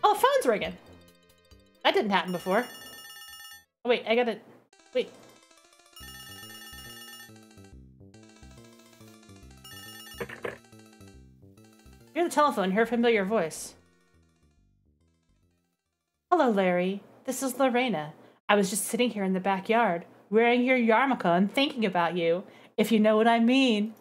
Oh, phone's ringing. That didn't happen before. Oh, wait, I gotta... Wait. Hear the telephone, hear a familiar voice. Hello, Larry. This is Lorena. I was just sitting here in the backyard, wearing your yarmulke and thinking about you, if you know what I mean.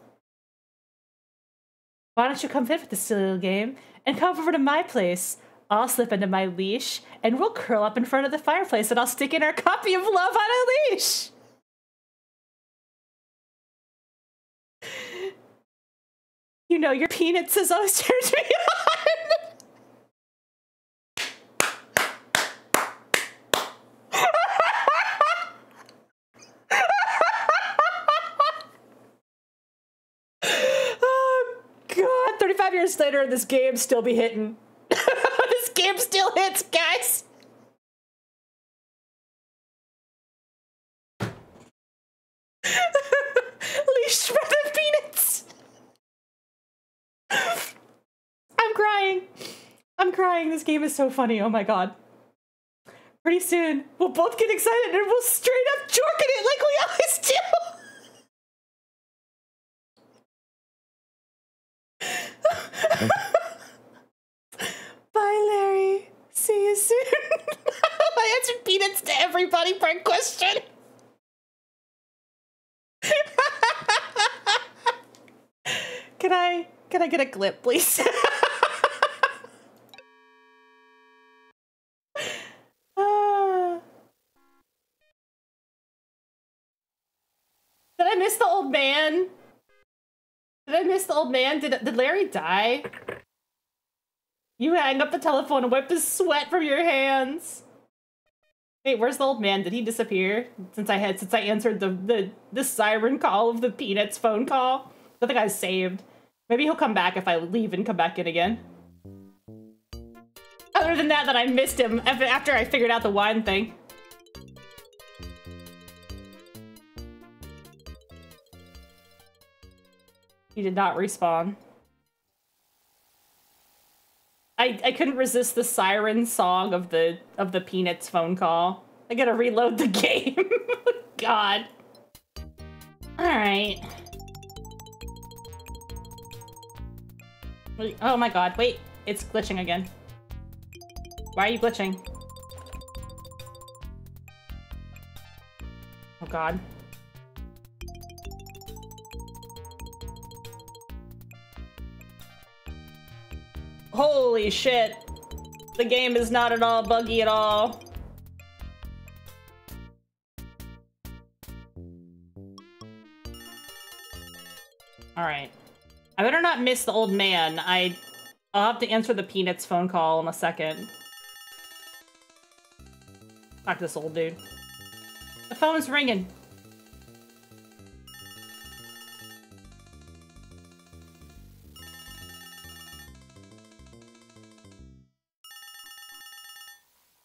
Why don't you come fit with this silly little game and come over to my place? I'll slip into my leash and we'll curl up in front of the fireplace and I'll stick in our copy of Love on a Leash. You know, your peanuts has always turned me on. Oh, God. 35 years later, this game still be hitting. This game still hits, guys. Leash for the peanuts. I'm crying. I'm crying. This game is so funny. Oh my God. Pretty soon, we'll both get excited and we'll straight up jork at it like we always do. Bye, Larry. See you soon. I answered peanuts to everybody per question. Can I get a clip, please? Did I miss the old man? Did I miss the old man? Did Larry die? You hang up the telephone and wipe the sweat from your hands. Wait, where's the old man? Did he disappear since I answered the siren call of the Peanuts phone call? I think I saved. Maybe he'll come back if I leave and come back in again. Other than that I missed him after I figured out the wine thing. He did not respawn. I couldn't resist the siren song of the Peanuts phone call. I gotta reload the game. God. Alright. Oh my god, wait. It's glitching again. Why are you glitching? Oh god. Holy shit. The game is not at all buggy at all. Alright. I better not miss the old man. I'll have to answer the Peanuts phone call in a second. Talk to this old dude. The phone's ringing.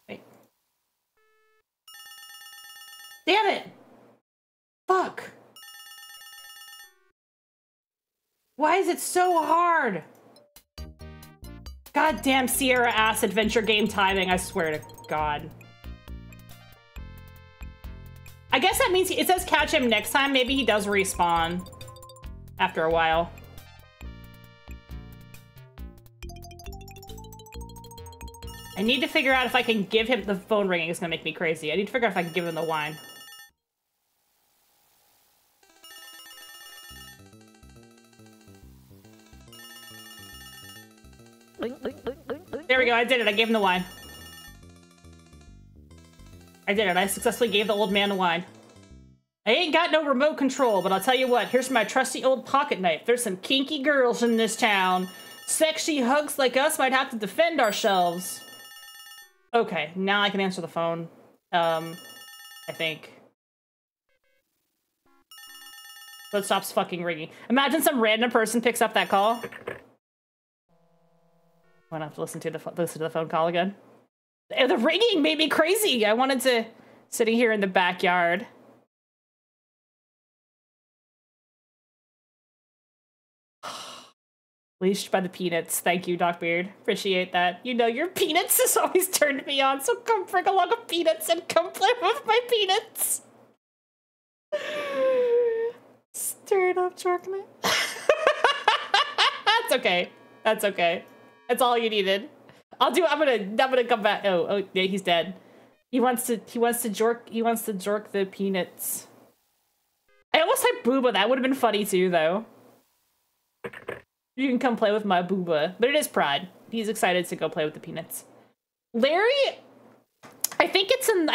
Wait. Damn it! Fuck! Why is it so hard? Goddamn Sierra ass adventure game timing, I swear to God. I guess that means it says catch him next time. Maybe he does respawn after a while. I need to figure out if I can give him the phone ringing. It's gonna make me crazy. I need to figure out if I can give him the wine. There we go, I did it. I gave him the wine. I did it. I successfully gave the old man the wine. I ain't got no remote control, but I'll tell you what. Here's my trusty old pocket knife. There's some kinky girls in this town. Sexy hugs like us might have to defend ourselves. Okay, now I can answer the phone. I think. So it stops fucking ringing. Imagine some random person picks up that call. I'm gonna have to listen to the phone call again. The ringing made me crazy. I wanted to sitting here in the backyard. Leashed by the Peanuts. Thank you, Doc Beard. Appreciate that. You know, your Peanuts has always turned me on, so come bring along a Peanuts and come play with my Peanuts. Stirred up chocolate. That's okay. That's okay. That's all you needed. I'm gonna come back. Oh, yeah, he's dead. He wants to jerk the Peanuts. I almost typed booba. That would have been funny too, though. You can come play with my booba, but it is Pride. He's excited to go play with the Peanuts. Larry, I think it's in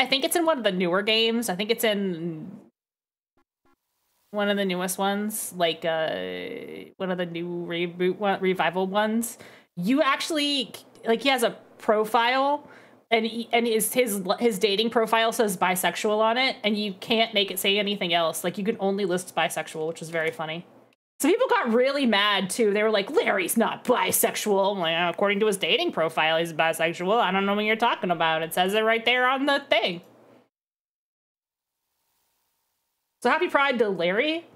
one of the newer games. I think it's in one of the newest ones, like one of the new revival ones. You actually, like, he has a profile, and his dating profile says bisexual on it, and you can't make it say anything else. Like, you can only list bisexual, which is very funny. So people got really mad too. They were like, Larry's not bisexual. I'm like, according to his dating profile, he's bisexual. I don't know what you're talking about. It says it right there on the thing. So happy Pride to Larry.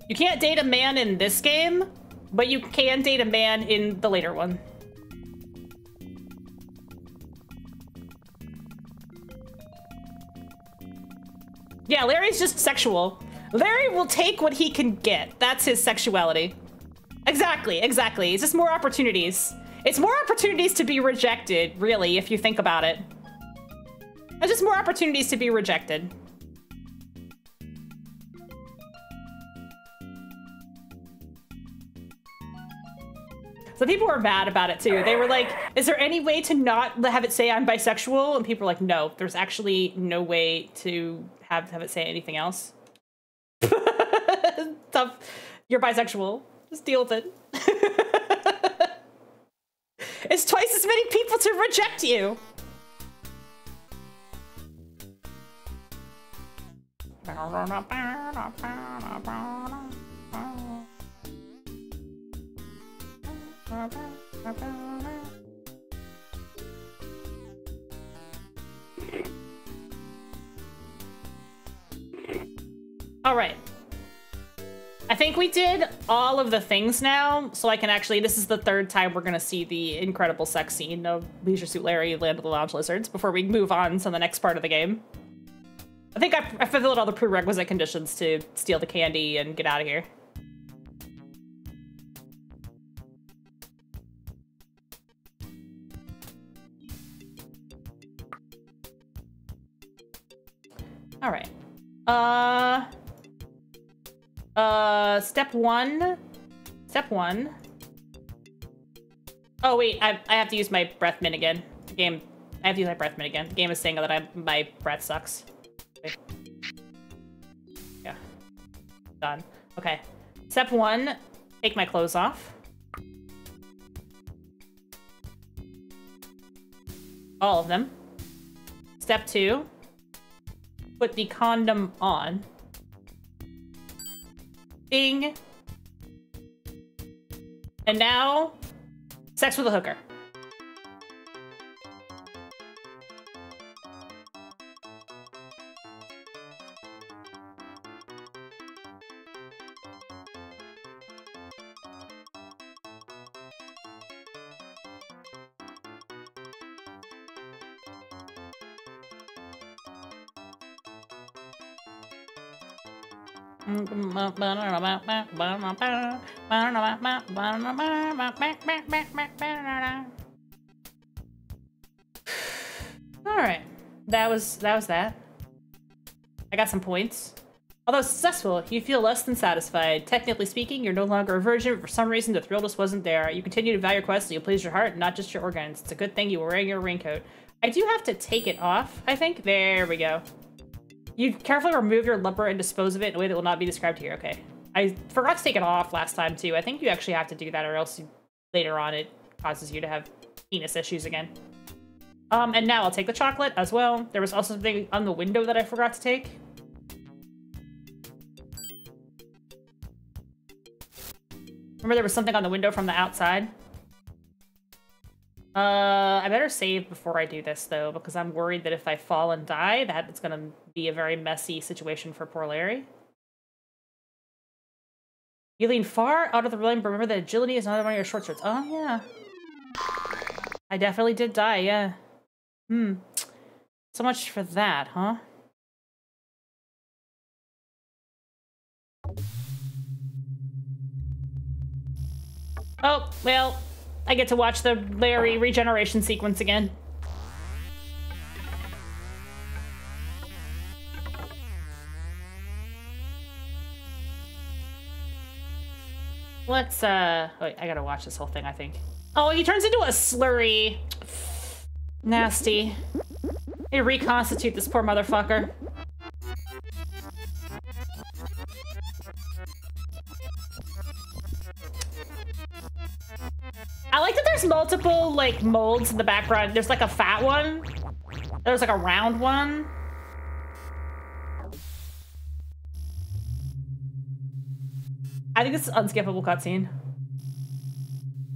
You can't date a man in this game, but you can date a man in the later one. Yeah, Larry's just sexual. Larry will take what he can get. That's his sexuality. Exactly, exactly. It's just more opportunities. It's more opportunities to be rejected, really, if you think about it. It's just more opportunities to be rejected. So people were mad about it too. They were like, is there any way to not have it say I'm bisexual? And people were like, no, there's actually no way to have it say anything else. Tough. You're bisexual. Just deal with it. It's twice as many people to reject you. All right. I think we did all of the things now, so I can actually, this is the third time we're gonna see the incredible sex scene of Leisure Suit Larry, Land of the Lounge Lizards, before we move on to the next part of the game. I think I fulfilled all the prerequisite conditions to steal the candy and get out of here. All right. Step one. Step one. Oh wait, I have to use my breath mint again. The game, I have to use my breath mint again. The game is saying that my breath sucks. Okay. Yeah. Done. Okay. Step one, take my clothes off. All of them. Step two, put the condom on. Ding. And now, sex with a hooker. Alright. That was that. I got some points. Although successful, you feel less than satisfied. Technically speaking, you're no longer a virgin, but for some reason the thrill just wasn't there. You continue to value your quest so you please your heart, not just your organs. It's a good thing you were wearing your raincoat. I do have to take it off, I think. There we go. You carefully remove your lumber and dispose of it in a way that will not be described here. Okay. I forgot to take it off last time, too. I think you actually have to do that, or else later on it causes you to have penis issues again. And now I'll take the chocolate as well. There was also something on the window that I forgot to take. Remember there was something on the window from the outside? I better save before I do this, though, because I'm worried that if I fall and die, that it's gonna be a very messy situation for poor Larry. You lean far out of the line, but remember that agility is another one of your short swords. Oh, yeah. I definitely did die, yeah. So much for that, huh? Oh, well, I get to watch the Larry regeneration sequence again. Let's, wait, I gotta watch this whole thing, I think. Oh, he turns into a slurry. Nasty. They reconstitute this poor motherfucker. I like that there's multiple, like, molds in the background. There's, like, a fat one. There's, like, a round one. I think this is an unskippable cutscene.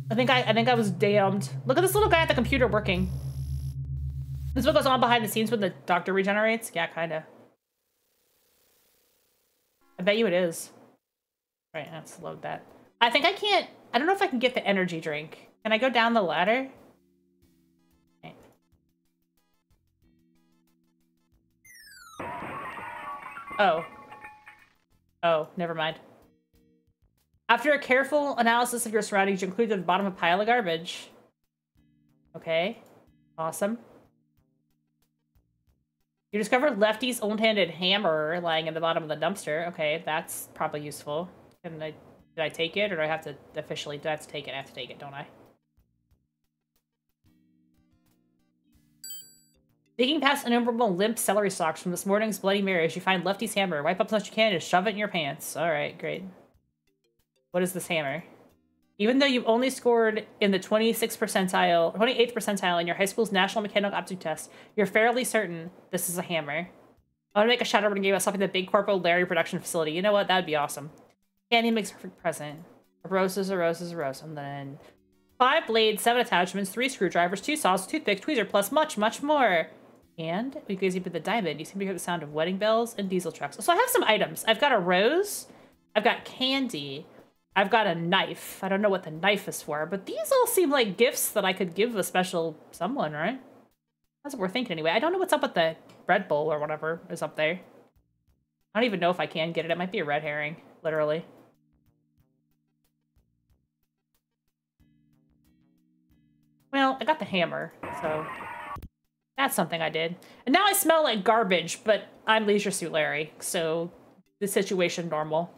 I think I was damned. Look at this little guy at the computer working. This is what goes on behind the scenes when the doctor regenerates? Yeah, kinda. I bet you it is. Right, let's load that. I think I can't, I don't know if I can get the energy drink. Can I go down the ladder? Okay. Oh. Oh, never mind. After a careful analysis of your surroundings, you conclude at the bottom of a pile of garbage. Okay. Awesome. You discover Lefty's old-handed hammer lying in the bottom of the dumpster. Okay, that's probably useful. Did I take it, or do I have to officially, do I have to take it? I have to take it, don't I? Digging past innumerable limp celery stalks from this morning's Bloody Marys, you find Lefty's hammer. Wipe up as much as you can and shove it in your pants. Alright, great. What is this hammer? Even though you've only scored in the 28th percentile in your high school's National Mechanical Aptitude Test, you're fairly certain this is a hammer. I want to make a Shadowrun game about stopping the big corpo Larry production facility. You know what? That would be awesome. Candy makes a perfect present. A rose is a rose is a rose. And then 5 blades, 7 attachments, 3 screwdrivers, 2 saws, toothpicks, tweezer, plus much, much more. And because you put the diamond, you seem to hear the sound of wedding bells and diesel trucks. So I have some items. I've got a rose. I've got candy. I've got a knife. I don't know what the knife is for, but these all seem like gifts that I could give a special someone, right? That's what we're thinking anyway. I don't know what's up with the Red Bull or whatever is up there. I don't even know if I can get it. It might be a red herring, literally. Well, I got the hammer, so that's something I did. And now I smell like garbage, but I'm Leisure Suit Larry, so the situation normal.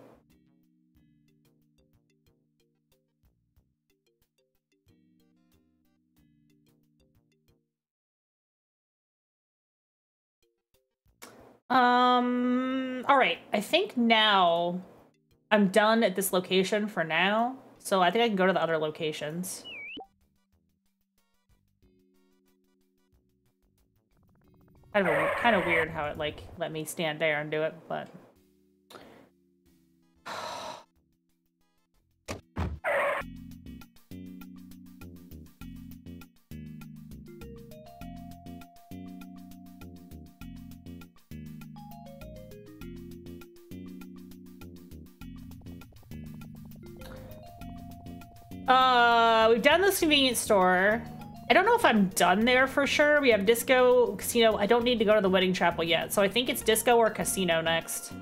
All right. I think now I'm done at this location for now, so I think I can go to the other locations. Kind of weird how it like let me stand there and do it, but we've done this convenience store. I don't know if I'm done there for sure. We have disco, casino. I don't need to go to the wedding chapel yet, so I think it's disco or casino next.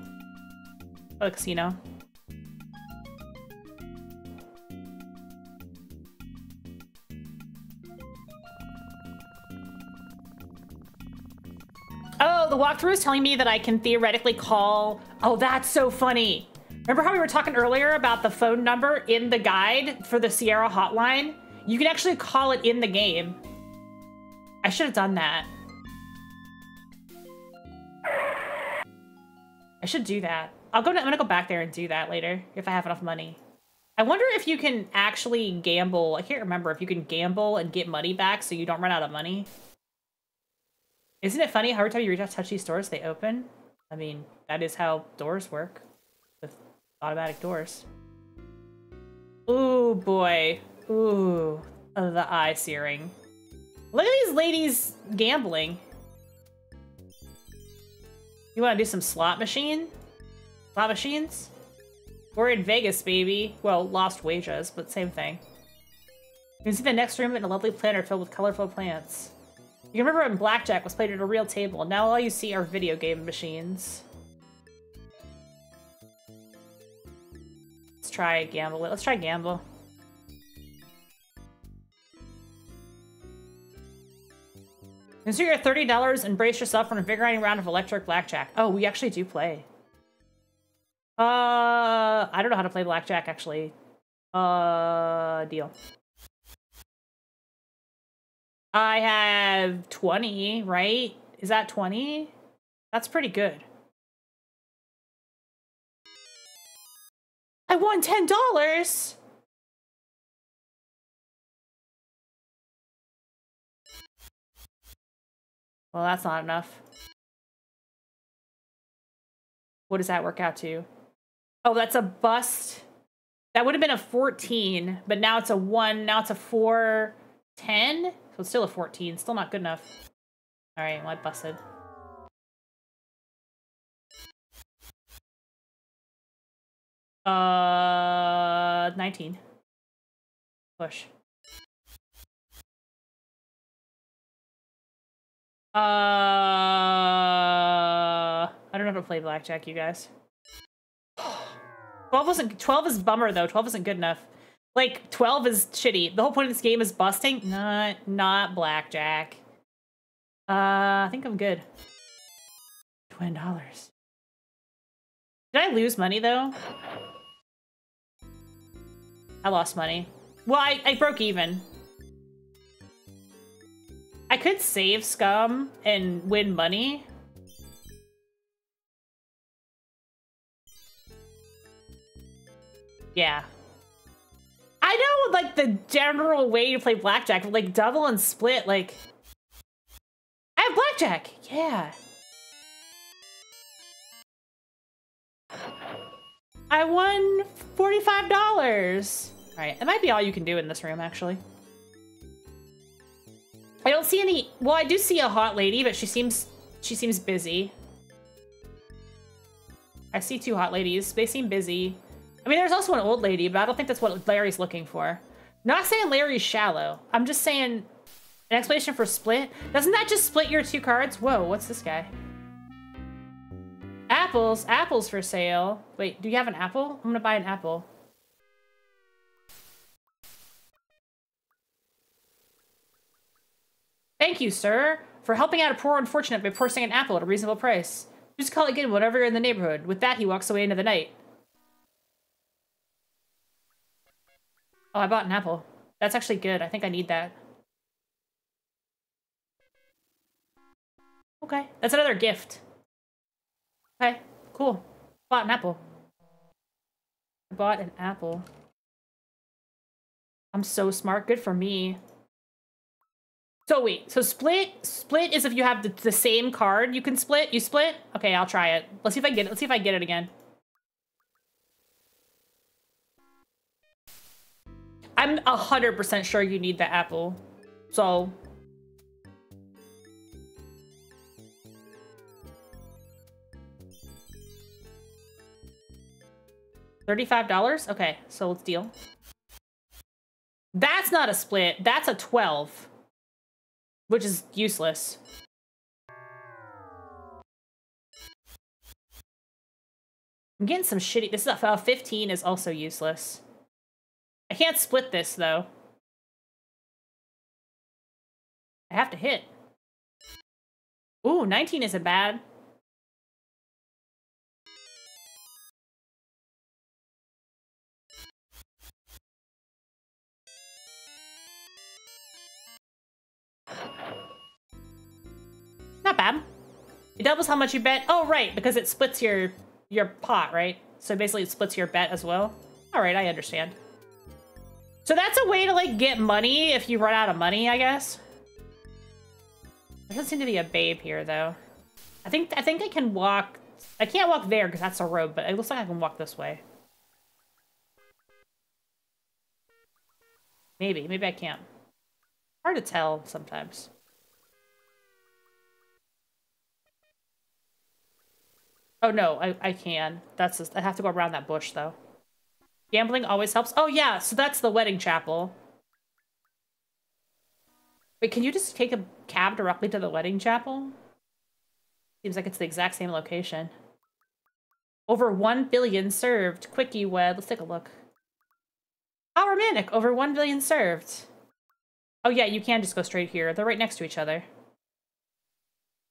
Oh, casino. Oh, the walkthrough is telling me that I can theoretically call... Oh, that's so funny. Remember how we were talking earlier about the phone number in the guide for the Sierra hotline? You can actually call it in the game. I should have done that. I should do that. I'm gonna go back there and do that later if I have enough money. I wonder if you can actually gamble. I can't remember if you can gamble and get money back so you don't run out of money. Isn't it funny how every time you reach out to touch these doors, they open? I mean, that is how doors work with automatic doors. Ooh, boy. Ooh, the eye searing. Look at these ladies gambling. You want to do some slot machine? Slot machines? We're in Vegas, baby. Well, lost wages, but same thing. You can see the next room in a lovely planter filled with colorful plants. You can remember when blackjack was played at a real table. Now all you see are video game machines. Let's try gamble. Let's try gamble. Consider your $30 and brace yourself for an invigorating round of electric blackjack. Oh, we actually do play. I don't know how to play blackjack, actually. Deal. I have 20, right? Is that 20? That's pretty good. I won $10! Well, that's not enough. What does that work out to? Oh, that's a bust. That would have been a 14, but now it's a 1. Now it's a 4, 10. So it's still a 14. Still not good enough. All right, well, I busted. Uh, 19. Push. I don't know how to play blackjack, you guys. 12 is bummer though. 12 isn't good enough. Like 12 is shitty. The whole point of this game is busting, not blackjack. I think I'm good. $20. Did I lose money though? I lost money. Well, I broke even. I could save scum and win money. Yeah. I know, like, the general way to play blackjack, but, like, double and split, like... I have blackjack! Yeah. I won $45. All right, that might be all you can do in this room, actually. I don't see any. Well, I do see a hot lady, but she seems busy. I see two hot ladies. They seem busy. I mean, there's also an old lady, but I don't think that's what Larry's looking for. Not saying Larry's shallow. I'm just saying an explanation for split. Doesn't that just split your two cards? Whoa, what's this guy? Apples. Apples for sale. Wait, do you have an apple? I'm gonna buy an apple. Thank you, sir, for helping out a poor unfortunate by purchasing an apple at a reasonable price. Just call it again whenever you're in the neighborhood. With that, he walks away into the night. Oh, I bought an apple. That's actually good. I think I need that. Okay, that's another gift. Okay, cool. Bought an apple. I bought an apple. I'm so smart. Good for me. So wait, so split is if you have the same card, you can split. You split? Okay, I'll try it. Let's see if I get it. Let's see if I get it again. I'm 100% sure you need the apple. So $35? Okay, so let's deal. That's not a split. That's a 12. Which is useless. I'm getting some shitty. This is a 15 is also useless. I can't split this though. I have to hit. Ooh, 19 isn't bad. Not bad. It doubles how much you bet. Oh, right, because it splits your pot, right? So basically it splits your bet as well. All right, I understand. So that's a way to, like, get money if you run out of money, I guess. There doesn't seem to be a babe here, though. I think I can walk. I can't walk there because that's a road, but it looks like I can walk this way. Maybe I can't. Hard to tell sometimes. Oh no, I can. That's just, I have to go around that bush though. Gambling always helps. Oh yeah, so that's the wedding chapel. Wait, can you just take a cab directly to the wedding chapel? Seems like it's the exact same location. Over 1 billion served. Quickie wed. Let's take a look. How romantic. Over 1 billion served. Oh yeah, you can just go straight here. They're right next to each other.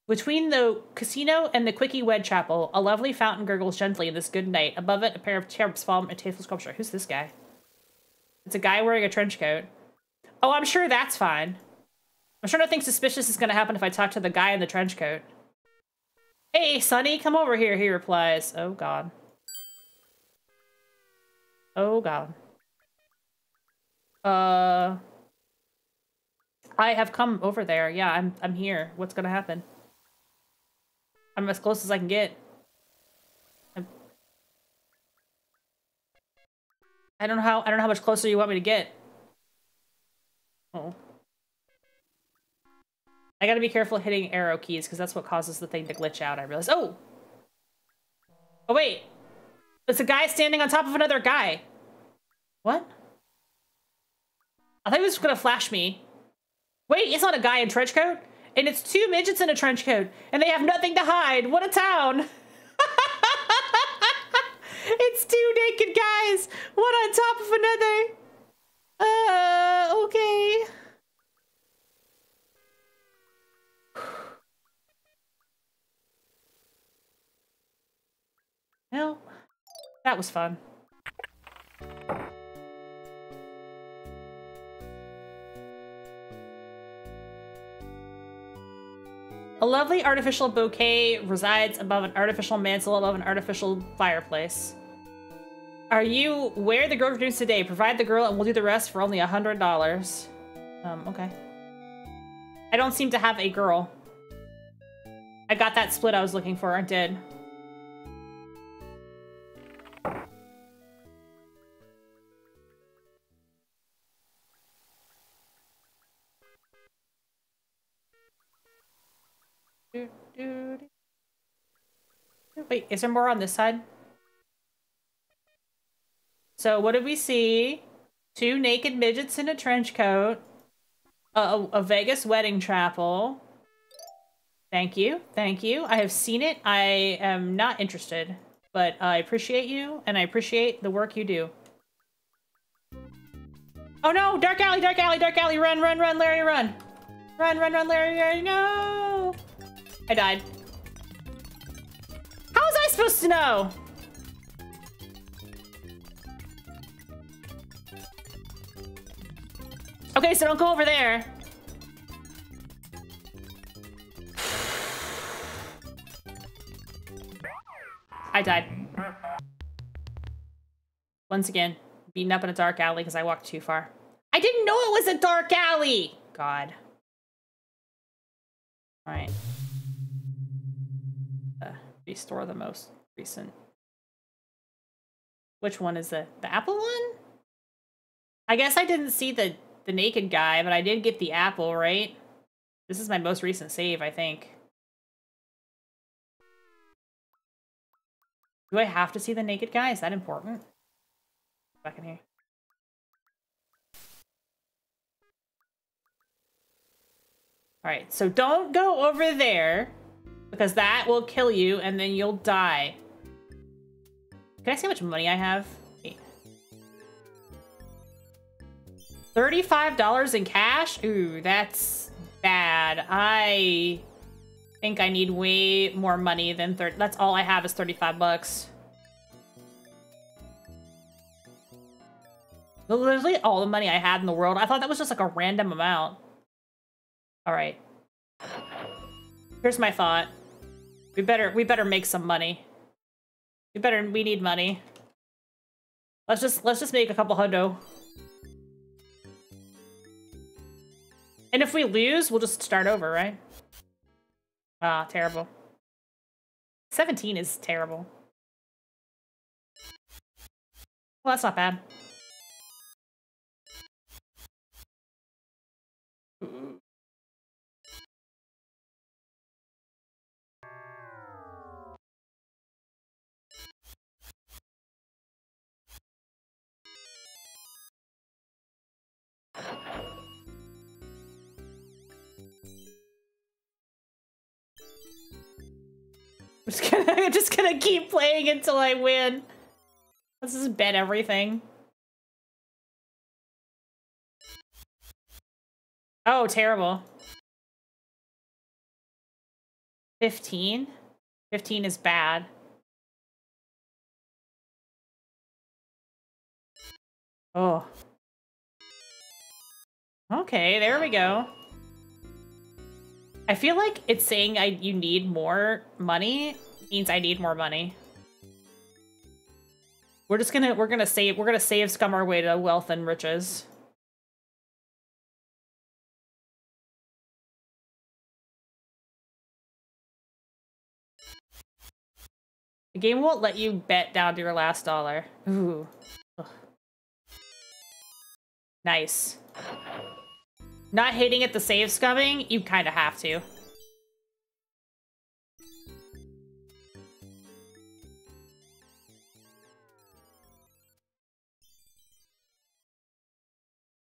Between the casino and the Quickie Wed Chapel, a lovely fountain gurgles gently in this good night. Above it, a pair of cherubs fall from a tasteful sculpture. Who's this guy? It's a guy wearing a trench coat. Oh, I'm sure that's fine. I'm sure nothing suspicious is going to happen if I talk to the guy in the trench coat. Hey, Sonny, come over here, he replies. Oh, God. Oh, God. I have come over there. Yeah, I'm here. What's going to happen? I'm as close as I can get. I don't know how much closer you want me to get. Oh. I gotta be careful hitting arrow keys because that's what causes the thing to glitch out, I realize. Oh! Oh, wait. It's a guy standing on top of another guy. What? I thought he was gonna flash me. Wait, it's not a guy in trench coat? And it's two midgets in a trench coat, and they have nothing to hide. What a town. It's two naked guys, one on top of another. Okay. Well, that was fun. A lovely artificial bouquet resides above an artificial mantle above an artificial fireplace. Are you where the girl dreams today? Provide the girl and we'll do the rest for only $100. Okay. I don't seem to have a girl. I got that split I was looking for. I did. Wait, is there more on this side? So what did we see? 2 naked midgets in a trench coat. A Vegas wedding chapel. Thank you. Thank you. I have seen it. I am not interested. But I appreciate you, and I appreciate the work you do. Oh no! Dark alley! Dark alley! Dark alley! Run! Run! Run! Larry! Run! Run! Run! Run! Larry! Larry! No! I died. How was I supposed to know? Okay, so don't go over there. I died. Once again, beaten up in a dark alley because I walked too far. I didn't know it was a dark alley! God. Alright. Restore the most recent. Which one is the apple one? I guess I didn't see the naked guy, but I did get the apple, right? This is my most recent save, I think. Do I have to see the naked guy? Is that important? Back in here. Alright, so don't go over there, because that will kill you, and then you'll die. Can I see how much money I have? Wait. $35 in cash? Ooh, that's bad. I think I need way more money than 30. That's all I have is 35 bucks. Literally all the money I had in the world. I thought that was just like a random amount. All right. Here's my thought. We better make some money. We need money. Let's just make a couple hundo. And if we lose, we'll just start over, right? Ah, terrible. 17 is terrible. Well, that's not bad. I'm just gonna keep playing until I win. Let's just bet everything. Oh, terrible. 15? 15 is bad. Oh. Okay, there we go. I feel like it's saying you need more money means I need more money. We're gonna save scum our way to wealth and riches. The game won't let you bet down to your last dollar. Ooh. Ugh. Nice. Not hitting at the save scumming, you kind of have to.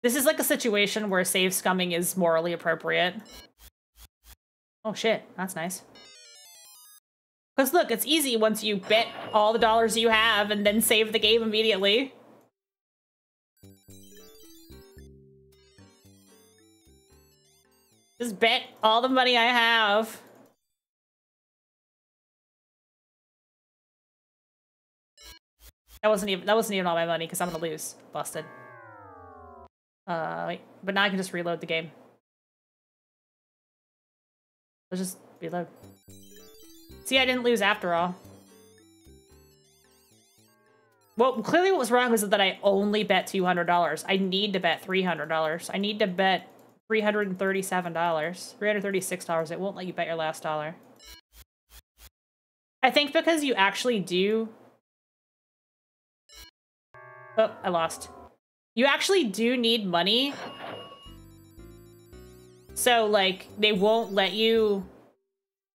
This is like a situation where save scumming is morally appropriate. Oh shit, that's nice. Because look, it's easy once you bet all the dollars you have and then save the game immediately. Just bet all the money I have. That wasn't even all my money because I'm gonna lose. Busted. Wait, but now I can just reload the game. Let's just reload. See, I didn't lose after all. Well, clearly what was wrong was that I only bet $200. I need to bet $300. I need to bet $337. $336. It won't let you bet your last dollar. I think because you actually do... Oh, I lost. You actually do need money. So, like, they won't let you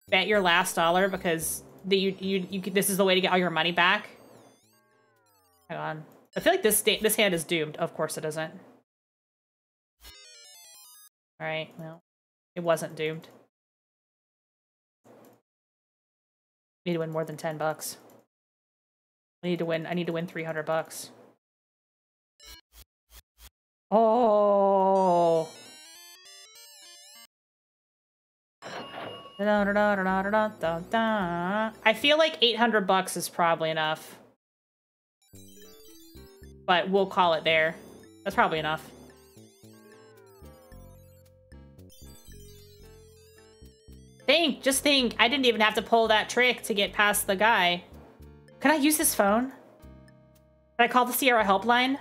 bet your last dollar because this is the way to get all your money back. Hang on. I feel like this hand is doomed. Of course it isn't. All right, well, it wasn't doomed. I need to win more than $10. I need to win 300 bucks. Oh. I feel like 800 bucks is probably enough. But we'll call it there. That's probably enough. Just think, I didn't even have to pull that trick to get past the guy. Can I use this phone? Can I call the Sierra helpline?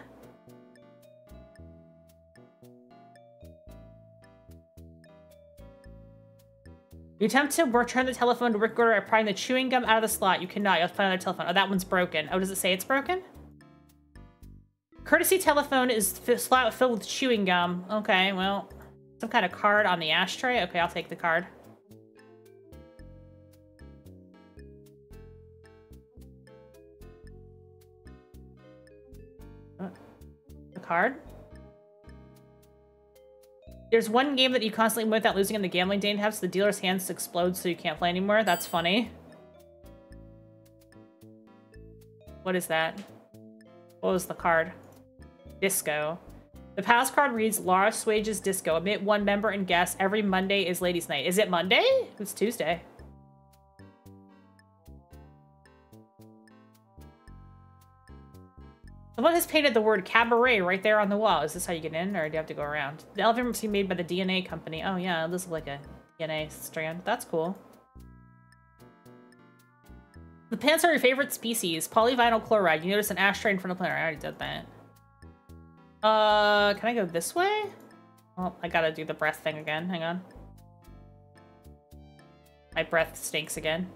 You attempt to return the telephone to recorder by prying the chewing gum out of the slot. You cannot. You'll find another telephone. Oh, that one's broken. Oh, does it say it's broken? Courtesy telephone is slot filled with chewing gum. Okay, well, some kind of card on the ashtray. Okay, I'll take the card. The card? There's one game that you constantly win without losing in the gambling day tabs. The dealer's hands explode so you can't play anymore. That's funny. What is that? What was the card? Disco. The pass card reads, Laura Swage's Disco. Admit one member and guess. Every Monday is ladies' night. Is it Monday? It's Tuesday. Someone has painted the word cabaret right there on the wall. Is this how you get in, or do you have to go around? The elevator must be made by the DNA company. Oh yeah, this is like a DNA strand. That's cool. The plants are your favorite species. Polyvinyl chloride. You notice an ashtray in front of the plant. I already did that. Can I go this way? Well, I gotta do the breath thing again. Hang on. My breath stinks again.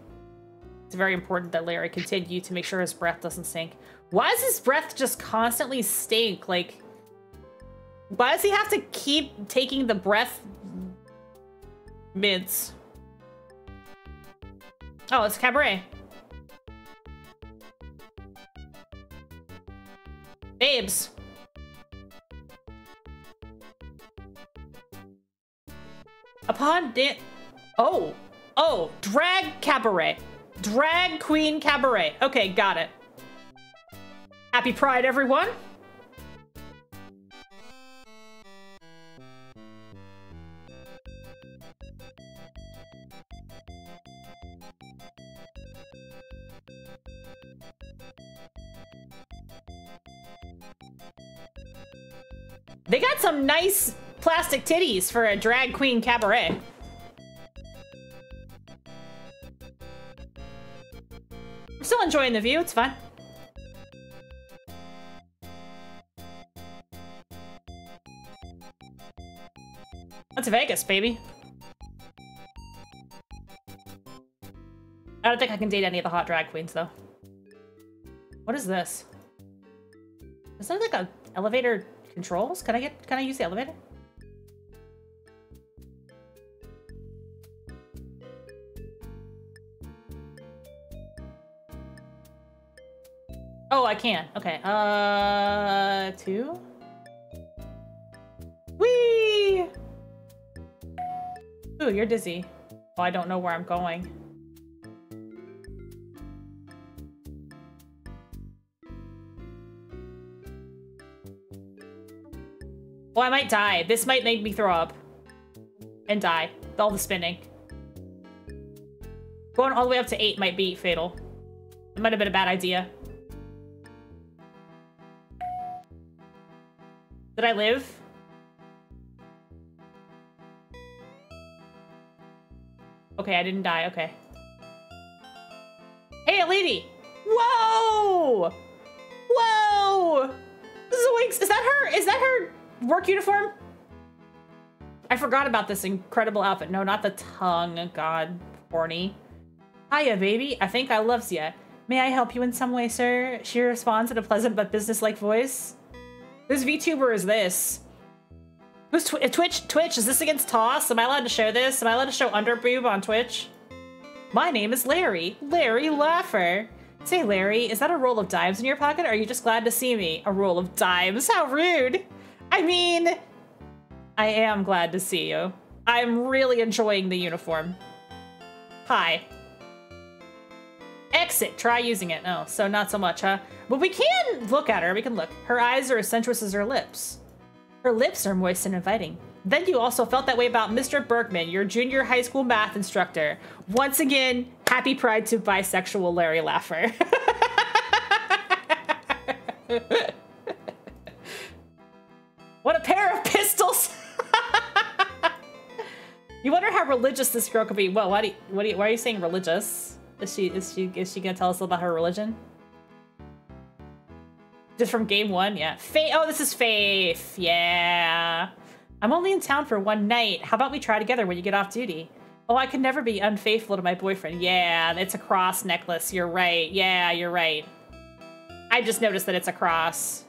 It's very important that Larry continue to make sure his breath doesn't stink. Why does his breath just constantly stink? Like, why does he have to keep taking the breath mints? Oh, it's cabaret. Babes. Upon Oh, drag cabaret. Drag queen cabaret. Okay, got it. Happy Pride, everyone. They got some nice plastic titties for a drag queen cabaret. I'm still enjoying the view, it's fun. That's Vegas, baby. I don't think I can date any of the hot drag queens, though. What is this? Is that like a elevator controls? Can I use the elevator? Oh, I can. Okay. 2. Whee! Ooh, you're dizzy. Oh, I don't know where I'm going. Oh, I might die. This might make me throw up. And die. All the spinning. Going all the way up to 8 might be fatal. It might have been a bad idea. Did I live? Okay, I didn't die. Okay. Hey, a lady! Whoa! Whoa! This is a Winx. Is that her? Is that her work uniform? I forgot about this incredible outfit. No, not the tongue. God, horny. Hiya, baby. I think I loves ya. May I help you in some way, sir? She responds in a pleasant but business-like voice. Whose VTuber is this? Who's Twitch? Twitch, is this against Toss? Am I allowed to show this? Am I allowed to show underboob on Twitch? My name is Larry. Larry Laugher. Say, Larry, is that a roll of dimes in your pocket, or are you just glad to see me? A roll of dimes? How rude. I mean, I am glad to see you. I'm really enjoying the uniform. Hi. Exit. Try using it. Oh, so not so much, huh? But we can look at her. We can look. Her eyes are as sensuous as her lips. Her lips are moist and inviting. Then you also felt that way about Mr. Berkman, your junior high school math instructor. Once again, happy pride to bisexual Larry Laugher. What a pair of pistols! You wonder how religious this girl could be. Well, why are you saying religious? Is she gonna tell us about her religion? Just from game one, yeah. Faith. Oh, this is Faith. Yeah. I'm only in town for one night. How about we try together when you get off duty? Oh, I could never be unfaithful to my boyfriend. Yeah, it's a cross necklace. You're right. Yeah, you're right. I just noticed that it's a cross.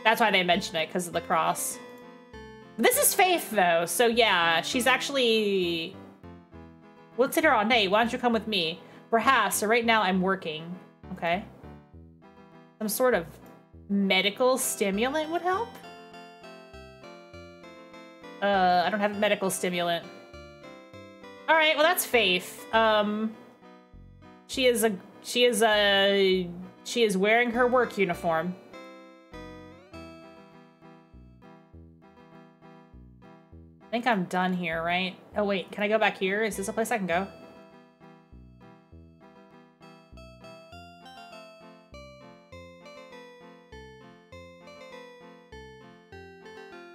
That's why they mention it, because of the cross. This is Faith, though. So yeah, she's actually... We'll sit here all night. Why don't you come with me? Perhaps. So right now I'm working. Okay. Some sort of medical stimulant would help? I don't have a medical stimulant. All right, well that's Faith. She is wearing her work uniform. I think I'm done here, right? Oh wait, can I go back here? Is this a place I can go?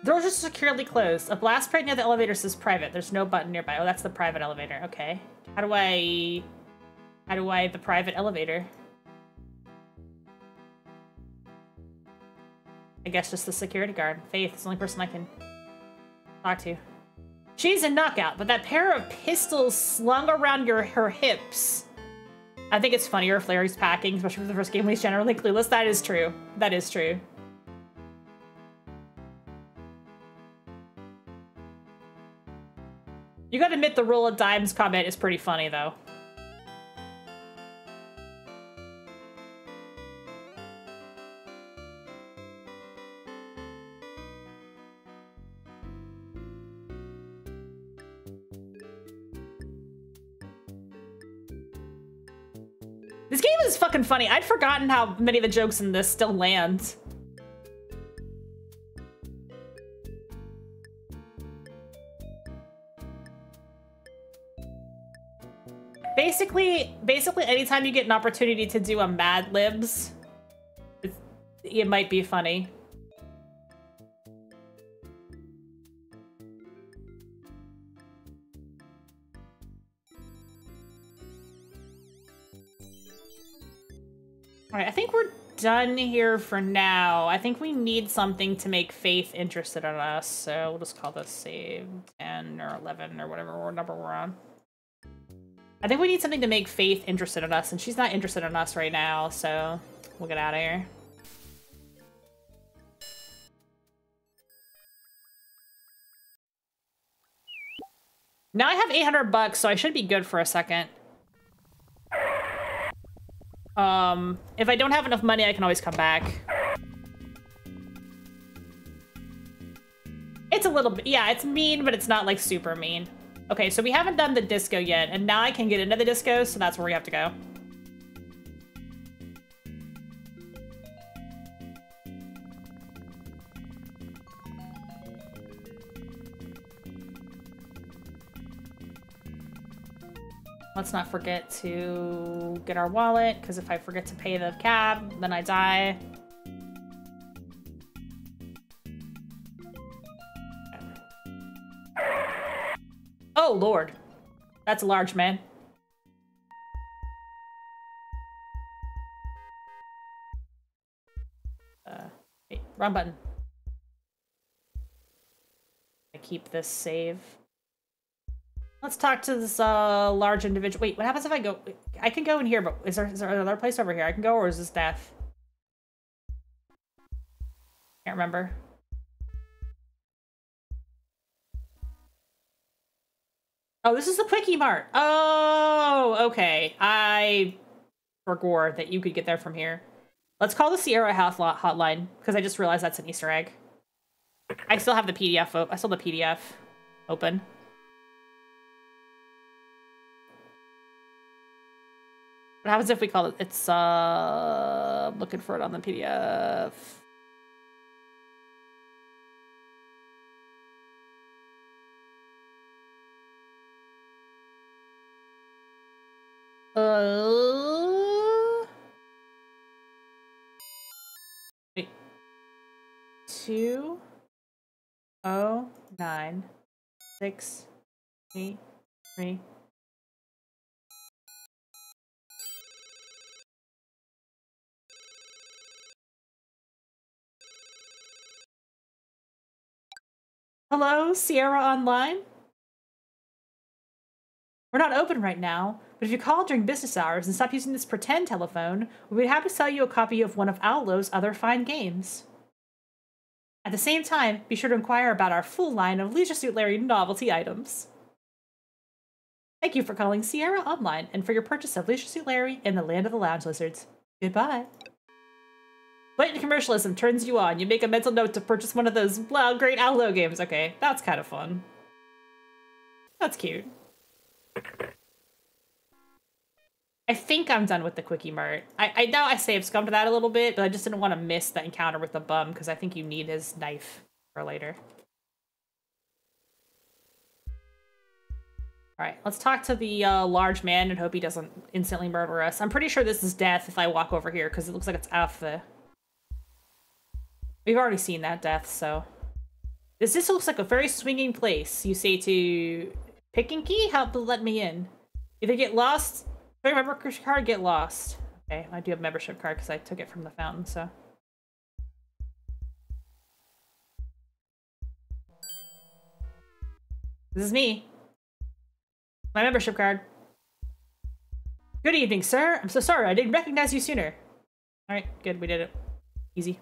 Doors are securely closed. A blast right near the elevator says private. There's no button nearby. Oh, that's the private elevator. Okay. How do I the private elevator? I guess just the security guard. Faith is the only person I can talk to. She's a knockout, but that pair of pistols slung around her hips. I think it's funnier if Larry's packing, especially for the first game when he's generally clueless. That is true. That is true. You gotta admit the roll of dimes comment is pretty funny, though. This game is fucking funny. I'd forgotten how many of the jokes in this still land. Basically, anytime you get an opportunity to do a Mad Libs, it might be funny. All right, I think we're done here for now. I think we need something to make Faith interested in us, so we'll just call this save 10 or 11 or whatever number we're on. I think we need something to make Faith interested in us, and she's not interested in us right now, so we'll get out of here. Now I have 800 bucks, so I should be good for a second. If I don't have enough money, I can always come back. It's a little bit, yeah, it's mean, but it's not like super mean. Okay, so we haven't done the disco yet, and now I can get into the disco, so that's where we have to go. Let's not forget to get our wallet, because if I forget to pay the cab, then I die. Oh, Lord. That's a large man. Wait, wrong button. I keep this save. Let's talk to this large individual. Wait, what happens if I go? I can go in here, but is there another place over here I can go, or is this death? Can't remember. Oh, this is the Quickie Mart. Oh, okay. I forgot that you could get there from here. Let's call the Sierra House hotline, because I just realized that's an Easter egg. I still have the PDF. I still have the PDF open. What happens if we call it? It's looking for it on the PDF. Wait. 20963. Hello, Sierra Online? We're not open right now, but if you call during business hours and stop using this pretend telephone, we'd be happy to sell you a copy of one of Owlo's other fine games. At the same time, be sure to inquire about our full line of Leisure Suit Larry novelty items. Thank you for calling Sierra Online and for your purchase of Leisure Suit Larry in the land of the lounge lizards. Goodbye. Blatant commercialism turns you on. You make a mental note to purchase one of those great Owlo games. Okay, that's kind of fun. That's cute. I think I'm done with the Quickie Mart. I know I saved scummed that a little bit, but I just didn't want to miss the encounter with the bum because I think you need his knife for later. Alright, let's talk to the large man and hope he doesn't instantly murder us. I'm pretty sure this is death if I walk over here because it looks like it's off the... We've already seen that death, so... This looks like a very swinging place. You say to... Pick and key? Help let me in. Either get lost... If I have a membership card, get lost. Okay, I do have a membership card because I took it from the fountain, so... This is me. My membership card. Good evening, sir. I'm so sorry. I didn't recognize you sooner. Alright, good. We did it. Easy.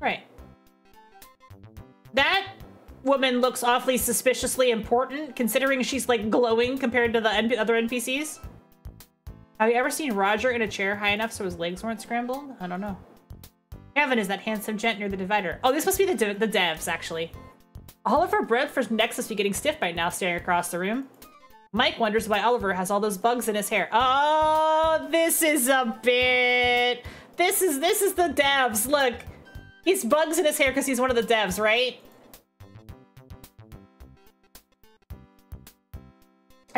Right. That woman looks awfully suspiciously important, considering she's, like, glowing compared to the other NPCs. Have you ever seen Roger in a chair high enough so his legs weren't scrambled? I don't know. Kevin is that handsome gent near the divider. Oh, this must be the devs, actually. Oliver Bradford's neck must be getting stiff by now, staring across the room. Mike wonders why Oliver has all those bugs in his hair. Oh, this is a bit... This is the devs, look. He's bugs in his hair because he's one of the devs, right?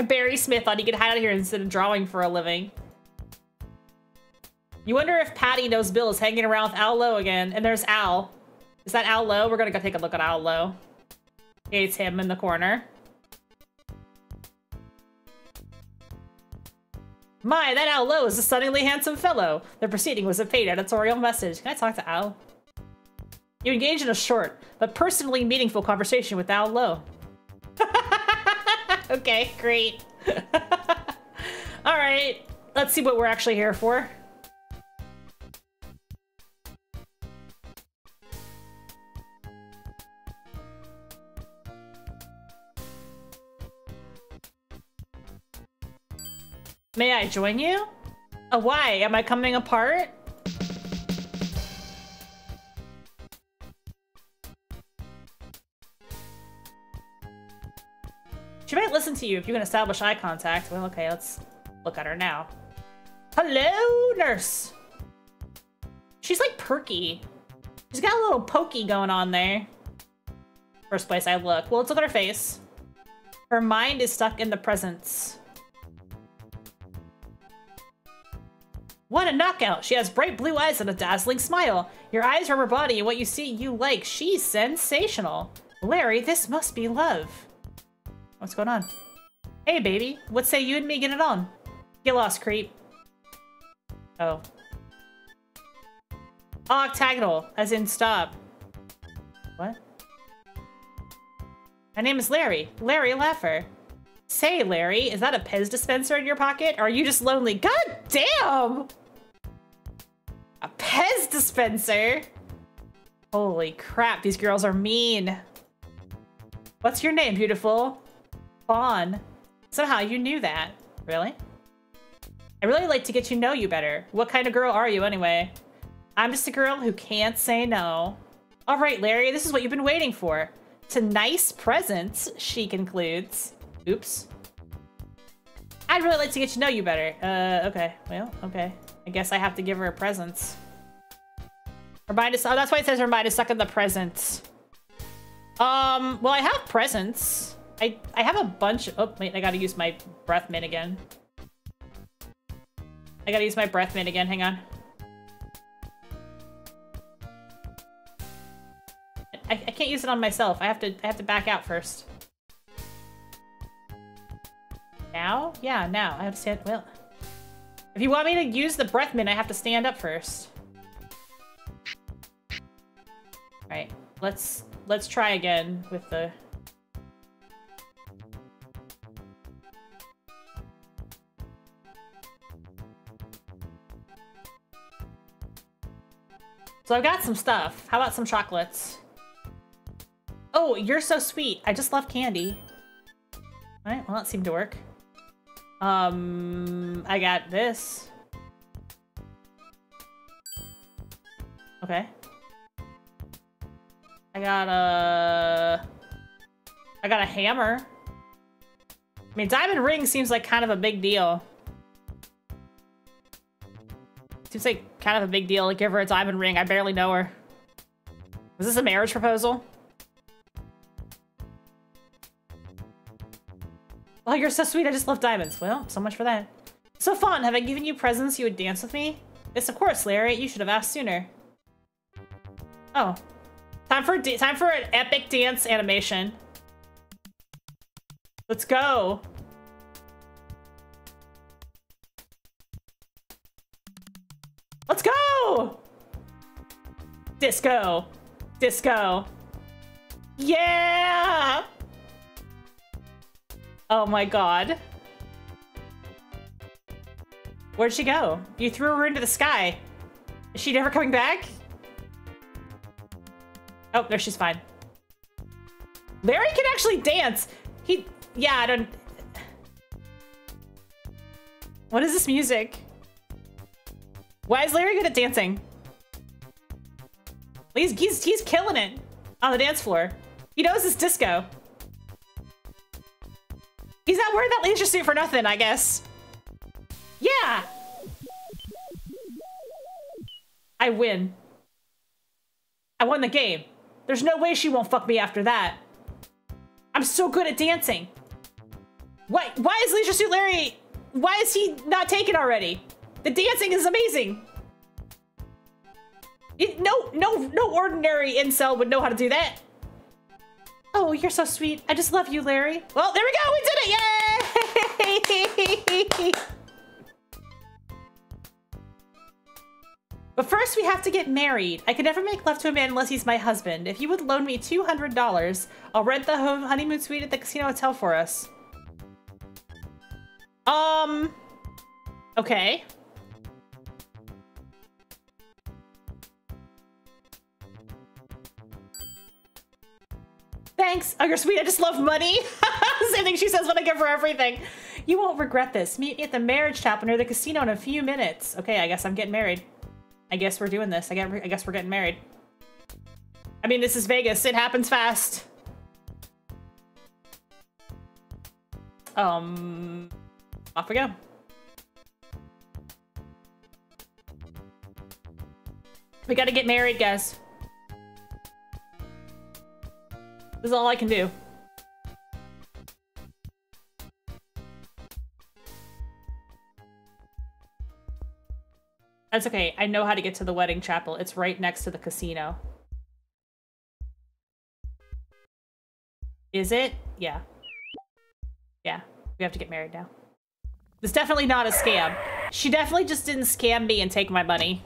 Barry Smith thought he could hide out here instead of drawing for a living. You wonder if Patty knows Bill is hanging around with Owlo again. And there's Al. Is that Owlo? We're gonna go take a look at Owlo. Okay, it's him in the corner. My, that Owlo is a stunningly handsome fellow. The proceeding was a paid editorial message. Can I talk to Al? You engage in a short, but personally meaningful conversation with Owlo. Okay, great. All right, let's see what we're actually here for. May I join you? Oh, why? Am I coming apart? She might listen to you if you can establish eye contact. Well, okay, let's look at her now. Hello, nurse. She's like perky. She's got a little pokey going on there. First place I look. Well, let's look at her face. Her mind is stuck in the present. What a knockout! She has bright blue eyes and a dazzling smile. Your eyes rub her body and what you see you like. She's sensational. Larry, this must be love. What's going on? Hey, baby. What say you and me get it on? Get lost, creep. Oh. Octagonal, as in stop. What? My name is Larry. Larry Laffer. Say, Larry, is that a Pez dispenser in your pocket? Or are you just lonely? God damn! A Pez Pez dispenser? Holy crap, these girls are mean. What's your name, beautiful? Fawn. Somehow you knew that. Really? I really like to get to know you better. What kind of girl are you anyway? I'm just a girl who can't say no. All right, Larry, this is what you've been waiting for. To nice presents, she concludes. Oops. I'd really like to get to know you better. Okay. Well, okay. I guess I have to give her presents. Her mind is... Oh, that's why it says her mind is stuck in the presents. Well, I have presents. I have a bunch... Oh, wait, I gotta use my breath mint again. I gotta use my breath mint again. Hang on. I can't use it on myself. I have to back out first. Now? Yeah, now. I have to stand... Well... If you want me to use the breath mint, I have to stand up first. Alright. Let's try again with the... So I've got some stuff. How about some chocolates? Oh, you're so sweet. I just love candy. Alright, well that seemed to work. I got this. Okay. I got a hammer. I mean, diamond ring seems like kind of a big deal. Seems like kind of a big deal to give her a diamond ring. I barely know her. Was this a marriage proposal? Oh, you're so sweet. I just love diamonds. Well, so much for that. So fun. Have I given you presents you would dance with me? Yes, of course, Larry. You should have asked sooner. Oh. Time for an epic dance animation. Let's go. Let's go! Disco. Disco. Yeah! Oh my god. Where'd she go? You threw her into the sky. Is she never coming back? Oh, there, she's fine. Larry can actually dance. Yeah, I don't... What is this music? Why is Larry good at dancing? He's killing it on the dance floor. He knows it's disco. He's not wearing that laser suit for nothing, I guess. Yeah! I win. I won the game. There's no way she won't fuck me after that. I'm so good at dancing. Why is Leisure Suit Larry... Why is he not taken already? The dancing is amazing. No ordinary incel would know how to do that. Oh, you're so sweet. I just love you, Larry. Well, there we go. We did it. Yay! But first, we have to get married. I could never make love to a man unless he's my husband. If you would loan me $200, I'll rent the honeymoon suite at the casino hotel for us. Okay. Thanks. Oh, you're sweet. I just love money. Same thing she says when I give her everything. You won't regret this. Meet me at the marriage chapel near the casino in a few minutes. Okay, I guess I'm getting married. I guess we're doing this. I guess we're getting married. I mean, this is Vegas. It happens fast. Off we go. We gotta get married, guys. This is all I can do. That's okay. I know how to get to the wedding chapel. It's right next to the casino. Is it? Yeah. Yeah. We have to get married now. It's definitely not a scam. She definitely just didn't scam me and take my money.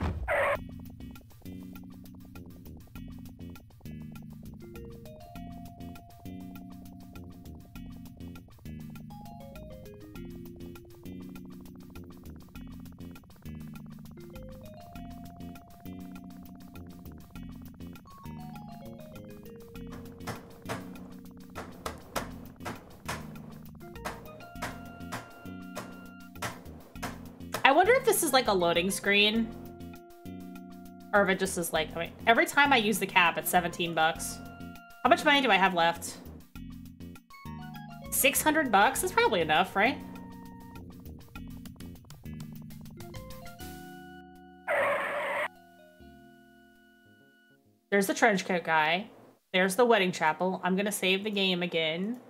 I wonder if this is like a loading screen. Or if it just is like, I mean, every time I use the cap, it's 17 bucks. How much money do I have left? 600 bucks? That's probably enough, right? There's the trench coat guy. There's the wedding chapel. I'm gonna save the game again.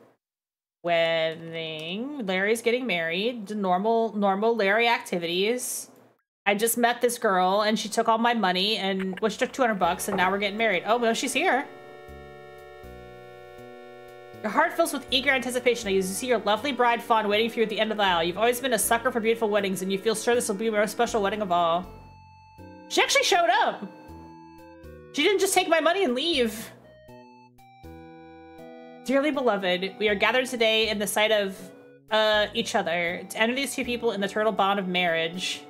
Wedding. Larry's getting married. Normal Larry activities. I just met this girl and she took all my money and well, she took 200 bucks and now we're getting married. Oh, well, she's here. Your heart fills with eager anticipation as you see your lovely bride fawn waiting for you at the end of the aisle. You've always been a sucker for beautiful weddings and you feel sure this will be your most special wedding of all. She actually showed up. She didn't just take my money and leave. Dearly beloved, we are gathered today in the sight of each other to enter these two people in the eternal bond of marriage.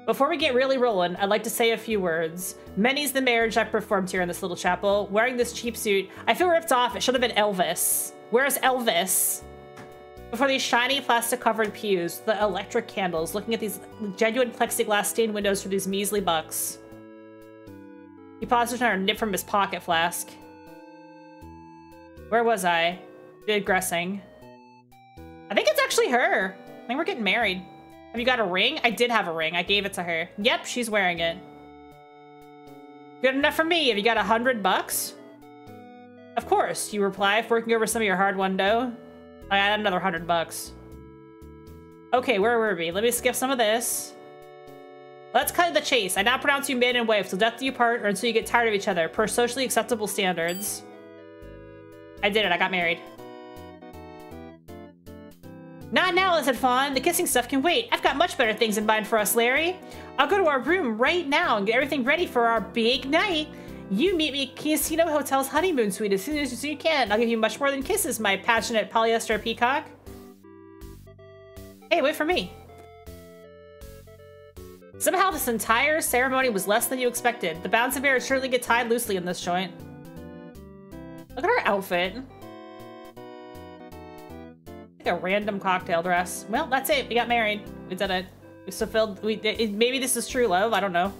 Before we get really rolling, I'd like to say a few words. Many's the marriage I've performed here in this little chapel. Wearing this cheap suit, I feel ripped off. It should have been Elvis. Where's Elvis? Before these shiny plastic-covered pews, the electric candles, looking at these genuine plexiglass stained windows for these measly bucks. He paused to try to nip from his pocket flask. Where was I? Digressing. I think it's actually her. I think we're getting married. Have you got a ring? I did have a ring. I gave it to her. Yep, she's wearing it. Good enough for me. Have you got 100 bucks? Of course, you reply, working over some of your hard-won dough. I got another 100 bucks. Okay, where were we? Let me skip some of this. Let's cut to the chase. I now pronounce you man and wife till death do you part or until you get tired of each other, per socially acceptable standards. I did it. I got married. Not now, said Fawn. The kissing stuff can wait. I've got much better things in mind for us, Larry. I'll go to our room right now and get everything ready for our big night. You meet me at Casino Hotel's honeymoon suite as soon as you can. I'll give you much more than kisses, my passionate polyester peacock. Hey, wait for me. Somehow this entire ceremony was less than you expected. The bounds of marriage certainly get tied loosely in this joint. Look at her outfit. Like a random cocktail dress. Well, that's it. We got married. We did it. We fulfilled. Maybe this is true love. I don't know.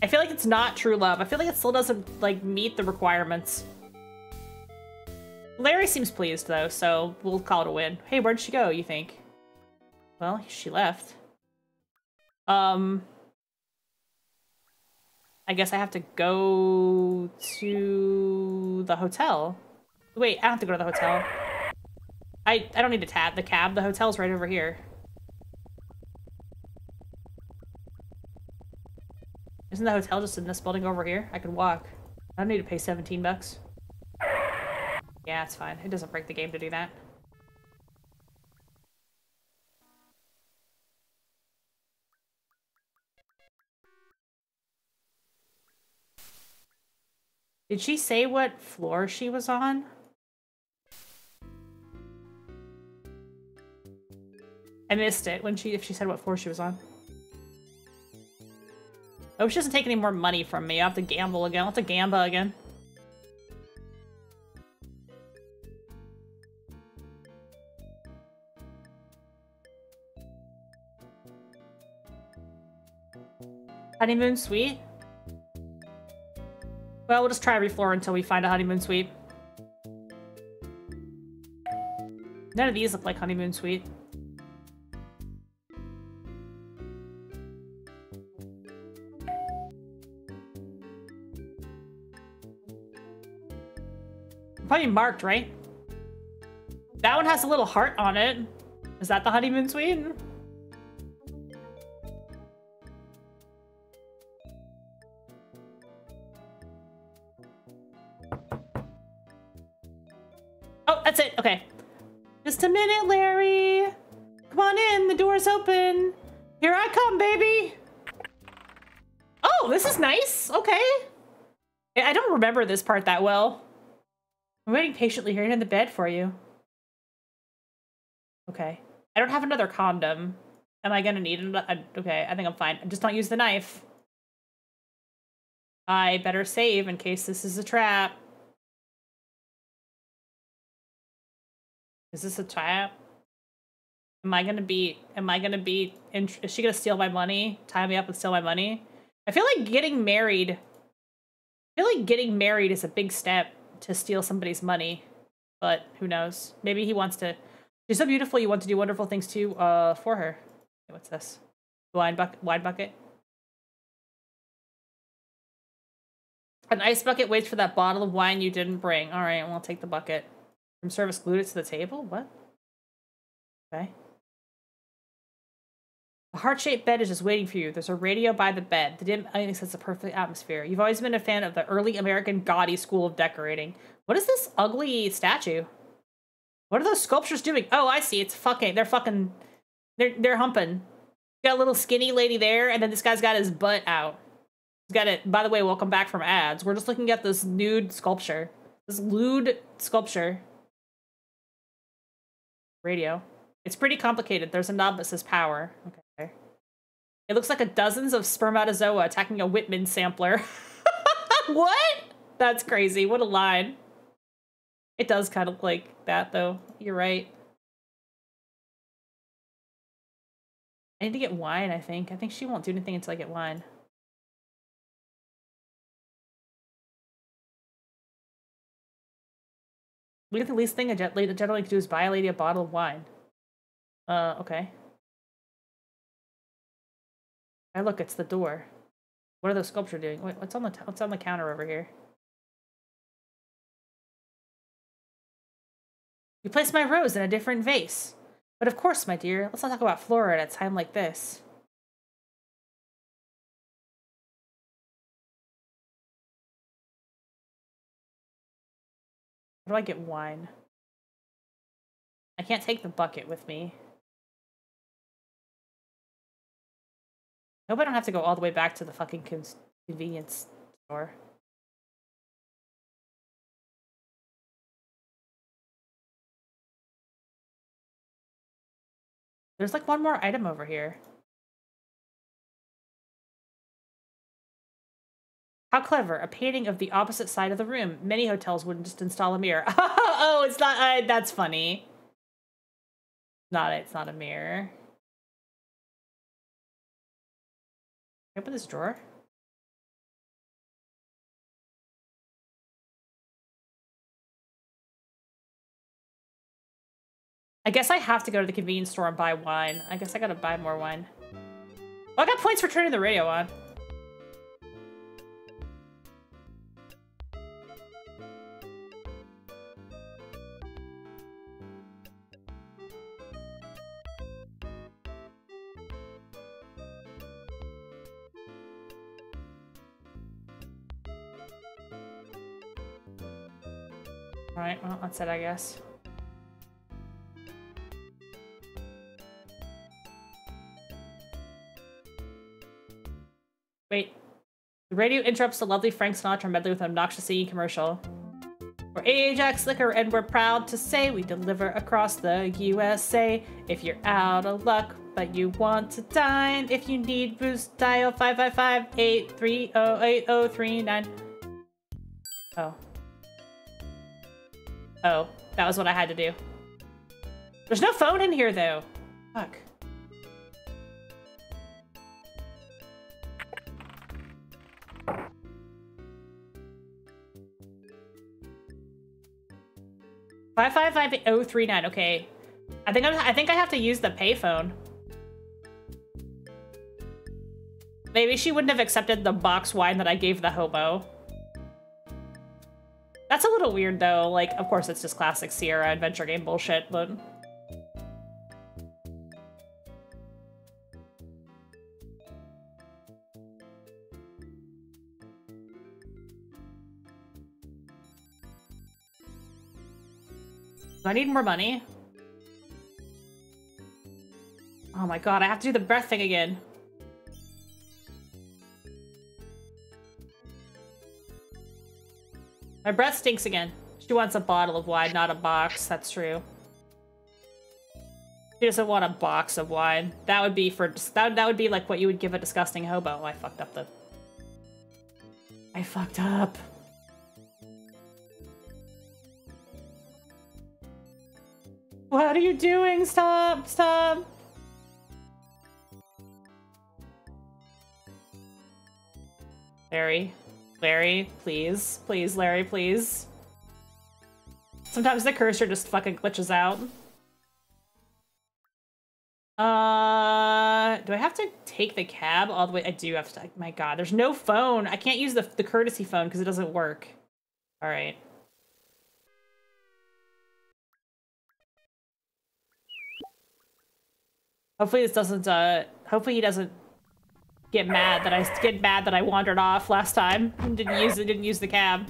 I feel like it's not true love. I feel like it still doesn't, like, meet the requirements. Larry seems pleased, though, so we'll call it a win. Hey, where'd she go, you think? Well, she left. I guess I have to go to the hotel. Wait, I don't have to go to the hotel. I don't need to tap the cab. The hotel's right over here. Isn't the hotel just in this building over here? I could walk. I don't need to pay 17 bucks. Yeah, it's fine. It doesn't break the game to do that. Did she say what floor she was on? I missed it when if she said what floor she was on. I hope she doesn't take any more money from me. I have to gamble again. I'll have to gamble again. Honeymoon suite? Well, we'll just try every floor until we find a honeymoon suite. None of these look like honeymoon suite. Probably marked, right? That one has a little heart on it. Is that the honeymoon suite? Oh, that's it. Okay. Just a minute, Larry. Come on in. The door's open. Here I come, baby. Oh, this is nice. Okay. I don't remember this part that well. I'm waiting patiently here in the bed for you. Okay. I don't have another condom. Am I gonna need it? Okay, I think I'm fine. Just don't use the knife. I better save in case this is a trap. Is this a trap? Am I gonna be, is she gonna steal my money? Tie me up and steal my money? I feel like getting married is a big step to steal somebody's money. But who knows? Maybe he wants to, she's so beautiful, you want to do wonderful things too, for her. What's this? Wine bucket? An ice bucket waits for that bottle of wine you didn't bring. Alright, well, I'll take the bucket. Room service glued it to the table? What? Okay. The heart-shaped bed is just waiting for you. There's a radio by the bed. The dim lighting sets a perfect atmosphere. You've always been a fan of the early American gaudy school of decorating. What is this ugly statue? What are those sculptures doing? Oh, I see. It's fucking, they're humping. You got a little skinny lady there, and then this guy's got his butt out. He's got it. By the way, welcome back from ads. We're just looking at this nude sculpture. This lewd sculpture. Radio. It's pretty complicated. There's a knob that says power. Okay. It looks like a dozens of spermatozoa attacking a Whitman sampler. What? That's crazy. What a line. It does kind of look like that, though. You're right. I need to get wine, I think. I think she won't do anything until I get wine. Look at the least thing a gentleman can do is buy a lady a bottle of wine. Okay. Hey, look, it's the door. What are those sculpture doing? Wait, what's on the counter over here? You placed my rose in a different vase. But of course, my dear, let's not talk about flora at a time like this. How do I get wine? I can't take the bucket with me. I hope I don't have to go all the way back to the fucking convenience store. There's like one more item over here. How clever. A painting of the opposite side of the room. Many hotels wouldn't just install a mirror. Oh, it's not. That's funny. It's not a mirror. Can I open this drawer? I guess I have to go to the convenience store and buy wine. I guess I gotta buy more wine. Oh, I got points for turning the radio on. Alright, well, that's it, I guess. Wait. The radio interrupts the lovely Frank Sinatra medley with an obnoxious singing commercial. We're Ajax Liquor and we're proud to say we deliver across the USA. If you're out of luck, but you want to dine, if you need booze, dial 555-830-8039. Oh. Oh, that was what I had to do. There's no phone in here, though. Fuck. Five 555-8039. Okay, I think I have to use the payphone. Maybe she wouldn't have accepted the box wine that I gave the hobo. That's a little weird, though. Like, of course, it's just classic Sierra adventure game bullshit, but... Do I need more money? Oh my god, I have to do the breath thing again. My breath stinks again. She wants a bottle of wine, not a box. That's true. She doesn't want a box of wine. That would be for that would be like what you would give a disgusting hobo. Oh, I fucked up. What are you doing? Stop! Stop! Larry. Larry, please. Please, Larry, please. Sometimes the cursor just fucking glitches out. Do I have to take the cab all the way? I do have to. My God, there's no phone. I can't use the courtesy phone because it doesn't work. All right. Hopefully this doesn't, hopefully he doesn't get mad that I wandered off last time and didn't use the cab.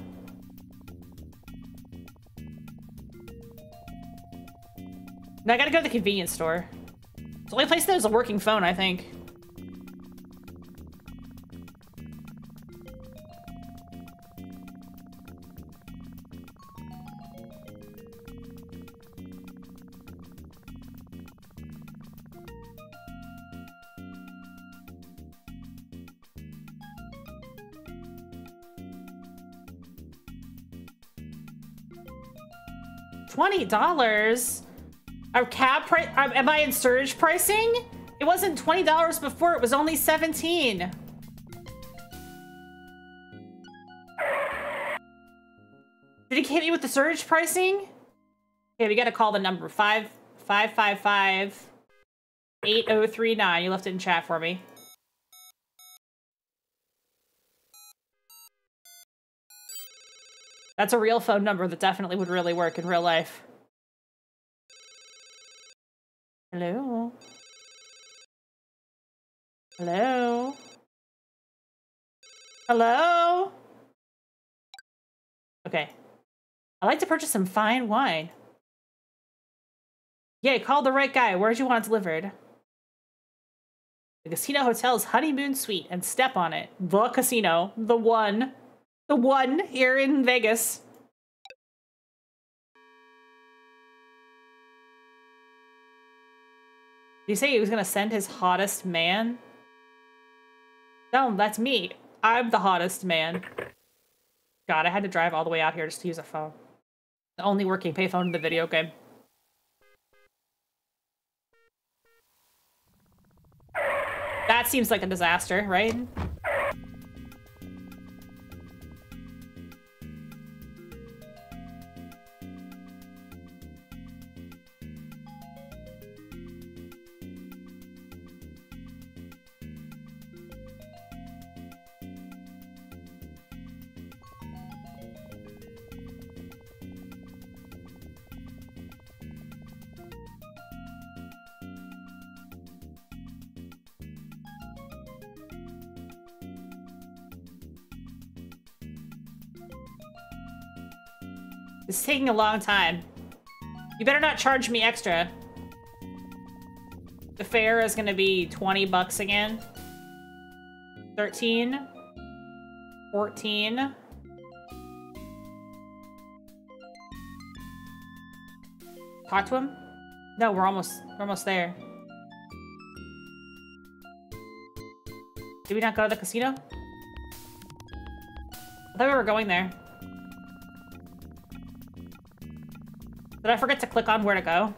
Now I gotta go to the convenience store. It's the only place that has a working phone, I think. $20? Our cab price? Am I in surge pricing? It wasn't $20 before, it was only $17. Did he hit me with the surge pricing? Okay, we gotta call the number 555-8039. You left it in chat for me. That's a real phone number that definitely would really work in real life. Hello? Hello? Hello? Okay. I'd like to purchase some fine wine. Yay, called the right guy. Where'd you want it delivered? The Casino Hotel's honeymoon suite, and step on it. The casino. The one. The one here in Vegas. Did he say he was gonna send his hottest man? No, that's me. I'm the hottest man. God, I had to drive all the way out here just to use a phone. The only working payphone in the video game. That seems like a disaster, right? It's taking a long time. You better not charge me extra. The fare is gonna be 20 bucks again. 13. 14. Talk to him? No, we're almost there. Did we not go to the casino? I thought we were going there. Did I forget to click on where to go?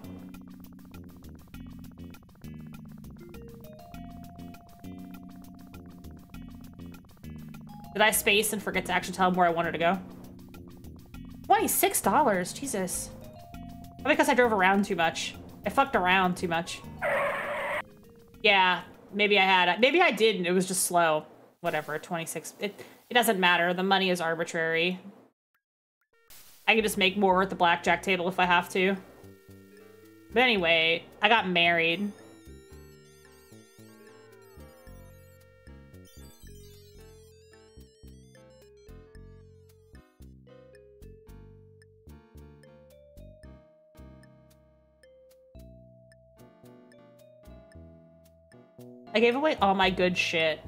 Did I space and forget to actually tell him where I wanted to go? $26, Jesus. Probably because I drove around too much. I fucked around too much. Yeah, maybe I had. Maybe I didn't. It was just slow. Whatever, 26. It doesn't matter. The money is arbitrary. I can just make more at the blackjack table if I have to. But anyway, I got married. I gave away all my good shit.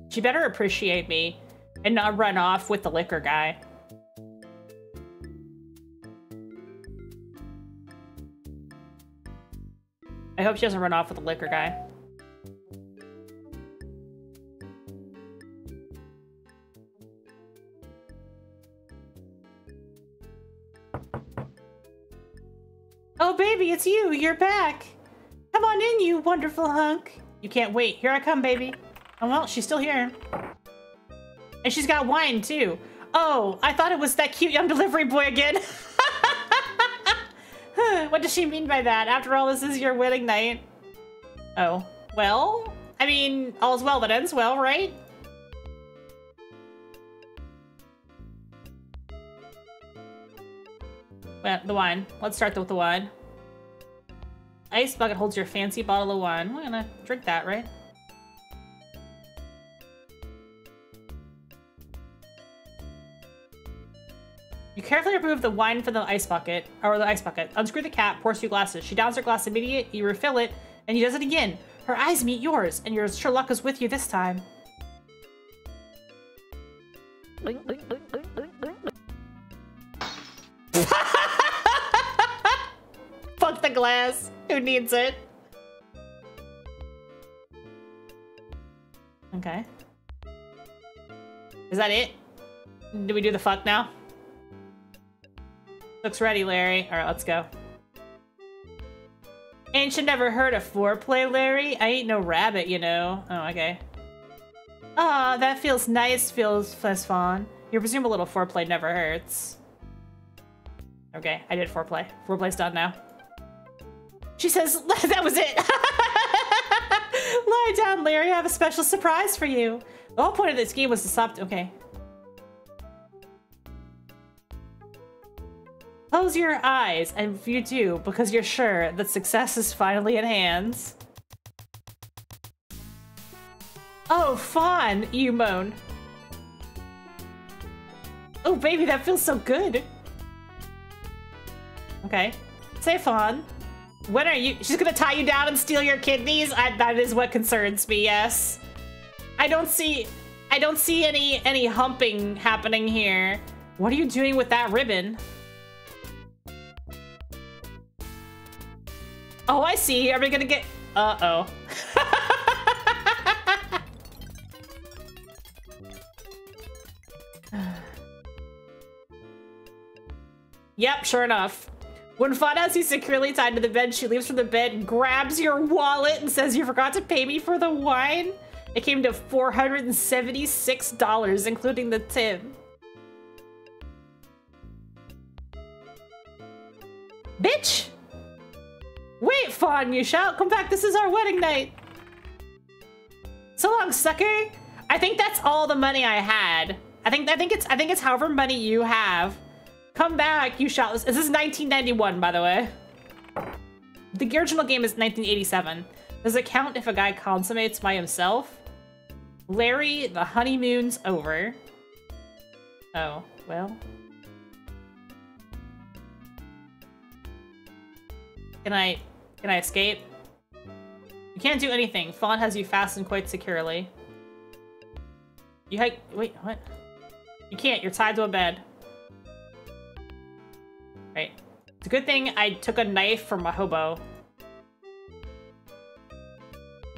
She better appreciate me and not run off with the liquor guy. I hope she doesn't run off with the liquor guy. Oh, baby, it's you. You're back. Come on in, you wonderful hunk. You can't wait. Here I come, baby. Oh, well, she's still here. And she's got wine, too. Oh, I thought it was that cute young delivery boy again. What does she mean by that? After all, this is your wedding night. Oh, well, I mean, all's well that ends well, right? Well, the wine. Let's start with the wine. Ice bucket holds your fancy bottle of wine. We're gonna drink that, right? You carefully remove the wine from the ice bucket, or the ice bucket. Unscrew the cap, pours 2 glasses. She downs her glass immediately, you refill it, and he does it again. Her eyes meet yours, and your sure luck is with you this time. Fuck the glass. Who needs it? Okay. Is that it? Do we do the fuck now? Looks ready, Larry. Alright, let's go. Ain't you never heard of foreplay, Larry? I ain't no rabbit, you know. Oh, okay. Aw, that feels nice, feels fun. You presume a little foreplay never hurts. Okay, I did foreplay. Foreplay's done now. She says, that was it. Lie down, Larry. I have a special surprise for you. The whole point of this game was to stop. Okay. Close your eyes, and you do, because you're sure that success is finally in hands. Oh, Fawn, you moan. Oh, baby, that feels so good. Okay. Say, Fawn. When are you? She's gonna tie you down and steal your kidneys? That is what concerns me, yes. I don't see any humping happening here. What are you doing with that ribbon? Oh, I see. Are we gonna get... Uh-oh. Yep, sure enough. When Fawn has you securely tied to the bed, she leaves from the bed, grabs your wallet, and says, you forgot to pay me for the wine? It came to $476, including the tip. Bitch! Wait, Fawn, you shout. Come back, this is our wedding night. So long, sucker. I think that's all the money I had. I think it's however money you have. Come back, you shout. This is 1991, by the way. The original game is 1987. Does it count if a guy consummates by himself? Larry, the honeymoon's over. Oh, well. Can I escape? You can't do anything. Fawn has you fastened quite securely. You wait, what? You can't, you're tied to a bed. Right. It's a good thing I took a knife from a hobo.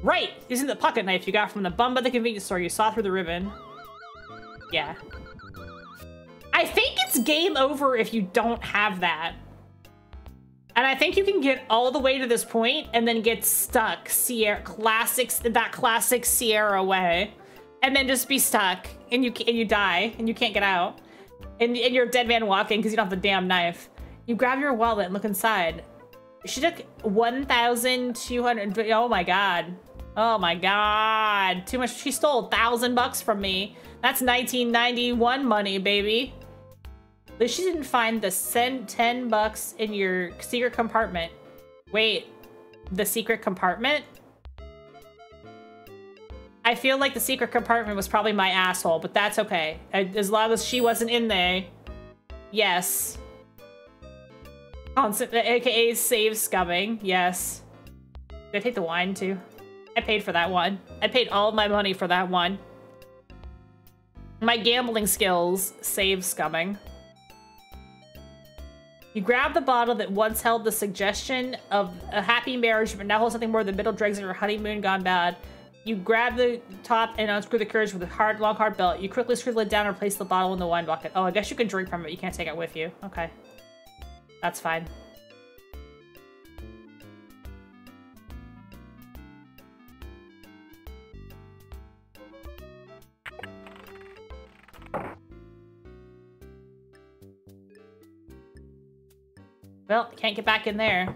Right! Using the pocket knife you got from the bum at the convenience store. You saw through the ribbon. Yeah. I think it's game over if you don't have that. And I think you can get all the way to this point and then get stuck that classic Sierra way. And then just be stuck and you die and you can't get out. And you're a dead man walking because you don't have the damn knife. You grab your wallet and look inside. She took 1,200. Oh my god. Oh my god. Too much. She stole $1,000 from me. That's 1991 money, baby. At least she didn't find the $10 in your secret compartment. Wait, the secret compartment? I feel like the secret compartment was probably my asshole, but that's okay. As long as she wasn't in there. Yes. Constant, aka save scumming. Yes. Did I take the wine too? I paid for that one. I paid all of my money for that one. My gambling skills save scumming. You grab the bottle that once held the suggestion of a happy marriage, but now holds something more than middle dregs of your honeymoon gone bad. You grab the top and unscrew the carriage with a long hard belt. You quickly screw the lid down and replace the bottle in the wine bucket. Oh, I guess you can drink from it. You can't take it with you. Okay. That's fine. Well, can't get back in there.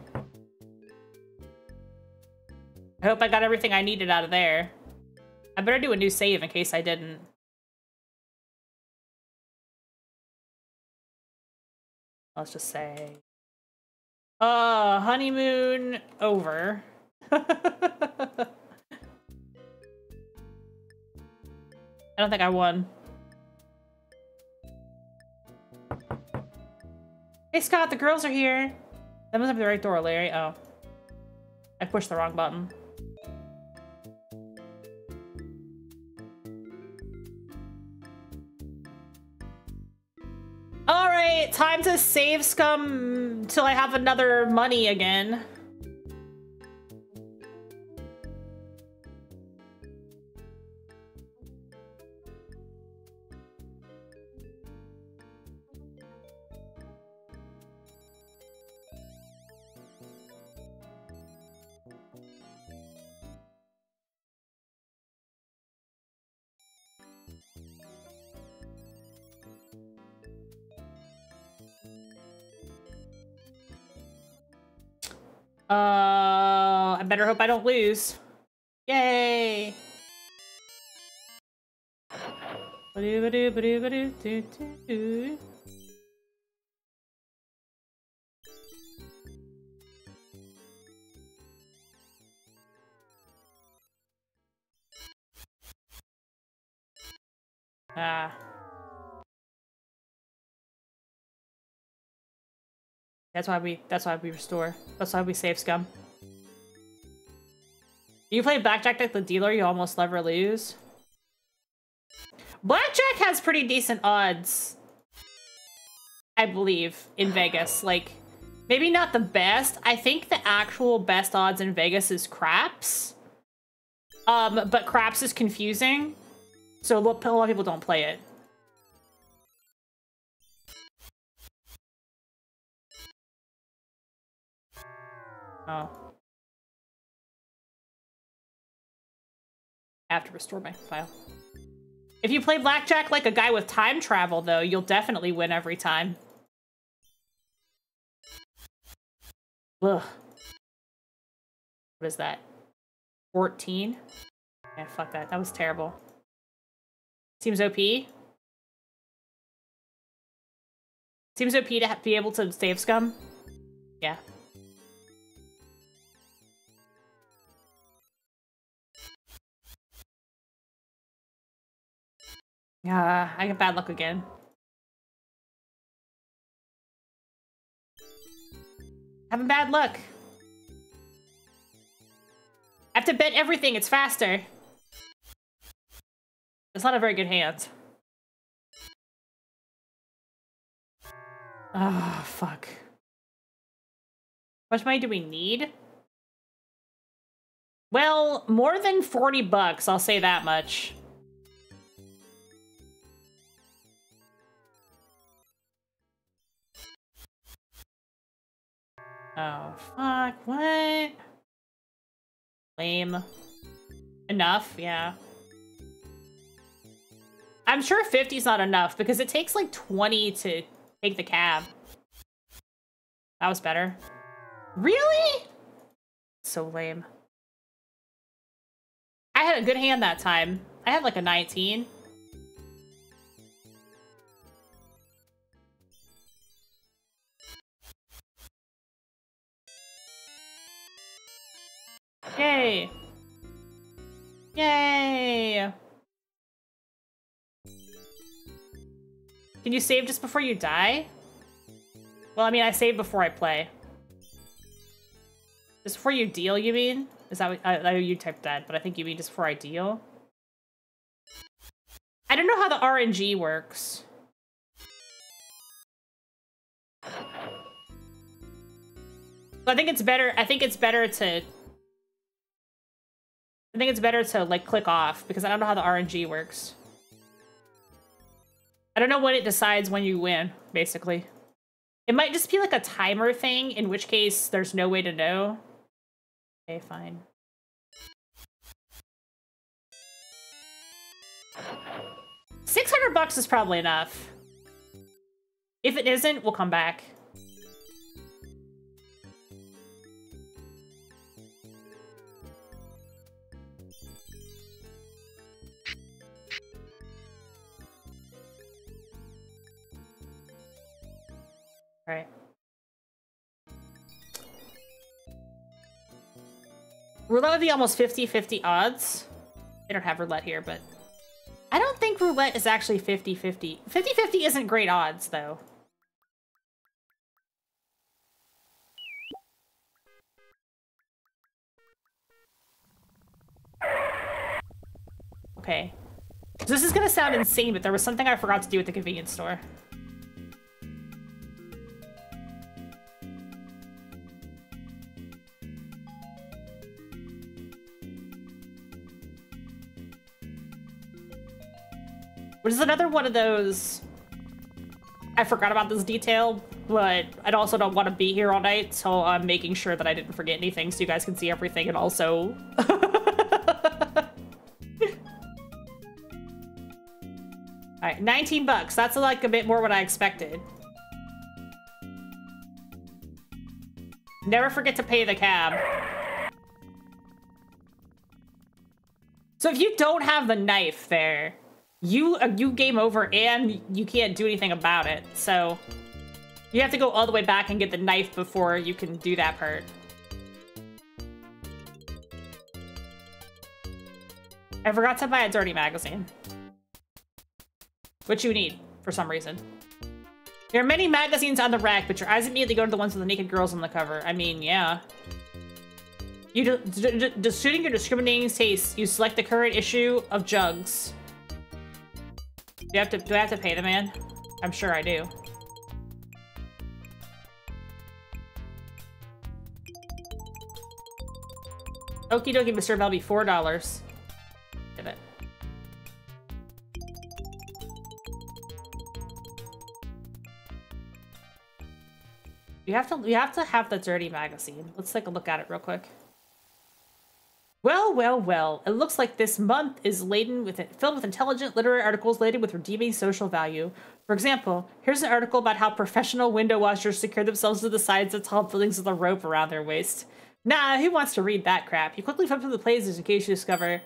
I hope I got everything I needed out of there. I better do a new save in case I didn't. Let's just say... honeymoon over. I don't think I won. Hey Scott, the girls are here. That must be the right door, Larry. Oh. I pushed the wrong button. Alright, time to save scum till I have another money again. I better hope I don't lose. Yay! Ah. That's why we restore. That's why we save scum. You play blackjack like the dealer, you almost never lose. Blackjack has pretty decent odds, I believe, in Vegas. Like, maybe not the best. I think the actual best odds in Vegas is craps. But craps is confusing, so a lot of people don't play it. Oh. I have to restore my file. If you play blackjack like a guy with time travel, though, you'll definitely win every time. Ugh. What is that? 14? Yeah, fuck that. That was terrible. Seems OP. Seems OP to be able to save scum. Yeah. I got bad luck again. Having bad luck. I have to bet everything, it's faster. It's not a very good hand. Oh, fuck. How much money do we need? Well, more than 40 bucks, I'll say that much. Oh, fuck, what? Lame. Enough, yeah. I'm sure 50's not enough because it takes like 20 to take the cab. That was better. Really? So lame. I had a good hand that time. I had like a 19. Yay! Yay! Can you save just before you die? Well, I mean, I save before I play. Just before you deal, you mean? Is that what, I know you typed that, but I think you mean just before I deal? I don't know how the RNG works. So I think it's better to like click off because I don't know how the RNG works. I don't know when it decides when you win, basically. It might just be like a timer thing, in which case there's no way to know. Okay, fine. $600 is probably enough. If it isn't, we'll come back. Alright. Roulette would be almost 50-50 odds. They don't have roulette here, but I don't think roulette is actually 50-50. 50-50 isn't great odds, though. Okay. This is gonna sound insane, but there was something I forgot to do at the convenience store. Which is another one of those, I forgot about this detail, but I also don't want to be here all night, so I'm making sure that I didn't forget anything so you guys can see everything and also... Alright, 19 bucks. That's like a bit more what I expected. Never forget to pay the cab. So if you don't have the knife there, you game over and you can't do anything about it. So you have to go all the way back and get the knife before you can do that part. I forgot to buy a dirty magazine. Which you need, for some reason. There are many magazines on the rack, but your eyes immediately go to the ones with the naked girls on the cover. I mean, yeah. Suiting your discriminating taste, you select the current issue of Jugs. Do I have to pay the man? I'm sure I do. Okie dokie, Mr. Melby, $4. Give it. You have to have the dirty magazine. Let's take a look at it real quick. Well, well, well. It looks like this month is filled with intelligent literary articles laden with redeeming social value. For example, here's an article about how professional window washers secure themselves to the sides of tall buildings with a rope around their waist. Nah, who wants to read that crap? You quickly flip through the pages in case you discover...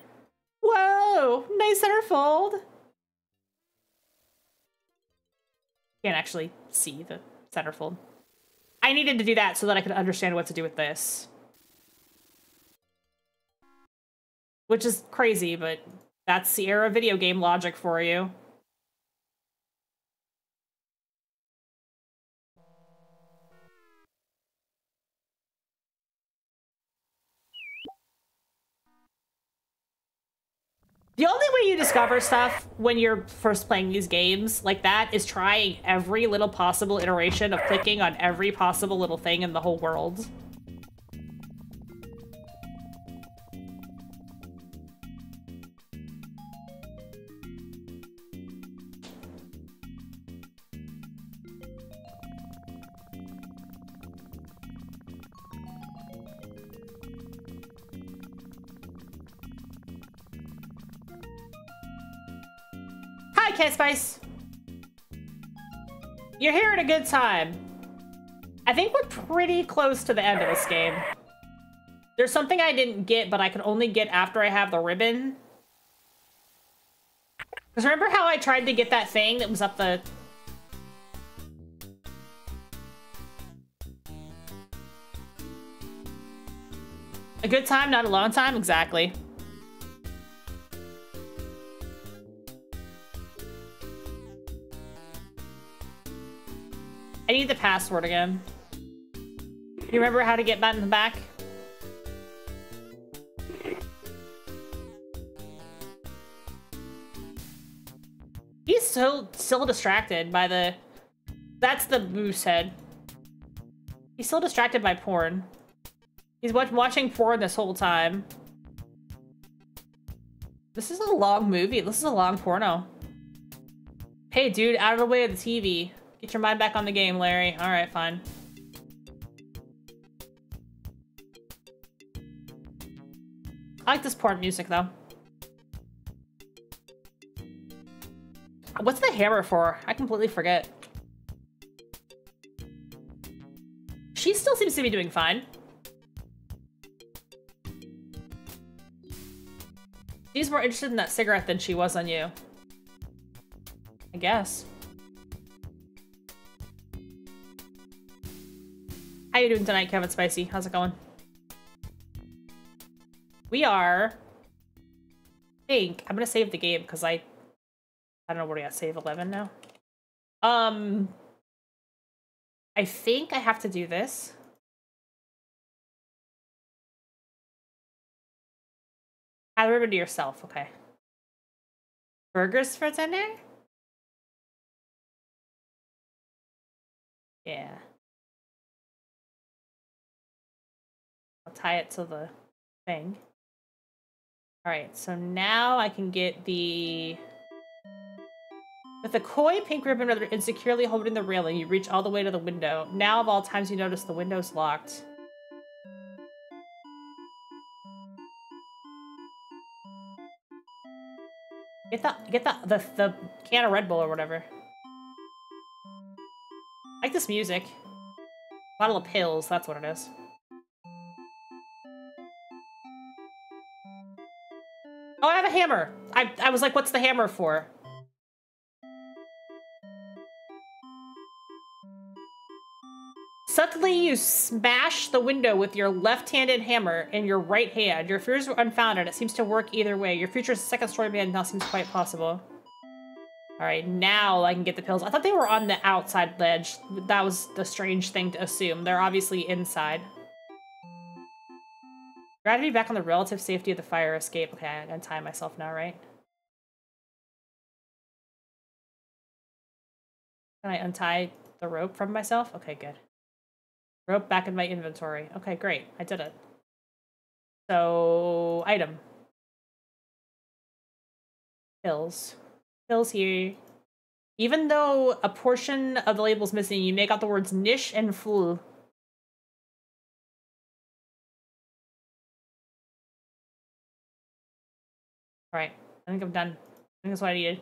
Whoa! Nice centerfold! Can't actually see the centerfold. I needed to do that so that I could understand what to do with this. Which is crazy, but that's Sierra video game logic for you. The only way you discover stuff when you're first playing these games like that is trying every little possible iteration of clicking on every possible little thing in the whole world. Hi, K-Spice! You're here at a good time. I think we're pretty close to the end of this game. There's something I didn't get, but I can only get after I have the ribbon. Because remember how I tried to get that thing that was up the... A good time, not a long time? Exactly. I need the password again. You remember how to get that in the back? He's still distracted by the... That's the moose head. He's still distracted by porn. He's watching porn this whole time. This is a long movie. This is a long porno. Hey, dude, out of the way of the TV. Get your mind back on the game, Larry. All right, fine. I like this porn music, though. What's the hammer for? I completely forget. She still seems to be doing fine. She's more interested in that cigarette than she was on you. I guess. How you doing tonight, Kevin Spicy? How's it going? We are... I think I'm gonna save the game because I don't know where we got save 11 now. I think I have to do this. Add a ribbon to yourself, okay. Burgers for dinner? Yeah. I'll tie it to the thing. Alright, so now I can get the... With a coy pink ribbon rather insecurely holding the railing, you reach all the way to the window. Now of all times you notice the window's locked. Get the can of Red Bull or whatever. I like this music. Bottle of pills, that's what it is. Oh, I have a hammer. I was like, what's the hammer for? Suddenly you smash the window with your left-handed hammer in your right hand. Your fears were unfounded. It seems to work either way. Your future second-story man now seems quite possible. Alright, now I can get the pills. I thought they were on the outside ledge. That was the strange thing to assume. They're obviously inside. Glad to be back on the relative safety of the fire escape. Okay, I gotta tie myself now, right? Can I untie the rope from myself? Okay, good. Rope back in my inventory. Okay, great. I did it. So, item. Pills. Pills here. Even though a portion of the label's missing, you make out the words niche and flu. Alright, I think I'm done. I think that's what I needed.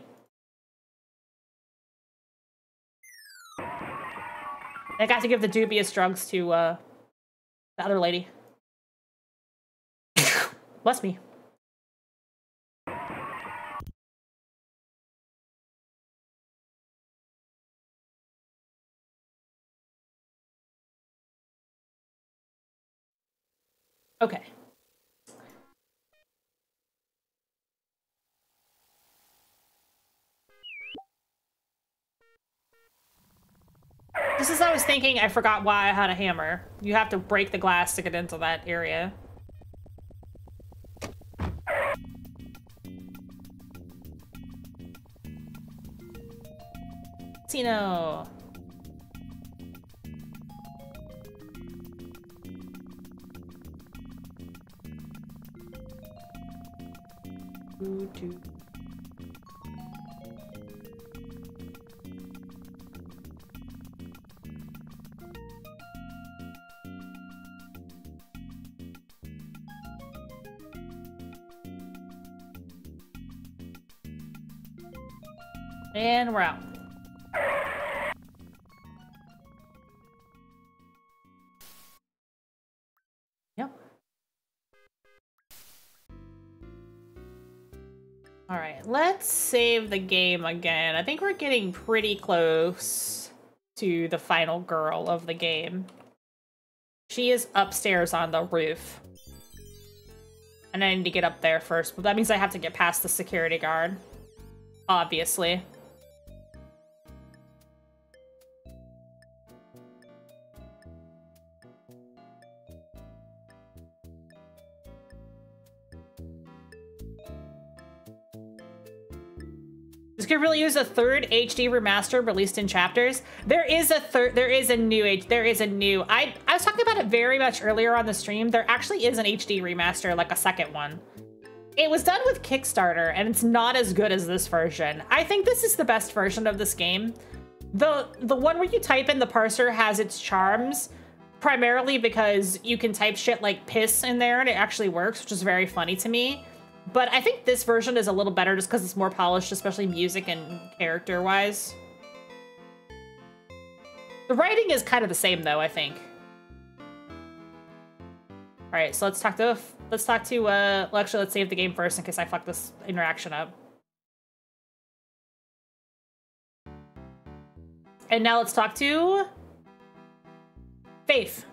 I got to give the dubious drugs to the other lady. Bless me. Okay. Just as I was thinking, I forgot why I had a hammer. You have to break the glass to get into that area. Tino. Two. And we're out. Yep. All right, let's save the game again. I think we're getting pretty close to the final girl of the game. She is upstairs on the roof. And I need to get up there first, but that means I have to get past the security guard. Obviously. This could really use a third HD remaster released in chapters. There is a new. I was talking about it very much earlier on the stream. There actually is an HD remaster, like a second one. It was done with Kickstarter, and it's not as good as this version. I think this is the best version of this game. The one where you type in the parser has its charms, primarily because you can type shit like piss in there and it actually works, which is very funny to me. But I think this version is a little better just because it's more polished, especially music and character-wise. The writing is kind of the same, though, I think. All right, so let's talk to, well, actually, let's save the game first in case I fuck this interaction up. And now let's talk to Faith.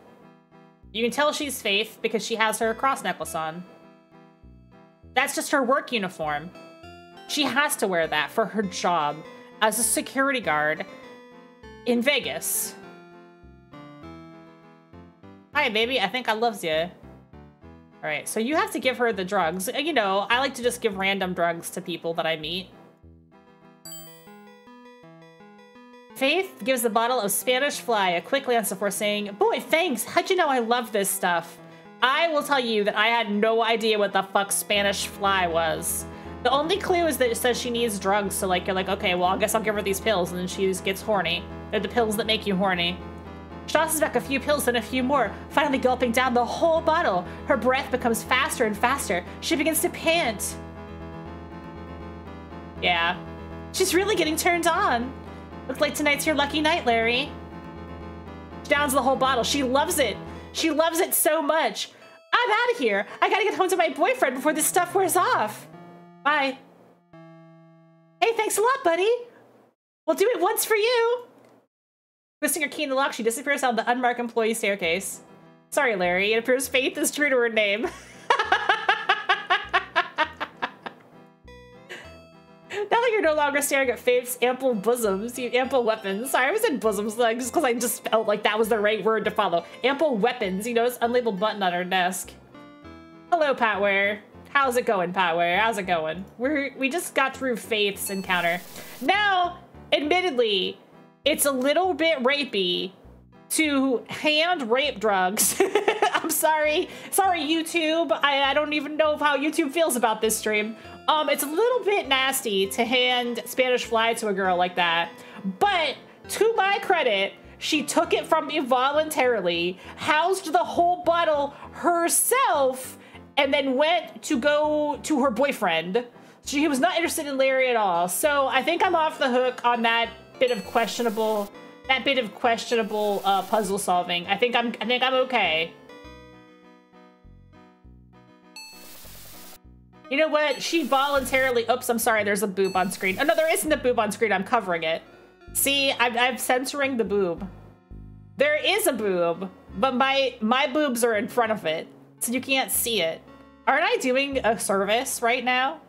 You can tell she's Faith because she has her cross necklace on. That's just her work uniform. She has to wear that for her job as a security guard in Vegas. Hi, baby. I think I loves you. All right, so you have to give her the drugs. You know, I like to just give random drugs to people that I meet. Faith gives the bottle of Spanish Fly a quick glance before saying, "Boy, thanks. How'd you know I love this stuff?" I will tell you that I had no idea what the fuck Spanish Fly was. The only clue is that it says she needs drugs, so like you're like, okay, well, I guess I'll give her these pills, and then she gets horny. They're the pills that make you horny. She tosses back a few pills and a few more, finally gulping down the whole bottle. Her breath becomes faster and faster. She begins to pant. Yeah. She's really getting turned on. Looks like tonight's your lucky night, Larry. She downs the whole bottle. She loves it. She loves it so much. I'm out of here. I gotta get home to my boyfriend before this stuff wears off. Bye. Hey, thanks a lot, buddy. We'll do it once for you. Twisting her key in the lock, she disappears down the unmarked employee staircase. Sorry, Larry. It appears Faith is true to her name. Now that you're no longer staring at Faith's ample bosoms, ample weapons. Sorry, I said bosoms just because I just felt like that was the right word to follow. Ample weapons. You notice unlabeled button on her desk. Hello, Patware. How's it going, Patware? How's it going? We just got through Faith's encounter. Now, admittedly, it's a little bit rapey to hand rape drugs. I'm sorry. Sorry, YouTube. I don't even know how YouTube feels about this stream. It's a little bit nasty to hand Spanish Fly to a girl like that. But to my credit, she took it from me voluntarily, housed the whole bottle herself, and then went to go to her boyfriend. She was not interested in Larry at all. So I think I'm off the hook on that bit of questionable puzzle solving. I think I'm okay. You know what? She voluntarily. Oops, I'm sorry. There's a boob on screen. Oh no, there isn't a boob on screen. I'm covering it. See, I'm censoring the boob. There is a boob, but my boobs are in front of it, so you can't see it. Aren't I doing a service right now?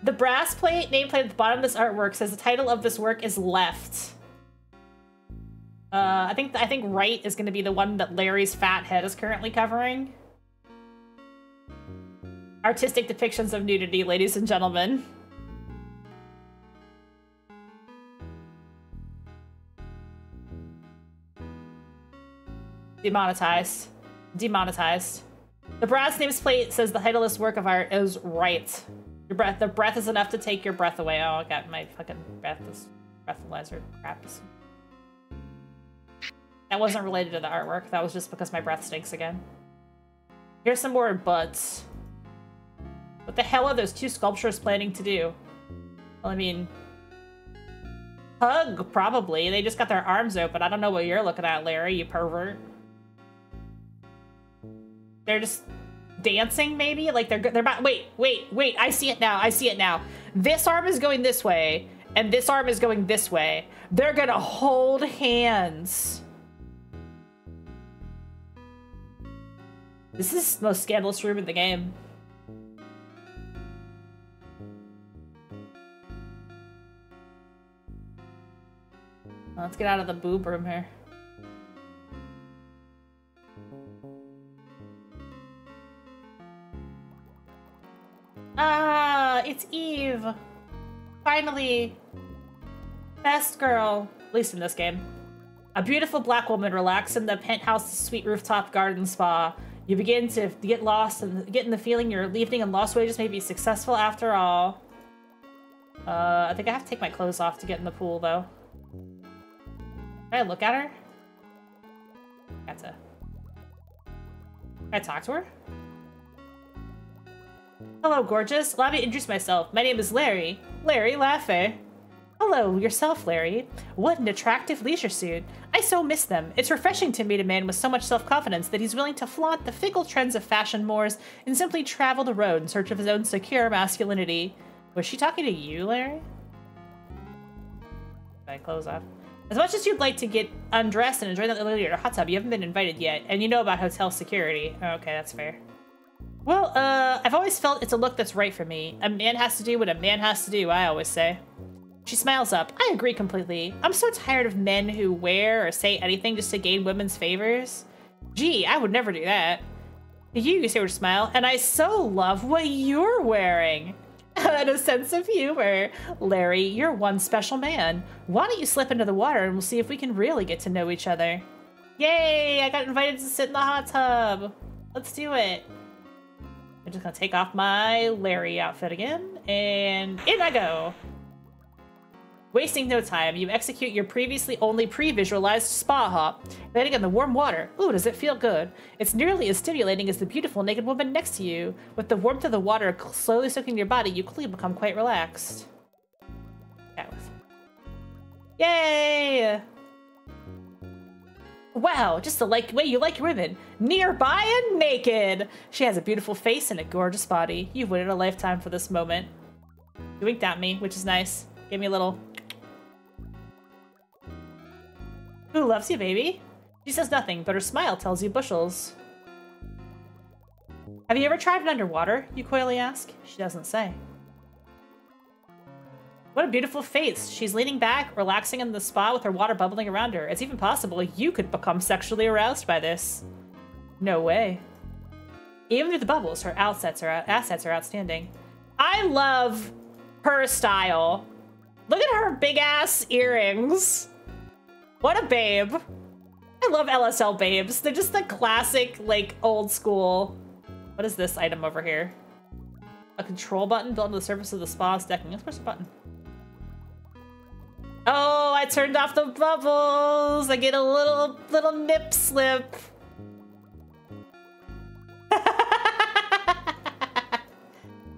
The brass plate nameplate at the bottom of this artwork says the title of this work is Left. I think right is going to be the one that Larry's fat head is currently covering. Artistic depictions of nudity, ladies and gentlemen. Demonetized. Demonetized. The brass nameplate says the title of this work of art is Right. The breath is enough to take your breath away. Oh, I got my fucking breathalyzer crap. That wasn't related to the artwork. That was just because my breath stinks again. Here's some more butts. What the hell are those two sculptures planning to do? Well, I mean, hug, probably. They just got their arms open. I don't know what you're looking at, Larry, you pervert. They're just dancing, maybe? Like they're about. Wait. I see it now. This arm is going this way, and this arm is going this way. They're gonna hold hands. This is the most scandalous room in the game. Let's get out of the boob room here. Ah, it's Eve. Finally. Best girl. At least in this game. A beautiful black woman relaxed in the penthouse sweet rooftop garden spa. You begin to get lost and get in the feeling your leaving and lost wages may be successful after all. I think I have to take my clothes off to get in the pool, though. Can I look at her? Can I talk to her? Hello, gorgeous. Allow me to introduce myself. My name is Larry. Larry Lafay. Hello, yourself, Larry. What an attractive leisure suit. I so miss them. It's refreshing to meet a man with so much self-confidence that he's willing to flaunt the fickle trends of fashion mores and simply travel the road in search of his own secure masculinity. Was she talking to you, Larry? my clothes off. As much as you'd like to get undressed and enjoy that little hot tub, you haven't been invited yet, and you know about hotel security. Oh, okay, that's fair. Well, I've always felt it's a look that's right for me. A man has to do what a man has to do, I always say. She smiles up. I agree completely. I'm so tired of men who wear or say anything just to gain women's favors. Gee, I would never do that. You say with a smile, and I so love what you're wearing. And a sense of humor. Larry, you're one special man. Why don't you slip into the water and we'll see if we can really get to know each other. Yay, I got invited to sit in the hot tub. Let's do it. I'm just gonna take off my Larry outfit again, and in I go. Wasting no time, you execute your previously only pre-visualized spa hop, landing in the warm water. Ooh, does it feel good? It's nearly as stimulating as the beautiful naked woman next to you. With the warmth of the water slowly soaking your body, you quickly become quite relaxed. Yay! Wow, just the way you like women. Nearby and naked! She has a beautiful face and a gorgeous body. You've waited a lifetime for this moment. You winked at me, which is nice. Gave me a little... Who loves you, baby? She says nothing, but her smile tells you bushels. Have you ever tried it underwater? You coyly ask. She doesn't say. What a beautiful face. She's leaning back, relaxing in the spa with her water bubbling around her. It's even possible you could become sexually aroused by this. No way. Even through the bubbles, her assets are outstanding. I love her style. Look at her big ass earrings. What a babe. I love LSL babes. They're just the classic, like, old school. What is this item over here? A control button built into the surface of the spa's decking. Let's push the button. Oh, I turned off the bubbles. I get a little nip slip. I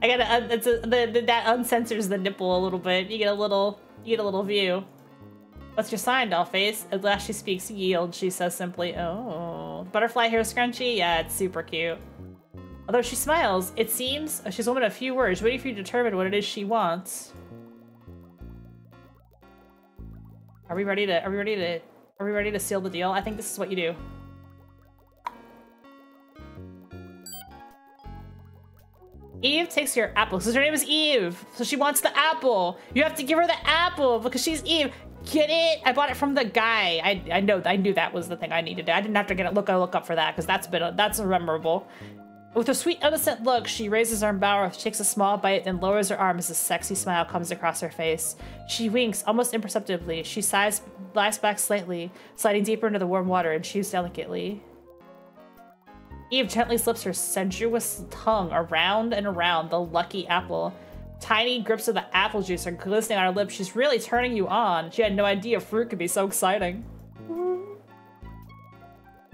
gotta, that uncensors the nipple a little bit. You get a little view. What's your sign, dollface? At last she speaks, yield, she says simply. Oh, butterfly hair scrunchie? Yeah, it's super cute. Although she smiles, it seems she's a woman of few words, waiting for you to determine what it is she wants. Are we ready to seal the deal? I think this is what you do. Eve takes your apple. So her name is Eve. So she wants the apple. You have to give her the apple because she's Eve. Get it? I bought it from the guy. I knew that was the thing I needed. I didn't have to look up for that because that's memorable. With a sweet, innocent look, she raises her mouth, takes a small bite, then lowers her arm as a sexy smile comes across her face. She winks, almost imperceptibly. She lies back slightly, sliding deeper into the warm water, and chews delicately. Eve gently slips her sensuous tongue around and around the lucky apple. Tiny grips of the apple juice are glistening on her lips. She's really turning you on. She had no idea fruit could be so exciting.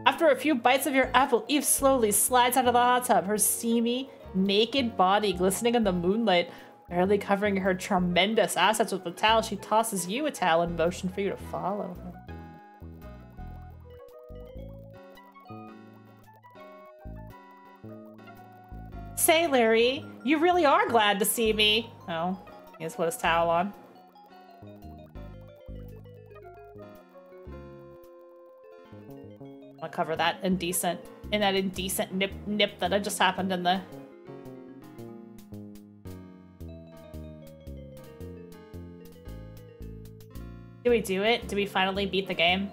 After a few bites of your apple, Eve slowly slides out of the hot tub, her steamy, naked body glistening in the moonlight, barely covering her tremendous assets with a towel. She tosses you a towel in motion for you to follow her. Say, Larry, you really are glad to see me. Oh, he has put his towel on. I'll cover that indecent nip that just happened in the... Do we do it? Do we finally beat the game?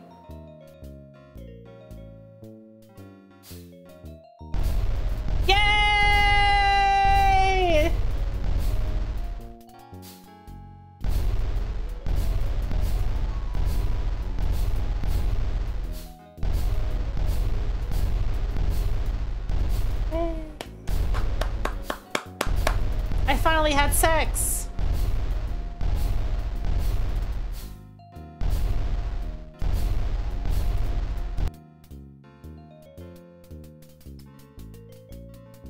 Yay! I finally had sex.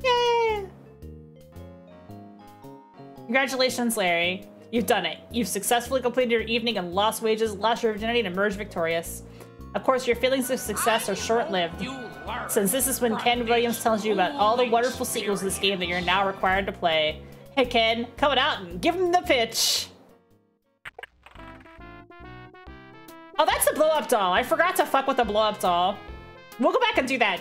Yay! Congratulations, Larry. You've done it. You've successfully completed your evening and lost wages, lost your virginity, and emerged victorious. Of course, your feelings of success are short-lived, since this is when Ken Williams tells you about all the wonderful sequels to this game that you're now required to play. Hey, Ken, coming out and give him the pitch. Oh, that's the blow-up doll. I forgot to fuck with the blow-up doll. We'll go back and do that.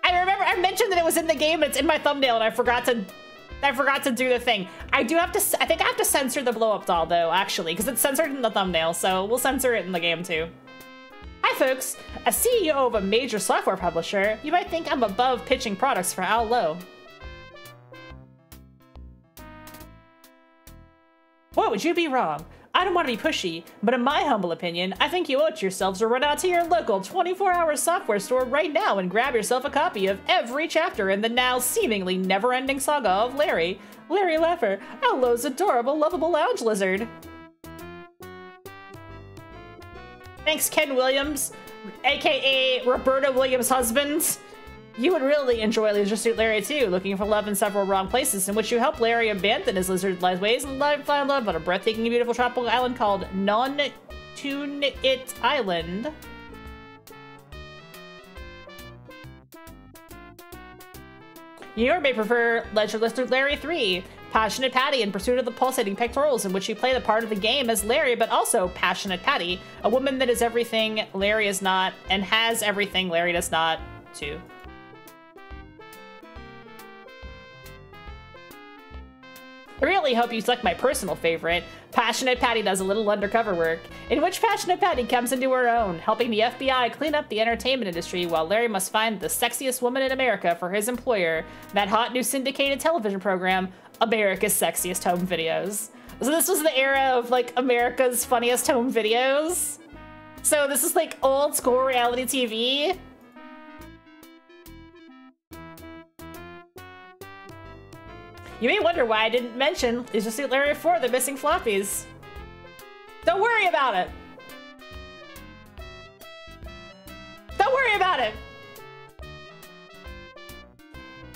I remember I mentioned that it was in the game, it's in my thumbnail, and I forgot to do the thing. I think I have to censor the blow-up doll though, actually, because it's censored in the thumbnail, so we'll censor it in the game too. Hi folks, as CEO of a major software publisher, you might think I'm above pitching products for how low. What would you be wrong? I don't want to be pushy, but in my humble opinion, I think you owe it to yourselves to run out to your local 24-hour software store right now and grab yourself a copy of every chapter in the now seemingly never-ending saga of Larry. Larry Leffer, Owlo's adorable, lovable lounge lizard. Thanks, Ken Williams, aka Roberta Williams' husband. You would really enjoy Leisure Suit Larry too, looking for love in several wrong places, in which you help Larry abandon his lizard-like ways and fly in love on a breathtaking, beautiful tropical island called Non-Tune-It Island. You may prefer Leisure Lizard Larry 3, Passionate Patty in Pursuit of the Pulsating Pectorals, in which you play the part of the game as Larry, but also Passionate Patty, a woman that is everything Larry is not, and has everything Larry does not, too. I really hope you select my personal favorite. Passionate Patty does a little undercover work, in which Passionate Patty comes into her own, helping the FBI clean up the entertainment industry while Larry must find the sexiest woman in America for his employer, that hot new syndicated television program, America's Sexiest Home Videos. So this was the era of like America's Funniest Home Videos. So this is like old school reality TV. You may wonder why I didn't mention Leisure Suit Larry 4, the missing floppies. Don't worry about it. Don't worry about it.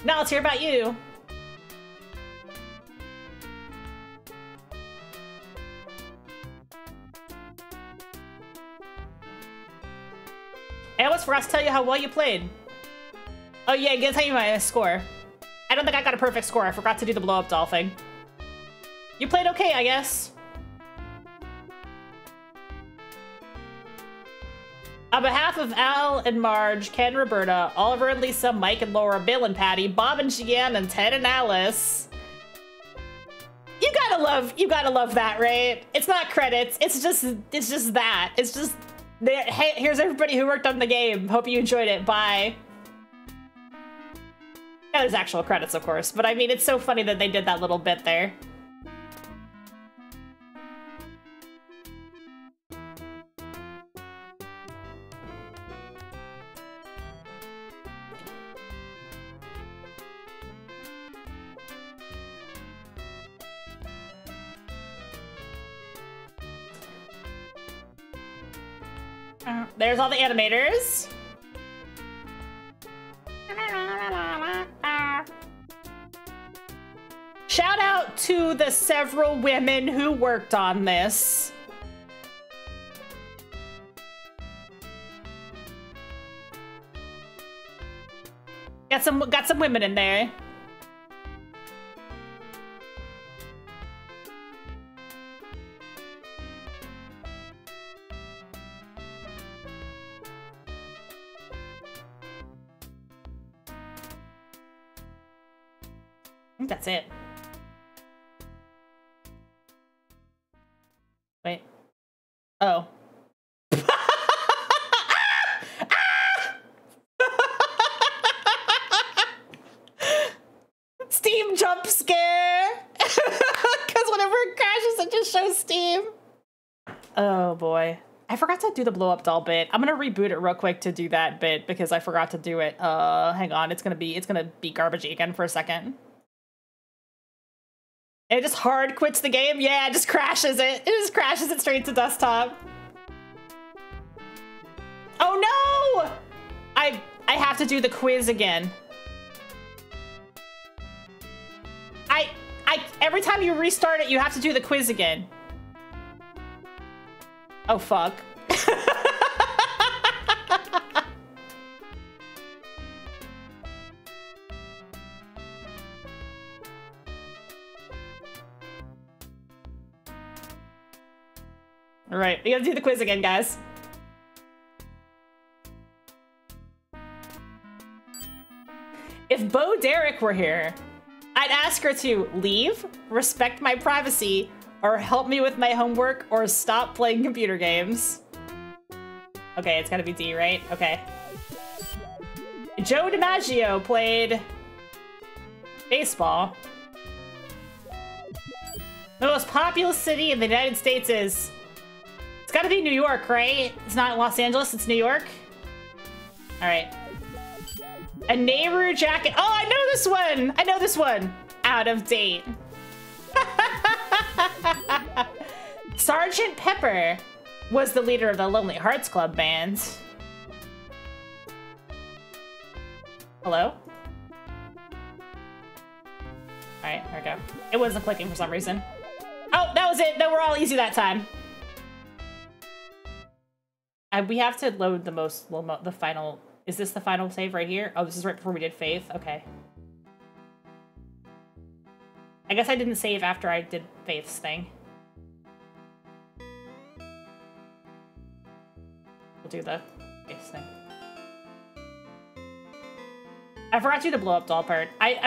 Now let's hear about you. I almost forgot to tell you how well you played. Oh yeah, I'm gonna tell you my score. I don't think I got a perfect score. I forgot to do the blow-up doll thing. You played okay, I guess. On behalf of Al and Marge, Ken, Roberta, Oliver and Lisa, Mike and Laura, Bill and Patty, Bob and Jeanne, and Ted and Alice. You gotta love that, right? It's not credits. It's just that. It's just there. Hey, here's everybody who worked on the game. Hope you enjoyed it. Bye. Yeah, there's actual credits, of course, but I mean, it's so funny that they did that little bit there. There's all the animators. Shout out to the several women who worked on this. Got some women in there. I think that's it. Wait. Oh. Steam jump scare! Because whenever it crashes, it just shows Steam. Oh boy. I forgot to do the blow up doll bit. I'm gonna reboot it real quick to do that bit because I forgot to do it. Hang on, it's gonna be garbagey again for a second. It just hard quits the game? Yeah, it just crashes it. It just crashes it straight to desktop. Oh no! I have to do the quiz again. Every time you restart it, you have to do the quiz again. Oh fuck. All right, we gotta do the quiz again, guys. If Bo Derek were here, I'd ask her to leave, respect my privacy, or help me with my homework, or stop playing computer games. Okay, it's gotta be D, right? Okay. Joe DiMaggio played baseball. The most populous city in the United States is... It's gotta be New York, right? It's not Los Angeles, it's New York. All right. A Nehru jacket. Oh, I know this one! I know this one! Out of date. Sergeant Pepper was the leader of the Lonely Hearts Club Band. Hello? Alright, there we go. It wasn't clicking for some reason. Oh, that was it! No, we're all easy that time. We have to load the final... Is this the final save right here? Oh, this is right before we did Faith? Okay. I guess I didn't save after I did Faith's thing. We'll do the Faith's thing. I forgot to do the blow-up doll part. I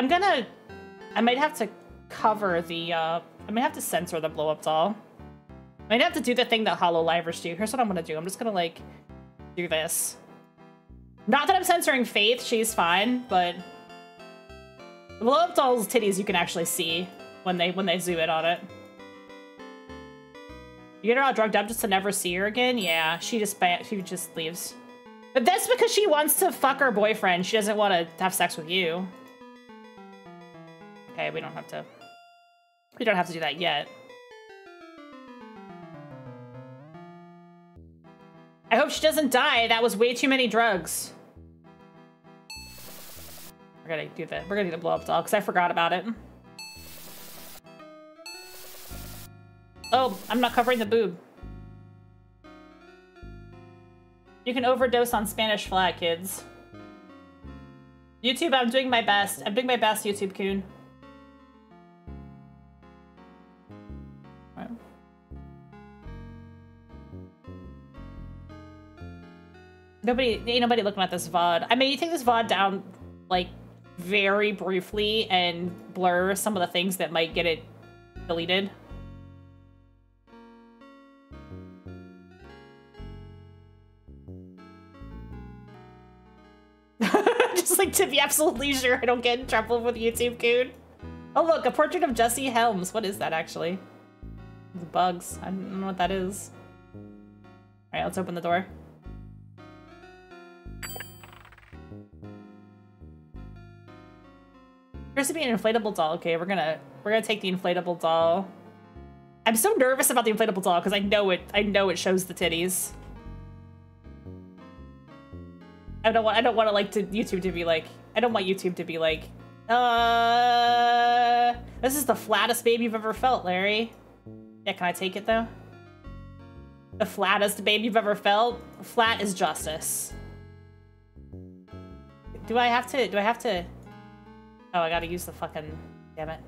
might have to cover the, I might have to censor the blow-up doll. I might have to do the thing that HoloLivers do. Here's what I'm gonna do. I'm just gonna, like, do this. Not that I'm censoring Faith, she's fine, but... The blow-up doll's titties you can actually see when they zoom in on it. You get her all drugged up just to never see her again? Yeah, she just leaves. But that's because she wants to fuck her boyfriend. She doesn't want to have sex with you. Okay, we don't have to do that yet. I hope she doesn't die. That was way too many drugs. We're gonna do the blow up doll because I forgot about it. Oh, I'm not covering the boob. You can overdose on Spanish flat, kids. YouTube, I'm doing my best. I'm doing my best, YouTube coon. Right. Ain't nobody looking at this VOD. I mean, you take this VOD down, like, very briefly and blur some of the things that might get it deleted. Just like to be absolutely sure I don't get in trouble with YouTube coon. Oh look, a portrait of Jesse Helms. What is that actually? It's bugs. I don't know what that is. Alright, let's open the door. There's to be an inflatable doll. Okay, we're gonna take the inflatable doll. I'm so nervous about the inflatable doll because I know it shows the titties. I don't want YouTube to be like, I don't want YouTube to be like, this is the flattest baby you've ever felt, Larry. Yeah, can I take it though? The flattest baby you've ever felt? Flat is justice. Do I have to? Oh, I gotta use the fucking, damn it.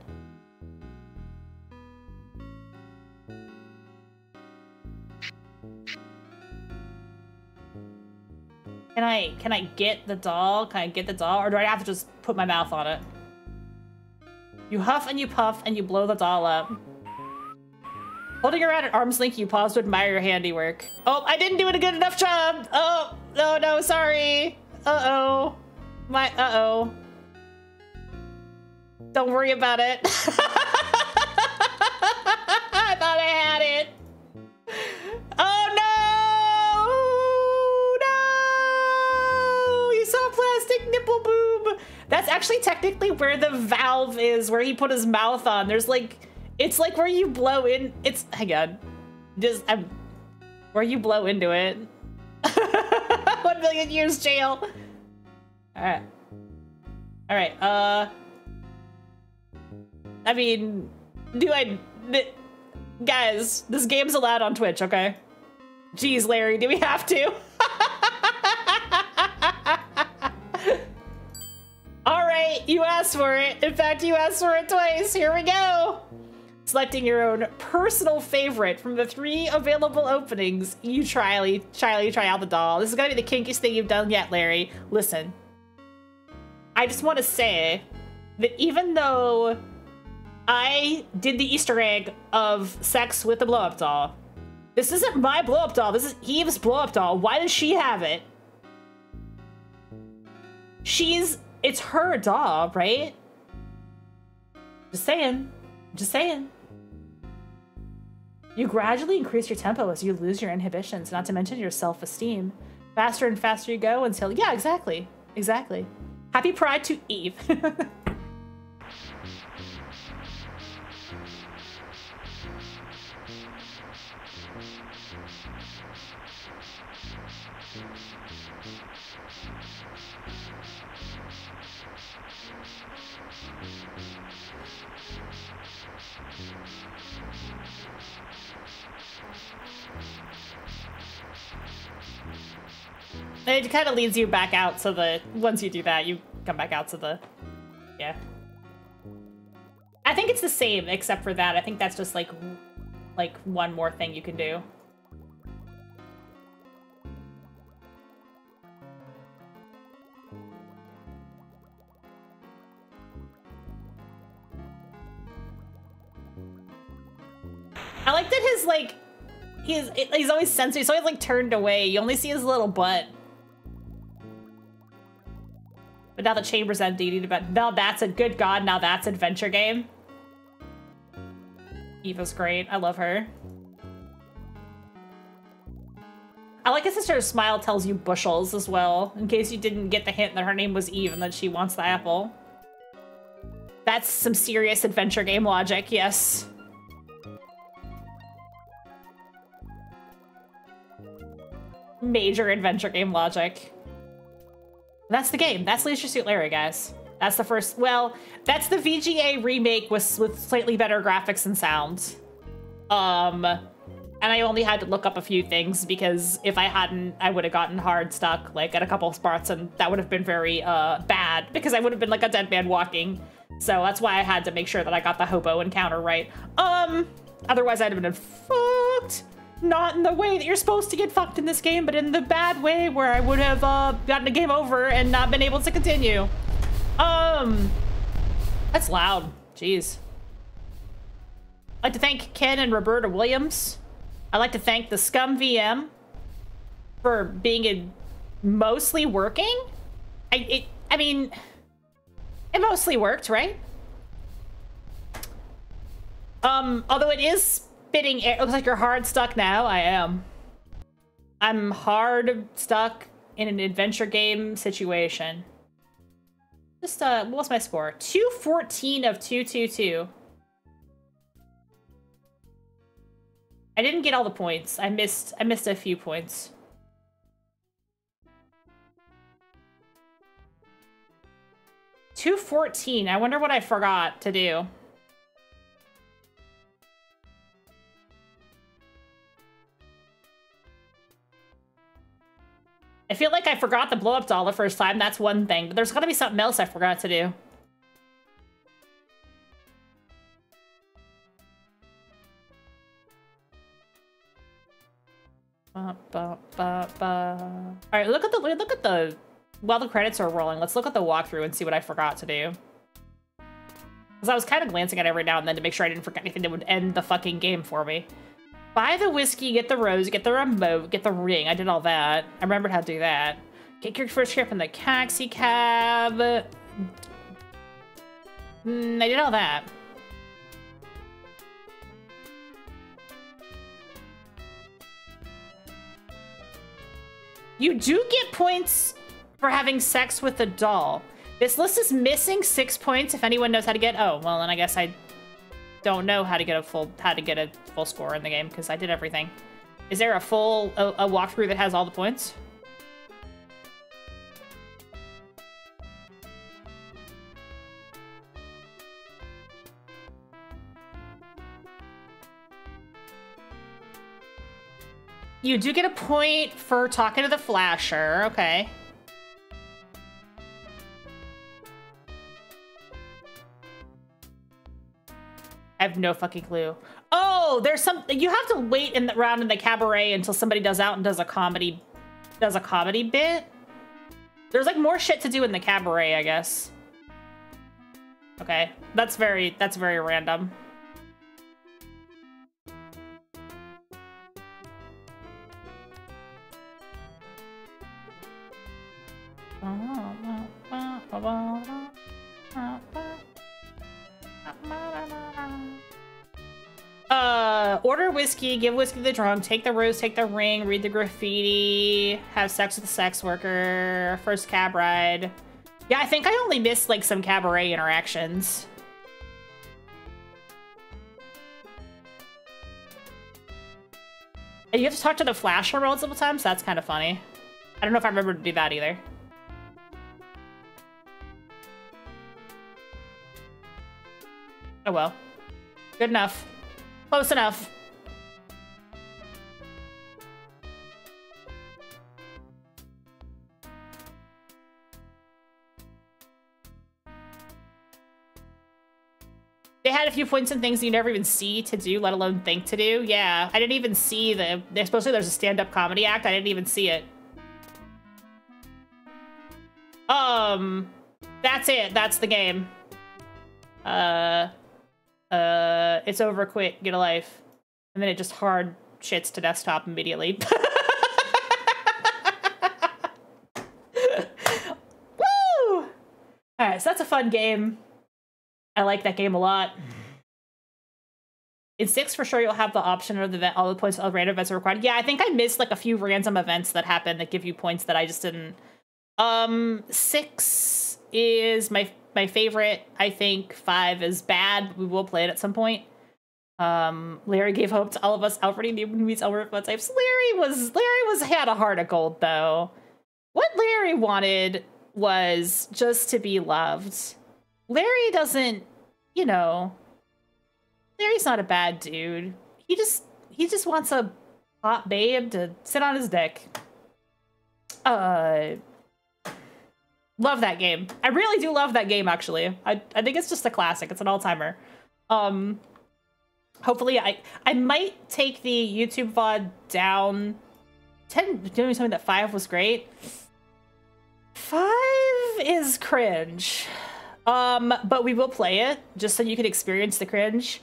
Can I get the doll? Can I get the doll? Or do I have to just put my mouth on it? You huff and you puff and you blow the doll up. Holding her out at arm's length, you pause to admire your handiwork. Oh, I didn't do a good enough job! Oh, no, sorry. Uh-oh. Uh-oh. Don't worry about it. I thought I had it. Oh no! No! You saw plastic nipple boob. That's actually technically where the valve is, where he put his mouth on. There's like, it's like where you blow in. It's, hang on. Where you blow into it. 1 million years jail. All right. I mean, guys, this game's allowed on Twitch, okay? Jeez, Larry, do we have to? All right, you asked for it. In fact, you asked for it twice. Here we go. selecting your own personal favorite from the 3 available openings. You try out the doll. This is gonna be the kinkiest thing you've done yet, Larry. Listen, I just want to say that even though I did the Easter egg of sex with the blow-up doll, this isn't my blow-up doll. This is Eve's blow-up doll. Why does she have it? It's her doll, right? Just saying. Just saying. You gradually increase your tempo as you lose your inhibitions, not to mention your self-esteem. Faster and faster you go until... Yeah, exactly. Exactly. Happy Pride to Eve. It kind of leads you back out, so once you do that, you come back out to the... Yeah. I think it's the same, except for that. I think that's just, like one more thing you can do. I like that his, like... He's always censored. He's always, like, turned away. You only see his little butt. But now the chamber's empty. But now that's a good god. Now that's adventure game. Eva's great. I love her. I like his sister's smile tells you bushels as well, in case you didn't get the hint that her name was Eve and that she wants the apple. That's some serious adventure game logic, yes. Major adventure game logic. That's the game. That's Leisure Suit Larry, guys. That's the first... Well, that's the VGA remake with slightly better graphics and sound. And I only had to look up a few things because if I hadn't, I would have gotten hard stuck, like, at a couple of spots, and that would have been very, bad because I would have been like a dead man walking. So that's why I had to make sure that I got the hobo encounter right. Otherwise I'd have been fucked. Not in the way that you're supposed to get fucked in this game, but in the bad way where I would have gotten a game over and not been able to continue. That's loud. Jeez. I'd like to thank Ken and Roberta Williams. I'd like to thank the Scum VM for being mostly working. I mean, it mostly worked, right? Although it is spitting air. It looks like you're hard stuck now. I am. I'm hard stuck in an adventure game situation. Just, what's my score? 214 of 222. I didn't get all the points. I missed a few points. $214. I wonder what I forgot to do. I feel like I forgot the blow-up doll the first time. That's one thing. But there's gotta be something else I forgot to do. Alright, look at the... While the credits are rolling, let's look at the walkthrough and see what I forgot to do. Because I was kind of glancing at it every now and then to make sure I didn't forget anything that would end the fucking game for me. Buy the whiskey, get the rose, get the remote, get the ring. I did all that. I remembered how to do that. Get your first trip in the taxi cab. I did all that. You do get points for having sex with a doll. This list is missing 6 points if anyone knows how to get... Oh, well, then I guess I don't know how to get a full score in the game because I did everything. Is there a full a walkthrough that has all the points? You do get a point for talking to the flasher. Okay. I have no fucking clue. Oh, there's something you have to wait around in the cabaret until somebody does out and does a comedy bit. There's like more shit to do in the cabaret, I guess. Okay, that's very random. Order whiskey, give whiskey to the drunk, take the rose, take the ring, read the graffiti, have sex with a sex worker, first cab ride. Yeah, I think I only missed like some cabaret interactions. And you have to talk to the flasher multiple times? That's kind of funny. I don't know if I remember to do that either. Oh well. Good enough. Close enough. They had a few points and things you never even see to do, let alone think to do. Yeah, I didn't even see especially there's a stand-up comedy act. I didn't even see it. That's it. That's the game. It's over quick, get a life. And then it just hard shits to desktop immediately. Woo! Alright, so that's a fun game. I like that game a lot. In 6, for sure, you'll have the option of all the points, all random events are required. Yeah, I think I missed like a few random events that happen that give you points that I just didn't. 6 is my favorite. I think 5 is bad. We will play it at some point. Larry gave hope to all of us. Alfred meets Albert blood types. Larry had a heart of gold though. What Larry wanted was just to be loved. Larry doesn't, you know, Larry's not a bad dude. He just wants a hot babe to sit on his dick. Love that game. I really do love that game, actually. I think it's just a classic. It's an all-timer. Hopefully, I might take the YouTube VOD down. Doing something that 5 was great. 5 is cringe. But we will play it, just so you can experience the cringe.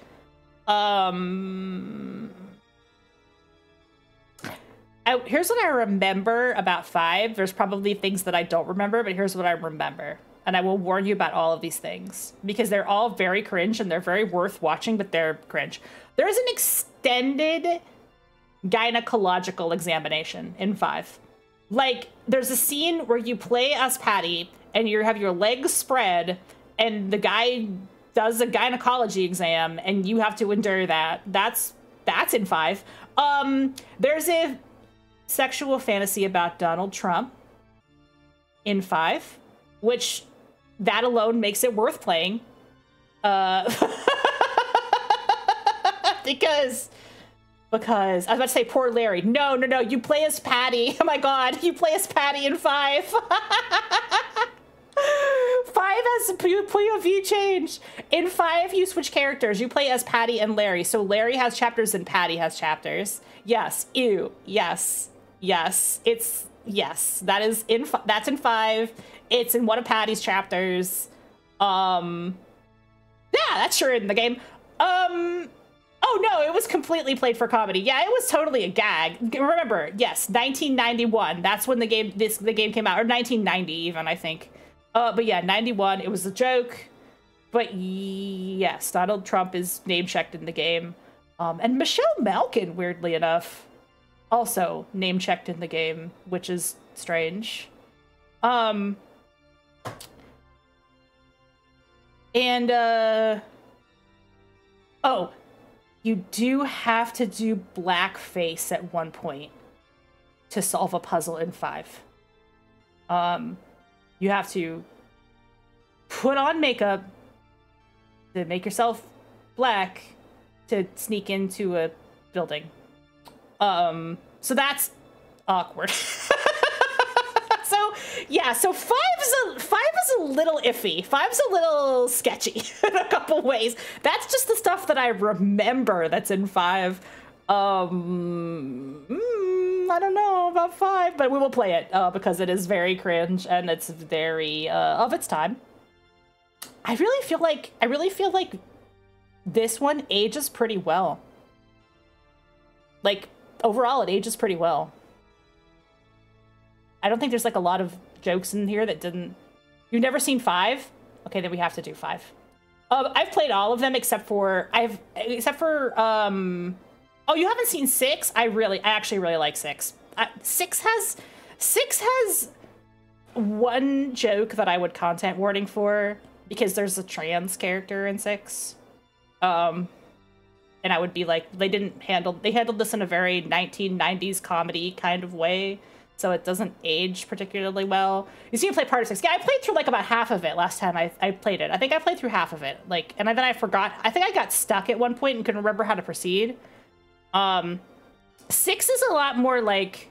Here's what I remember about 5. There's probably things that I don't remember, but here's what I remember. And I will warn you about all of these things, because they're all very cringe and they're very worth watching, but they're cringe. There's an extended gynecological examination in 5. Like, there's a scene where you play as Patty, and you have your legs spread, and the guy does a gynecology exam, and you have to endure that. That's in 5. There's a sexual fantasy about Donald Trump in 5, which that alone makes it worth playing. Because I was about to say poor Larry. No, you play as Patty. Oh my god, you play as Patty in 5. 5 has a POV change. In 5, you switch characters. You play as Patty and Larry. So Larry has chapters and Patty has chapters. Yes. Ew. Yes. Yes. It's yes. That's in 5. It's in one of Patty's chapters. Yeah, that's sure in the game. Oh no, it was completely played for comedy. Yeah, it was totally a gag. Remember, yes, 1991. That's when the game came out, or 1990 even, I think. But yeah, 91. It was a joke. But yes, Donald Trump is name checked in the game, and Michelle Malkin, weirdly enough, also name checked in the game, which is strange. And oh. You do have to do blackface at one point to solve a puzzle in 5. You have to put on makeup to make yourself black to sneak into a building. So that's awkward. So So yeah, so five is a little iffy. Five's a little sketchy in a couple ways. That's just the stuff that I remember that's in five. I don't know about five, but we will play it because it is very cringe and it's very of its time. I really feel like this one ages pretty well. Like overall, it ages pretty well. I don't think there's like a lot of jokes in here that didn't. You've never seen five? Okay, then we have to do five. I've played all of them except for oh, you haven't seen six? I actually really like six. Six has one joke that I would content warning for because there's a trans character in six. And I would be like, they handled this in a very 1990s comedy kind of way. So it doesn't age particularly well. You see me play part of six. Yeah, I played through like about half of it last time I played it. I think I played through half of it. Like, and then I forgot. I think I got stuck at one point and couldn't remember how to proceed. Six is a lot more like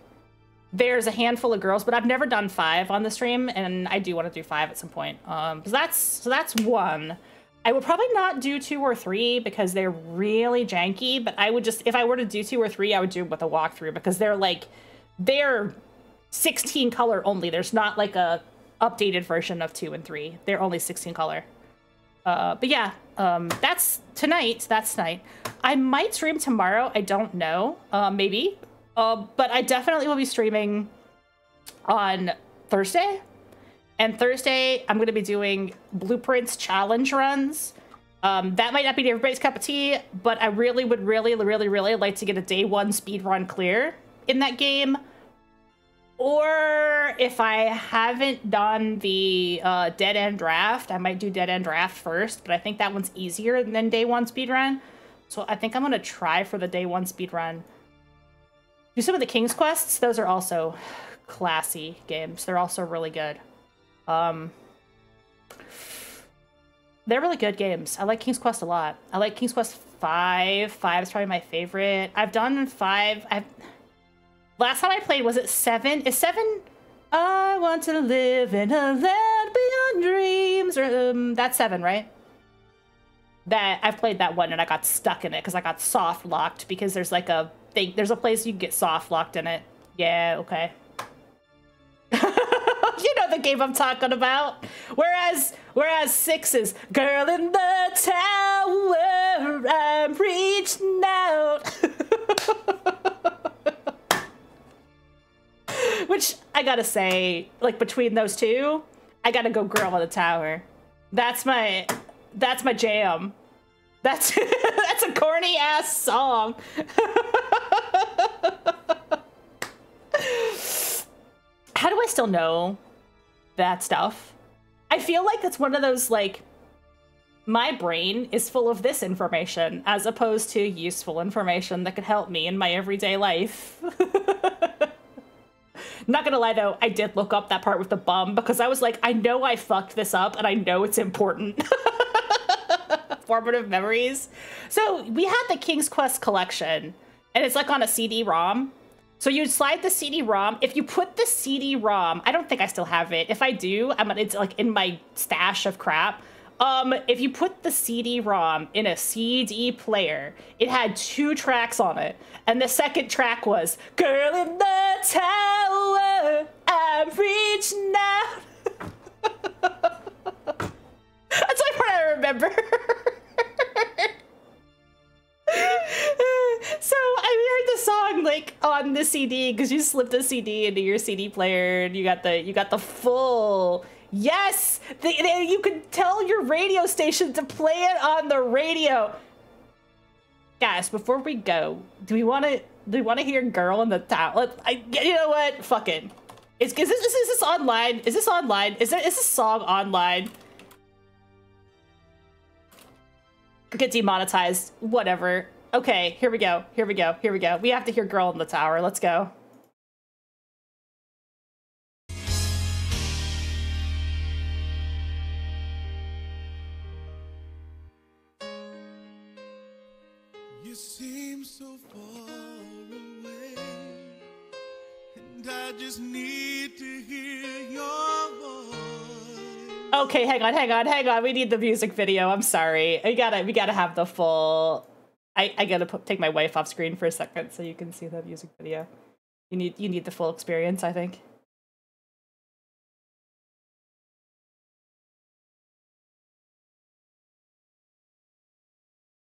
there's a handful of girls, but I've never done five on the stream, and I do want to do five at some point. So that's one. I would probably not do 2 or 3 because they're really janky, but I would just, if I were to do 2 or 3, I would do it with a walkthrough because they're 16 color only. There's not like a updated version of 2 and 3. They're only 16 color. But yeah, that's tonight. I might stream tomorrow. I don't know. Maybe. But I definitely will be streaming on Thursday. And Thursday, I'm going to be doing Blueprints challenge runs. That might not be everybody's cup of tea, but I really would really like to get a day 1 speed run clear in that game. Or if I haven't done the Dead End Draft, I might do Dead End Draft first, but I think that one's easier than day 1 speedrun. So I think I'm going to try for the day 1 speedrun. Do some of the King's Quests. Those are also classy games. They're also really good. They're really good games. I like King's Quest a lot. I like King's Quest 5. 5 is probably my favorite. I've done 5. Last time I played, was it 7? Is 7? I want to live in a land beyond dreams. Or, that's 7, right? That I've played that one and I got stuck in it because I got soft locked because there's like a thing. There's a place you can get soft locked in it. Yeah, okay. You know the game I'm talking about. Whereas 6 is girl in the tower, I'm reaching out. Which I gotta say, like between those two, I gotta go girl in the tower. That's my jam. That's that's a corny ass song. How do I still know that stuff? I feel like that's one of those, like, my brain is full of this information as opposed to useful information that could help me in my everyday life. Not gonna lie though, I did look up that part with the bum because I was like, I know I fucked this up and I know it's important. Formative memories. So we had the King's Quest collection and it's like on a CD-ROM. So you slide the CD-ROM. If you put the CD-ROM, I don't think I still have it. If I do, it's like in my stash of crap. If you put the CD-ROM in a CD player, it had 2 tracks on it. And the second track was, girl in the tower, I'm reaching out. That's the part I remember. So I heard the song like on the CD because you slipped the CD into your CD player and you got the full. Yes, you could tell your radio station to play it on the radio. Guys, before we go, do we want to hear "Girl in the Town"? You know what? Fuck it. Is this online? Is this online? Is this song online? Get demonetized. Whatever. Okay, here we go. We have to hear "Girl in the Tower." Let's go. You seem so far away, and I just need to hear Okay, hang on. We need the music video. I'm sorry. We gotta have the full. I gotta take my wife off screen for a second so you can see the music video. You need the full experience, I think.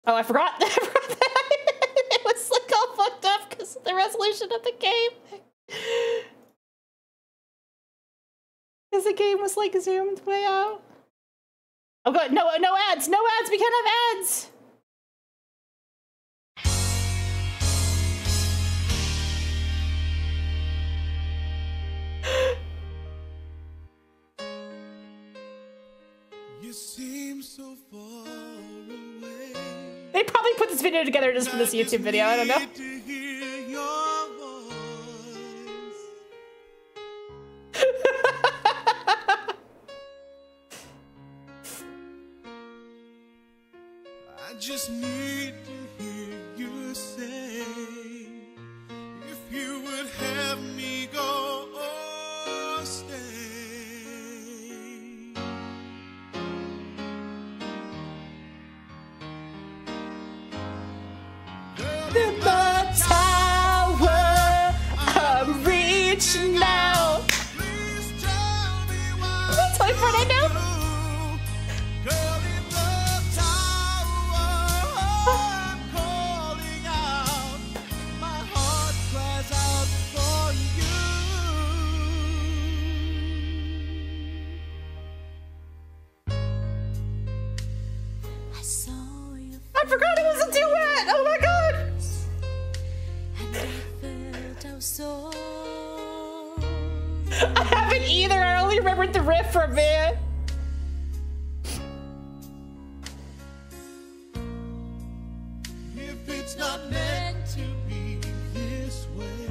Oh, I forgot. It was like all fucked up because of the resolution of the game. Because the game was like zoomed way out. Oh god, no ads, we can't have ads. You seem so far away. They probably put this video together just for this YouTube video, I don't know. To hear your voice. I just need to hear you say if you would have me go or stay. In the tower, I'm reaching out. Please tell me why. That's my friend I know. Girl in the tower, I'm calling out. My heart cries out for you. I saw you. I forgot it was a duet. Oh my god. And I felt our souls. I haven't either. I only remembered the riff from it. If it's not meant to be this way,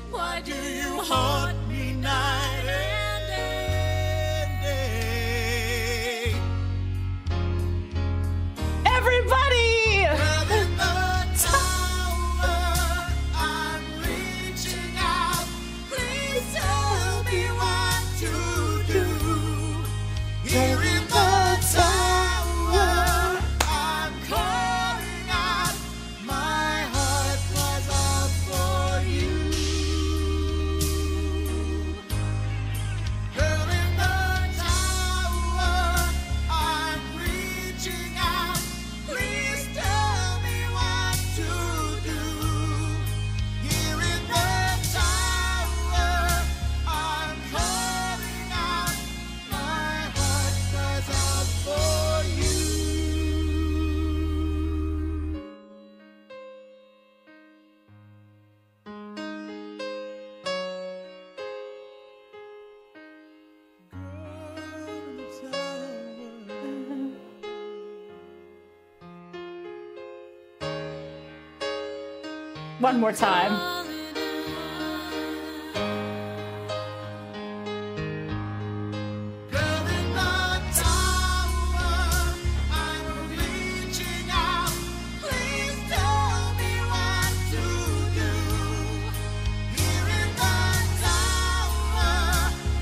why do you haunt me night and day? Everybody! Well, in the tower, I'm reaching out. Please tell me what to do. Here in the tower, I'm calling out. My heart cries out for you. Girl in the tower, I'm reaching out. Please tell me what to do. Here in the tower, I'm calling out. My heart cries out for you. One more time. Girl in the tower, I'm reaching out. Please tell me what to do. Here in the tower,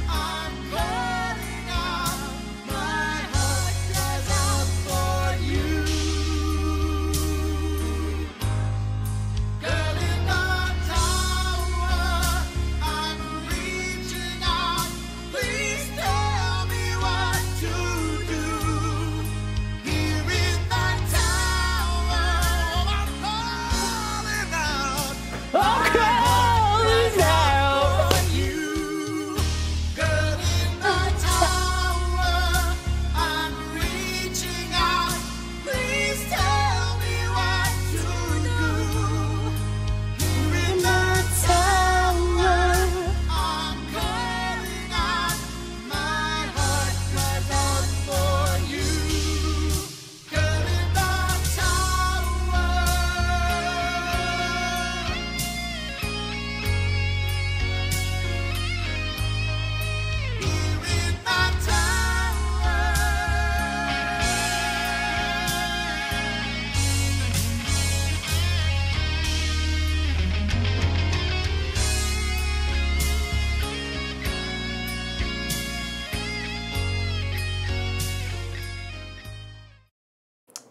I'm calling out. My heart cries out for you. Girl in the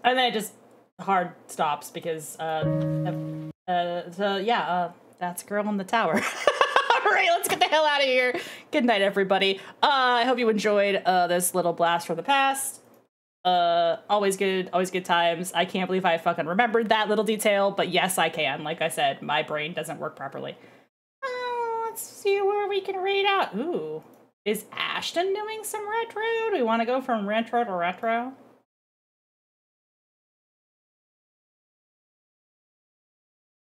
And then it just hard stops because, so yeah, that's Girl in the Tower. All right, let's get the hell out of here. Good night, everybody. I hope you enjoyed this little blast from the past. Always good times. I can't believe I fucking remembered that little detail, but yes, I can. Like I said, my brain doesn't work properly. Let's see where we can raid out. Ooh, is Ashton doing some retro? Do we want to go from retro to retro?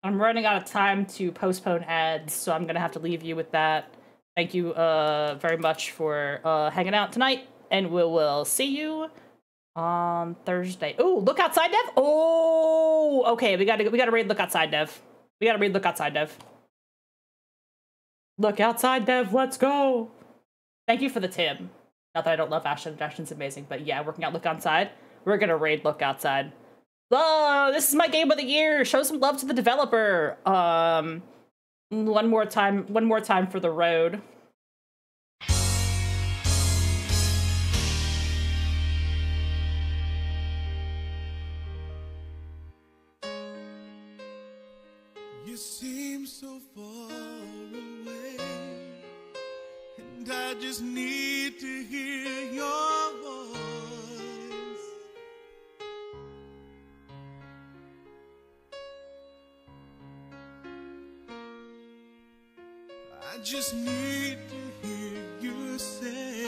I'm running out of time to postpone ads, so I'm gonna have to leave you with that. Thank you very much for hanging out tonight, and we will see you on Thursday. Oh, Look Outside Dev. Oh, okay. We gotta read Look Outside Dev. We gotta read Look Outside Dev. Look Outside Dev. Let's go. Thank you for the tip. Not that I don't love Ashton. Ashton's amazing, but yeah, working out Look Outside. We're gonna raid Look Outside. Oh, this is my game of the year. Show some love to the developer. One more time for the road. You seem so far away, and I just need to hear your voice. I just need to hear you say